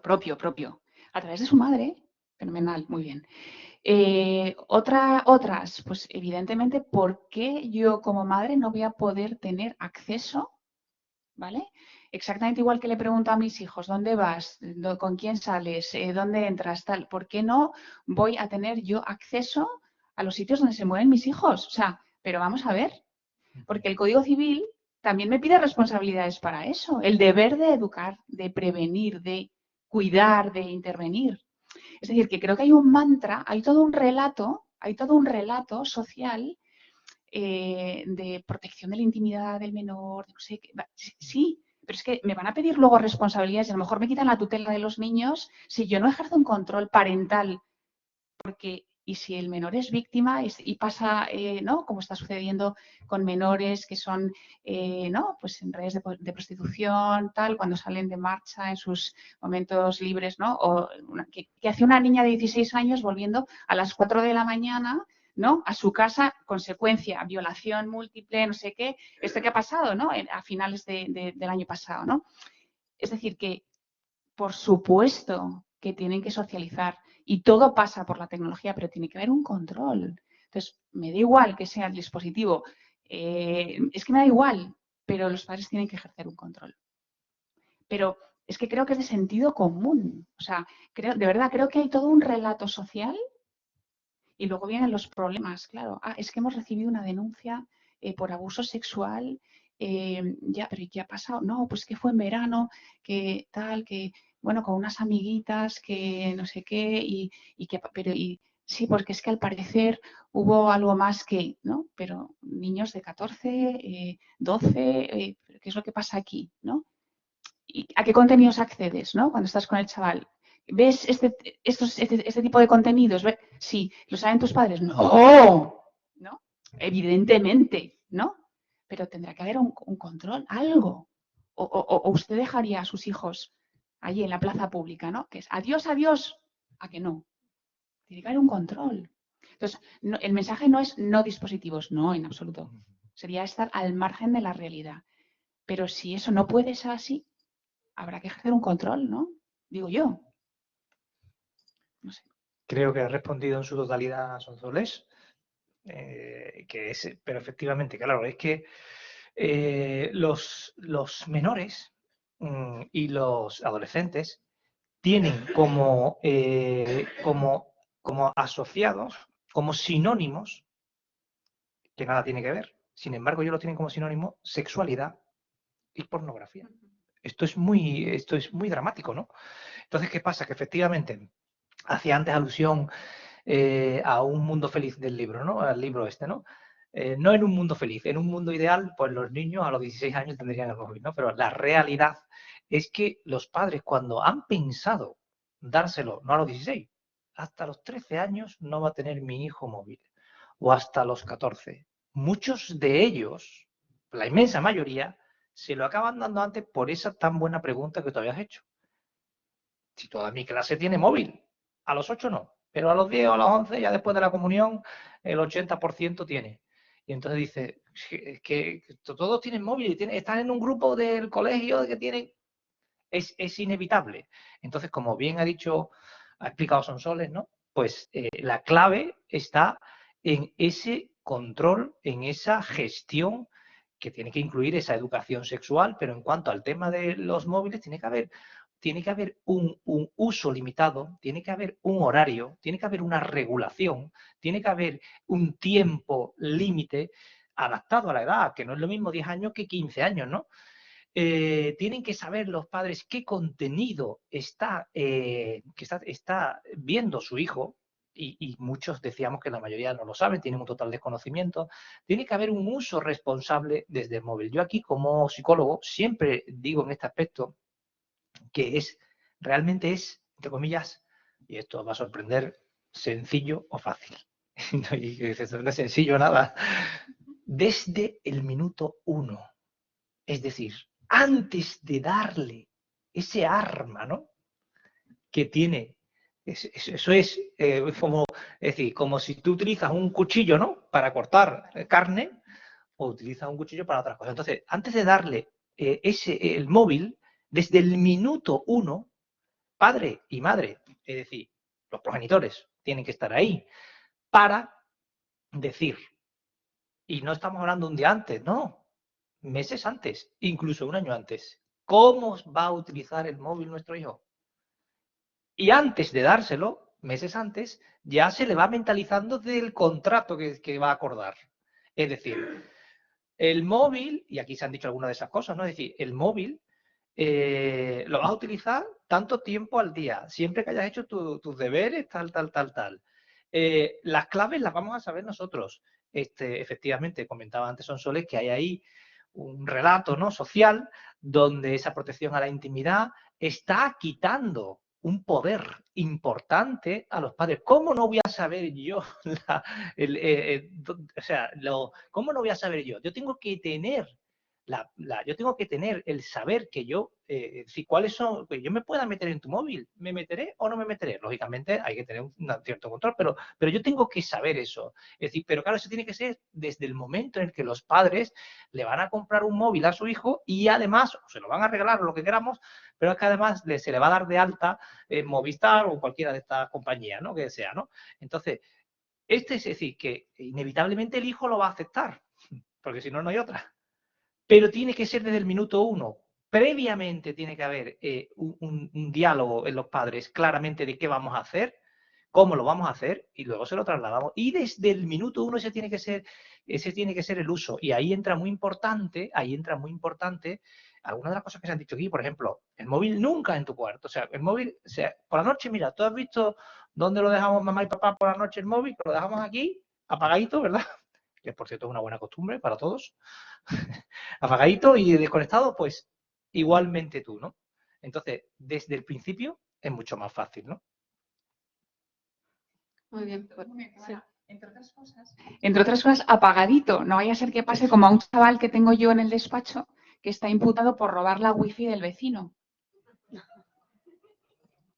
a través de su madre. Fenomenal, muy bien. Otras, pues evidentemente, ¿por qué yo como madre no voy a poder tener acceso, ¿vale? exactamente igual que le pregunto a mis hijos, ¿dónde vas? ¿Con quién sales? ¿Dónde entras? Tal. ¿Por qué no voy a tener yo acceso a los sitios donde se mueven mis hijos? O sea, pero vamos a ver, porque el Código Civil también me pide responsabilidades para eso, el deber de educar, de prevenir, de cuidar, de intervenir. Es decir, que creo que hay un mantra, hay todo un relato social de protección de la intimidad del menor, de no sé qué. Sí, pero es que me van a pedir luego responsabilidades y a lo mejor me quitan la tutela de los niños si yo no ejerzo un control parental. Porque, y si el menor es víctima y pasa, ¿no? Como está sucediendo con menores que son, ¿no? Pues en redes de prostitución, tal, cuando salen de marcha en sus momentos libres, ¿no? O que hace una niña de 16 años volviendo a las 4 de la mañana, ¿no? A su casa, consecuencia, violación múltiple, no sé qué, esto que ha pasado, ¿no? A finales del año pasado, ¿no? Es decir, que por supuesto que tienen que socializar y todo pasa por la tecnología, pero tiene que haber un control. Entonces, me da igual que sea el dispositivo, es que me da igual, pero los padres tienen que ejercer un control. Pero es que creo que es de sentido común. O sea, de verdad creo que hay todo un relato social y luego vienen los problemas, claro. Ah, es que hemos recibido una denuncia por abuso sexual, ya, pero ¿qué ha pasado? No, pues que fue en verano, que tal, que, bueno, con unas amiguitas, que no sé qué, sí, porque es que al parecer hubo algo más que, ¿no? Pero niños de 14, 12, ¿qué es lo que pasa aquí, no? ¿Y a qué contenidos accedes, no? Cuando estás con el chaval. ¿Ves este tipo de contenidos? Sí. ¿Lo saben tus padres? No. ¿No? Evidentemente, ¿no? Pero tendrá que haber un control, algo. O usted dejaría a sus hijos allí en la plaza pública, ¿no? Que es adiós, adiós. ¿A que no? Tiene que haber un control. Entonces, el mensaje no es no dispositivos, no, en absoluto. Sería estar al margen de la realidad. Pero si eso no puede ser así, habrá que ejercer un control, ¿no? Digo yo. No sé. Creo que ha respondido en su totalidad a Sonsoles, pero efectivamente, claro, es que los menores y los adolescentes tienen como asociados, como sinónimos, que nada tiene que ver. Sin embargo, ellos lo tienen como sinónimo sexualidad y pornografía. Esto es muy dramático, ¿no? Entonces, ¿qué pasa? Que efectivamente, hacía antes alusión a un mundo feliz del libro, ¿no? Al libro este, ¿no? No en un mundo feliz, en un mundo ideal, pues los niños a los 16 años tendrían el móvil, ¿no? Pero la realidad es que los padres, cuando han pensado dárselo, no a los 16, hasta los 13 años no va a tener mi hijo móvil, o hasta los 14. Muchos de ellos, la inmensa mayoría, se lo acaban dando antes por esa tan buena pregunta que tú habías hecho. Si toda mi clase tiene móvil, a los 8 no, pero a los 10 o a los 11, ya después de la comunión, el 80% tiene. Y entonces dice, que todos tienen móvil, están en un grupo del colegio que tienen... Es inevitable. Entonces, como bien ha explicado Sonsoles, ¿no? Pues la clave está en ese control, en esa gestión que tiene que incluir esa educación sexual, pero en cuanto al tema de los móviles, tiene que haber un uso limitado, tiene que haber un horario, tiene que haber una regulación, tiene que haber un tiempo límite adaptado a la edad, que no es lo mismo 10 años que 15 años, ¿no? Tienen que saber los padres qué contenido está viendo su hijo, y muchos decíamos que la mayoría no lo saben, tienen un total desconocimiento. Tiene que haber un uso responsable desde el móvil. Yo aquí, como psicólogo, siempre digo en este aspecto que realmente es, entre comillas, y esto va a sorprender, sencillo o fácil. Y dices, no es sencillo nada. Desde el minuto 1. Es decir, antes de darle ese arma, ¿no? Que tiene. Eso es como si tú utilizas un cuchillo, ¿no? Para cortar carne, o utilizas un cuchillo para otras cosas. Entonces, antes de darle el móvil, desde el minuto 1, padre y madre, es decir, los progenitores tienen que estar ahí para decir, y no estamos hablando un día antes, no, meses antes, incluso un año antes. cómo va a utilizar el móvil nuestro hijo. Y antes de dárselo, meses antes, ya se le va mentalizando del contrato que va a acordar. Es decir, el móvil, y aquí se han dicho algunas de esas cosas, ¿no? Es decir, el móvil lo vas a utilizar tanto tiempo al día, siempre que hayas hecho tus deberes, tal. Las claves las vamos a saber nosotros. Efectivamente, comentaba antes Sonsoles que hay ahí un relato, ¿no?, social donde esa protección a la intimidad está quitando un poder importante a los padres. ¿Cómo no voy a saber yo? ¿Cómo no voy a saber yo? Yo tengo que tener yo tengo que tener el saber que yo, si cuáles son, que yo me pueda meter en tu móvil, ¿me meteré o no me meteré? Lógicamente hay que tener un cierto control, pero yo tengo que saber eso. Es decir, pero claro, eso tiene que ser desde el momento en el que los padres le van a comprar un móvil a su hijo y además se lo van a regalar o lo que queramos, pero es que además se le va a dar de alta Movistar o cualquiera de estas compañías, ¿no?, que sea, ¿no? Entonces, es decir, que inevitablemente el hijo lo va a aceptar, porque si no, no hay otra. Pero tiene que ser desde el minuto 1. Previamente tiene que haber un diálogo en los padres claramente de qué vamos a hacer, cómo lo vamos a hacer y luego se lo trasladamos. Y desde el minuto 1 ese tiene que ser el uso. Y ahí entra muy importante, algunas de las cosas que se han dicho aquí. Por ejemplo, el móvil nunca en tu cuarto. O sea, el móvil, o sea, por la noche, mira, ¿tú has visto dónde lo dejamos mamá y papá por la noche el móvil? Lo dejamos aquí, apagadito, ¿verdad? Que por cierto es una buena costumbre para todos. Apagadito y desconectado, pues igualmente tú, ¿no? Entonces, desde el principio es mucho más fácil, ¿no? Muy bien. Sí. Entre otras cosas, apagadito. No vaya a ser que pase como a un chaval que tengo yo en el despacho que está imputado por robar la wifi del vecino.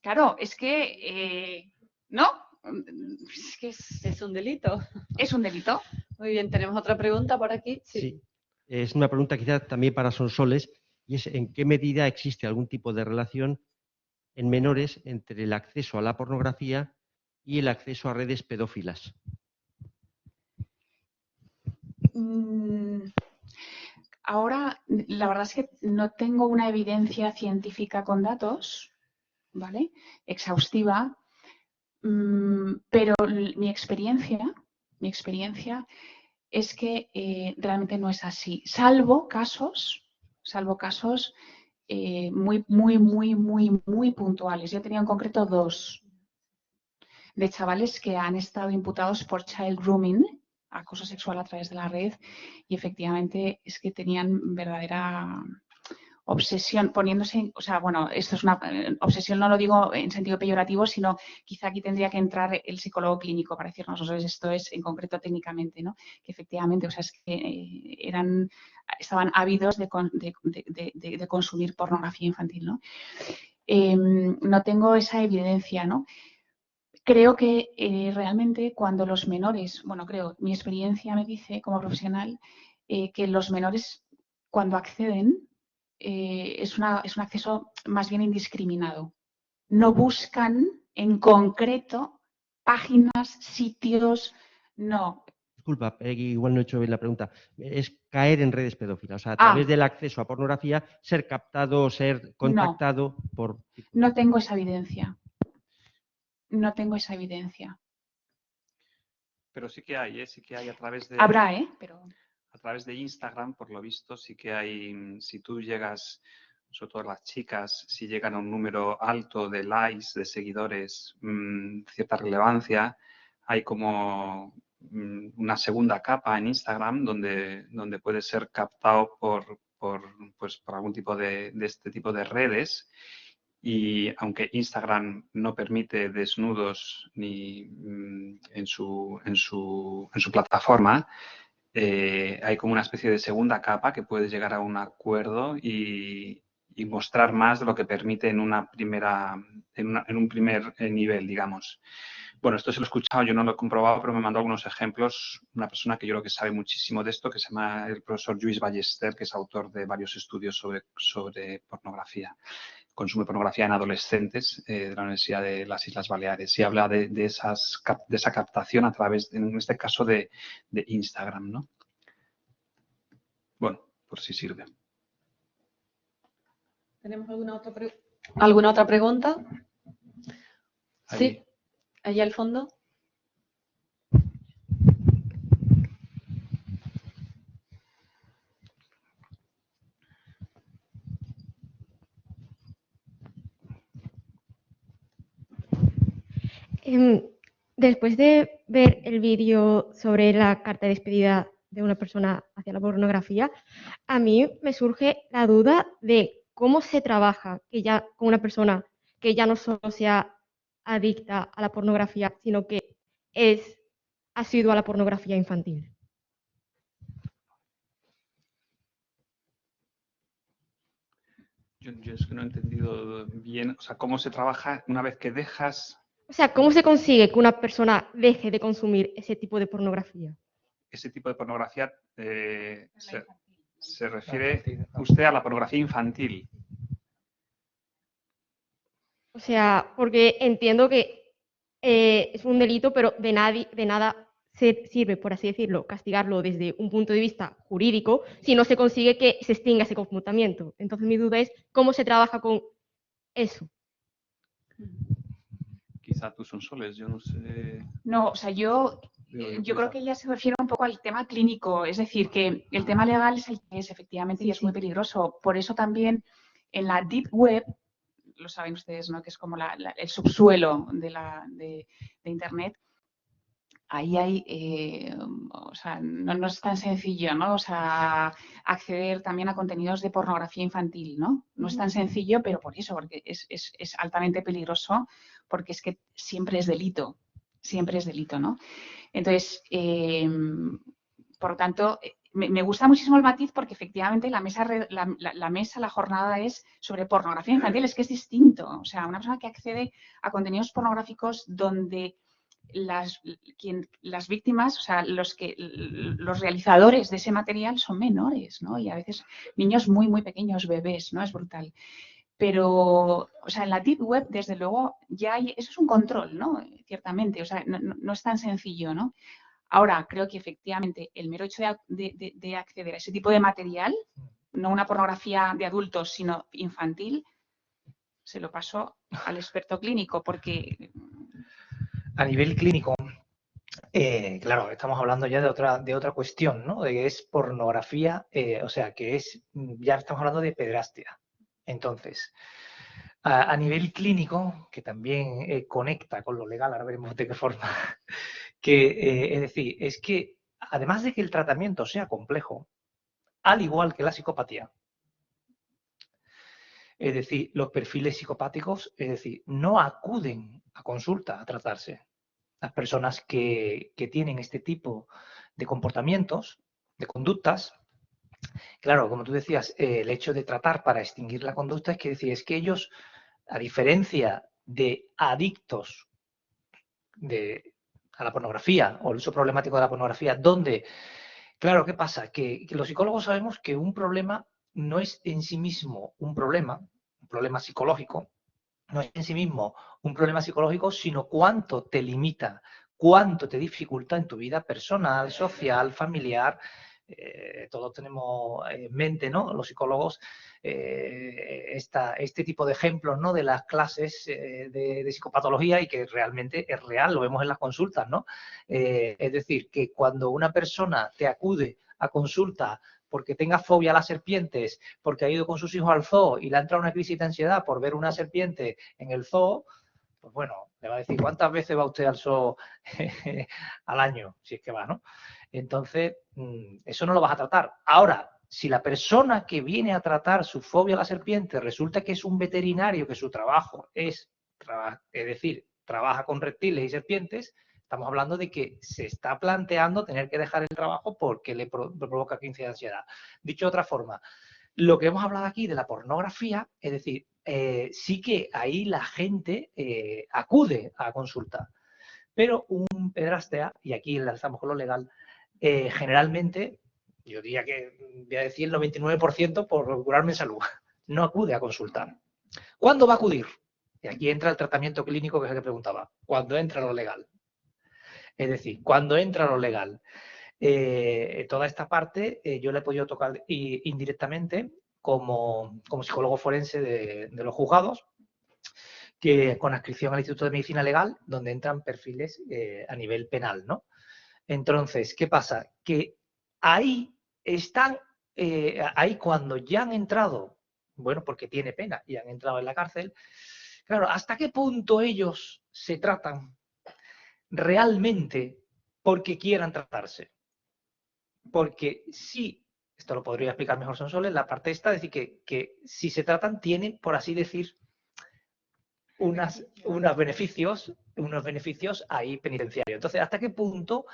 Claro, es que, ¿no? Es que Es un delito. es un delito. Muy bien, tenemos otra pregunta por aquí. Sí, es una pregunta quizás también para Sonsoles, y es ¿en qué medida existe algún tipo de relación en menores entre el acceso a la pornografía y el acceso a redes pedófilas? Ahora, la verdad es que no tengo una evidencia científica con datos, ¿vale?, exhaustiva, pero mi experiencia es que realmente no es así, salvo casos muy puntuales. Yo tenía en concreto 2 de chavales que han estado imputados por child grooming, acoso sexual a través de la red, y efectivamente es que tenían verdadera obsesión, poniéndose, o sea, bueno, esto es una obsesión, no lo digo en sentido peyorativo, sino quizá aquí tendría que entrar el psicólogo clínico para decirnos, esto es en concreto técnicamente, ¿no? Que efectivamente, o sea, es que estaban ávidos de consumir pornografía infantil, ¿no? No tengo esa evidencia, ¿no? Creo que realmente cuando los menores, mi experiencia me dice como profesional que los menores cuando acceden es un acceso más bien indiscriminado. No buscan en concreto páginas, sitios, no. Disculpa, igual no he hecho bien la pregunta. Es caer en redes pedófilas, o sea, a través del acceso a pornografía, ser captado o ser contactado por... No tengo esa evidencia. No tengo esa evidencia. Pero sí que hay a través de... Habrá, pero... A través de Instagram, por lo visto, sí que hay, si tú llegas, sobre todo las chicas, si llegan a un número alto de likes, de seguidores, cierta relevancia, hay como una segunda capa en Instagram donde puede ser captado por algún tipo de este tipo de redes. Y aunque Instagram no permite desnudos ni en su plataforma, hay como una especie de segunda capa que puede llegar a un acuerdo y mostrar más de lo que permite en un primer nivel, digamos. Bueno, esto se lo he escuchado, yo no lo he comprobado, pero me mandó algunos ejemplos una persona que yo creo que sabe muchísimo de esto, que se llama el profesor Lluís Ballester, que es autor de varios estudios sobre pornografía, consumo de pornografía en adolescentes de la Universidad de las Islas Baleares, y habla de esa captación a través, en este caso, de Instagram, ¿no? Bueno, por si sirve. ¿Tenemos alguna otra pregunta? Sí, allá al fondo. Después de ver el vídeo sobre la carta de despedida de una persona hacia la pornografía, a mí me surge la duda de cómo se trabaja que ya con una persona que ya no solo sea adicta a la pornografía, sino que ha sido a la pornografía infantil. Yo es que no he entendido bien, o sea, cómo se trabaja una vez que dejas O sea, ¿cómo se consigue que una persona deje de consumir ese tipo de pornografía? ese tipo de pornografía. Se refiere usted a la pornografía infantil. O sea, porque entiendo que es un delito, pero de nada sirve, por así decirlo, castigarlo desde un punto de vista jurídico si no se consigue que se extinga ese comportamiento. Entonces mi duda es cómo se trabaja con eso. Quizá tú son soles, yo no sé. No, o sea, yo creo que ella se refiere un poco al tema clínico, es decir, que el tema legal es el que es, efectivamente, y es muy peligroso. Por eso también en la Deep Web, lo saben ustedes, ¿no? Que es como el subsuelo de Internet, ahí hay, o sea, no es tan sencillo, ¿no? O sea, acceder también a contenidos de pornografía infantil, ¿no? No es tan sencillo, pero por eso, porque es altamente peligroso, porque es que siempre es delito, ¿no? Entonces, por lo tanto, me gusta muchísimo el matiz porque efectivamente la jornada es sobre pornografía infantil, es que es distinto. O sea, una persona que accede a contenidos pornográficos donde las víctimas, o sea, los realizadores de ese material son menores, ¿no? Y a veces niños muy, muy pequeños, bebés, ¿no? Es brutal. Pero, o sea, en la Deep Web, desde luego, ya hay, eso es un control, ¿no? Ciertamente, o sea, no es tan sencillo, ¿no? Ahora, creo que efectivamente el mero hecho de acceder a ese tipo de material, no una pornografía de adultos, sino infantil, se lo paso al experto clínico, porque... A nivel clínico, claro, estamos hablando ya de otra cuestión, ¿no? De que es pornografía, o sea, que ya estamos hablando de pederastia. Entonces, a nivel clínico, que también conecta con lo legal, ahora veremos de qué forma, es decir, es que además de que el tratamiento sea complejo, al igual que la psicopatía, es decir, los perfiles psicopáticos, es decir, no acuden a consulta a tratarse. Las personas que tienen este tipo de comportamientos, de conductas, claro, como tú decías, el hecho de tratar para extinguir la conducta es que ellos, a diferencia de adictos a la pornografía o el uso problemático de la pornografía, donde, claro, ¿qué pasa? Que los psicólogos sabemos que un problema no es en sí mismo un problema psicológico, no es en sí mismo un problema psicológico, sino cuánto te limita, cuánto te dificulta en tu vida personal, social, familiar. Todos tenemos en mente, ¿no? Los psicólogos, este tipo de ejemplos, ¿no? De las clases de psicopatología y que realmente es real, lo vemos en las consultas, ¿no? Es decir, que cuando una persona te acude a consulta porque tenga fobia a las serpientes, porque ha ido con sus hijos al zoo y le ha entrado una crisis de ansiedad por ver una serpiente en el zoo, pues bueno, le va a decir, ¿cuántas veces va usted al zoo al año? Si es que va, ¿no? Entonces, eso no lo vas a tratar. Ahora, si la persona que viene a tratar su fobia a la serpiente resulta que es un veterinario, que su trabajo es decir, trabaja con reptiles y serpientes, estamos hablando de que se está planteando tener que dejar el trabajo porque le provoca crisis de ansiedad. Dicho de otra forma, lo que hemos hablado aquí de la pornografía, es decir, sí que ahí la gente acude a consulta. Pero un pederastia, y aquí enlazamos con lo legal, generalmente, yo diría que voy a decir el 99% por curarme en salud, no acude a consultar. ¿Cuándo va a acudir? Y aquí entra el tratamiento clínico que es el que preguntaba. ¿Cuándo entra lo legal? Es decir, cuando entra lo legal. Toda esta parte yo le he podido tocar indirectamente como psicólogo forense de los juzgados, que con adscripción al Instituto de Medicina Legal, donde entran perfiles a nivel penal, ¿no? Entonces, ¿qué pasa? Que ahí están, ahí cuando ya han entrado, bueno, porque tiene pena y han entrado en la cárcel, claro, ¿hasta qué punto ellos se tratan realmente porque quieran tratarse? Porque sí, esto lo podría explicar mejor Sonsoles, la parte esta, es decir, que si se tratan tienen, por así decir, unos beneficios ahí penitenciarios. Entonces, ¿hasta qué punto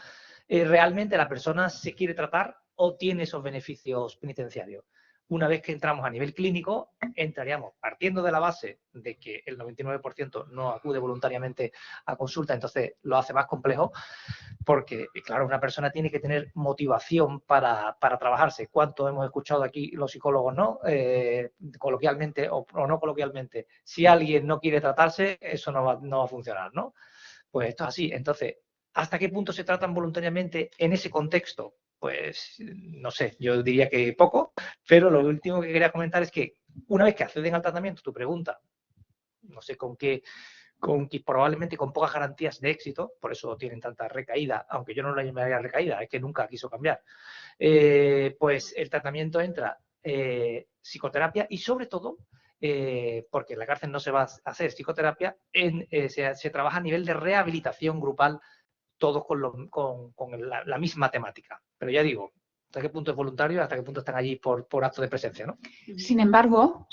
realmente la persona se quiere tratar o tiene esos beneficios penitenciarios? Una vez que entramos a nivel clínico, entraríamos partiendo de la base de que el 99% no acude voluntariamente a consulta, entonces lo hace más complejo, porque, claro, una persona tiene que tener motivación para trabajarse. ¿Cuánto hemos escuchado aquí los psicólogos, no? Coloquialmente o no coloquialmente, si alguien no quiere tratarse, eso no va a funcionar, ¿no? Pues esto es así. Entonces, ¿hasta qué punto se tratan voluntariamente en ese contexto? Pues no sé, yo diría que poco, pero lo último que quería comentar es que una vez que acceden al tratamiento, tu pregunta, no sé con qué, probablemente con pocas garantías de éxito, por eso tienen tanta recaída, aunque yo no la llamaría recaída, es que nunca quiso cambiar, pues el tratamiento entra psicoterapia y sobre todo, porque en la cárcel no se va a hacer psicoterapia, se trabaja a nivel de rehabilitación grupal, todos con la misma temática. Pero ya digo, ¿hasta qué punto es voluntario? ¿Hasta qué punto están allí por acto de presencia, ¿no? Sin embargo,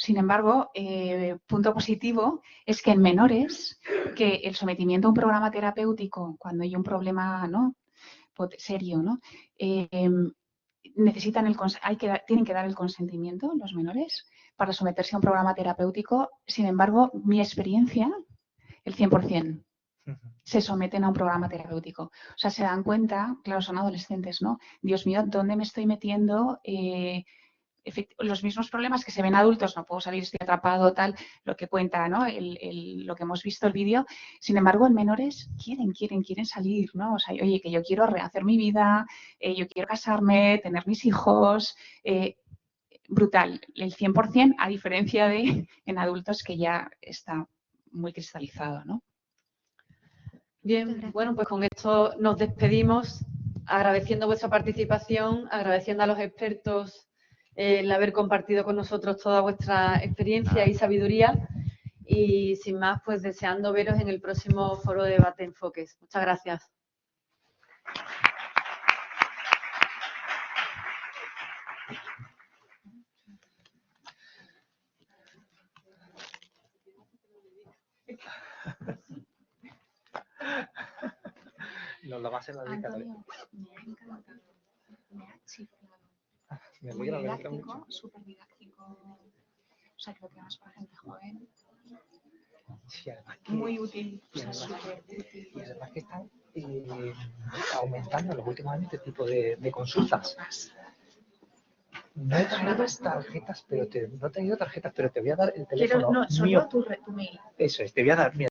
punto positivo es que en menores, que el sometimiento a un programa terapéutico, cuando hay un problema, ¿no?, serio, ¿no?, tienen que dar el consentimiento los menores para someterse a un programa terapéutico. Sin embargo, mi experiencia, el 100%. Se someten a un programa terapéutico. O sea, se dan cuenta, claro, son adolescentes, ¿no? Dios mío, ¿dónde me estoy metiendo? Los mismos problemas que se ven adultos, no puedo salir, estoy atrapado, tal, lo que cuenta, ¿no? Lo que hemos visto el vídeo. Sin embargo, en menores quieren salir, ¿no? O sea, oye, que yo quiero rehacer mi vida, yo quiero casarme, tener mis hijos. Brutal, el 100%, a diferencia de en adultos que ya está muy cristalizado, ¿no? Bien, bueno, pues con esto nos despedimos, agradeciendo vuestra participación, agradeciendo a los expertos el haber compartido con nosotros toda vuestra experiencia y sabiduría, y sin más, pues deseando veros en el próximo foro de debate Enfoques. Muchas gracias. Nos lo va a hacer la dedicatoria. Antonio, me ha encantado, me ha chiflado. Me Muy alegra didáctico, mucho. súper didáctico. O sea, creo que más para gente joven. Sí, además que, Muy útil, o sea, además, súper útil. y además que están aumentando en los últimos años este tipo de consultas. No he traído tarjetas, pero te voy a dar el teléfono mío. Tu mail. Eso es, te voy a dar, mira,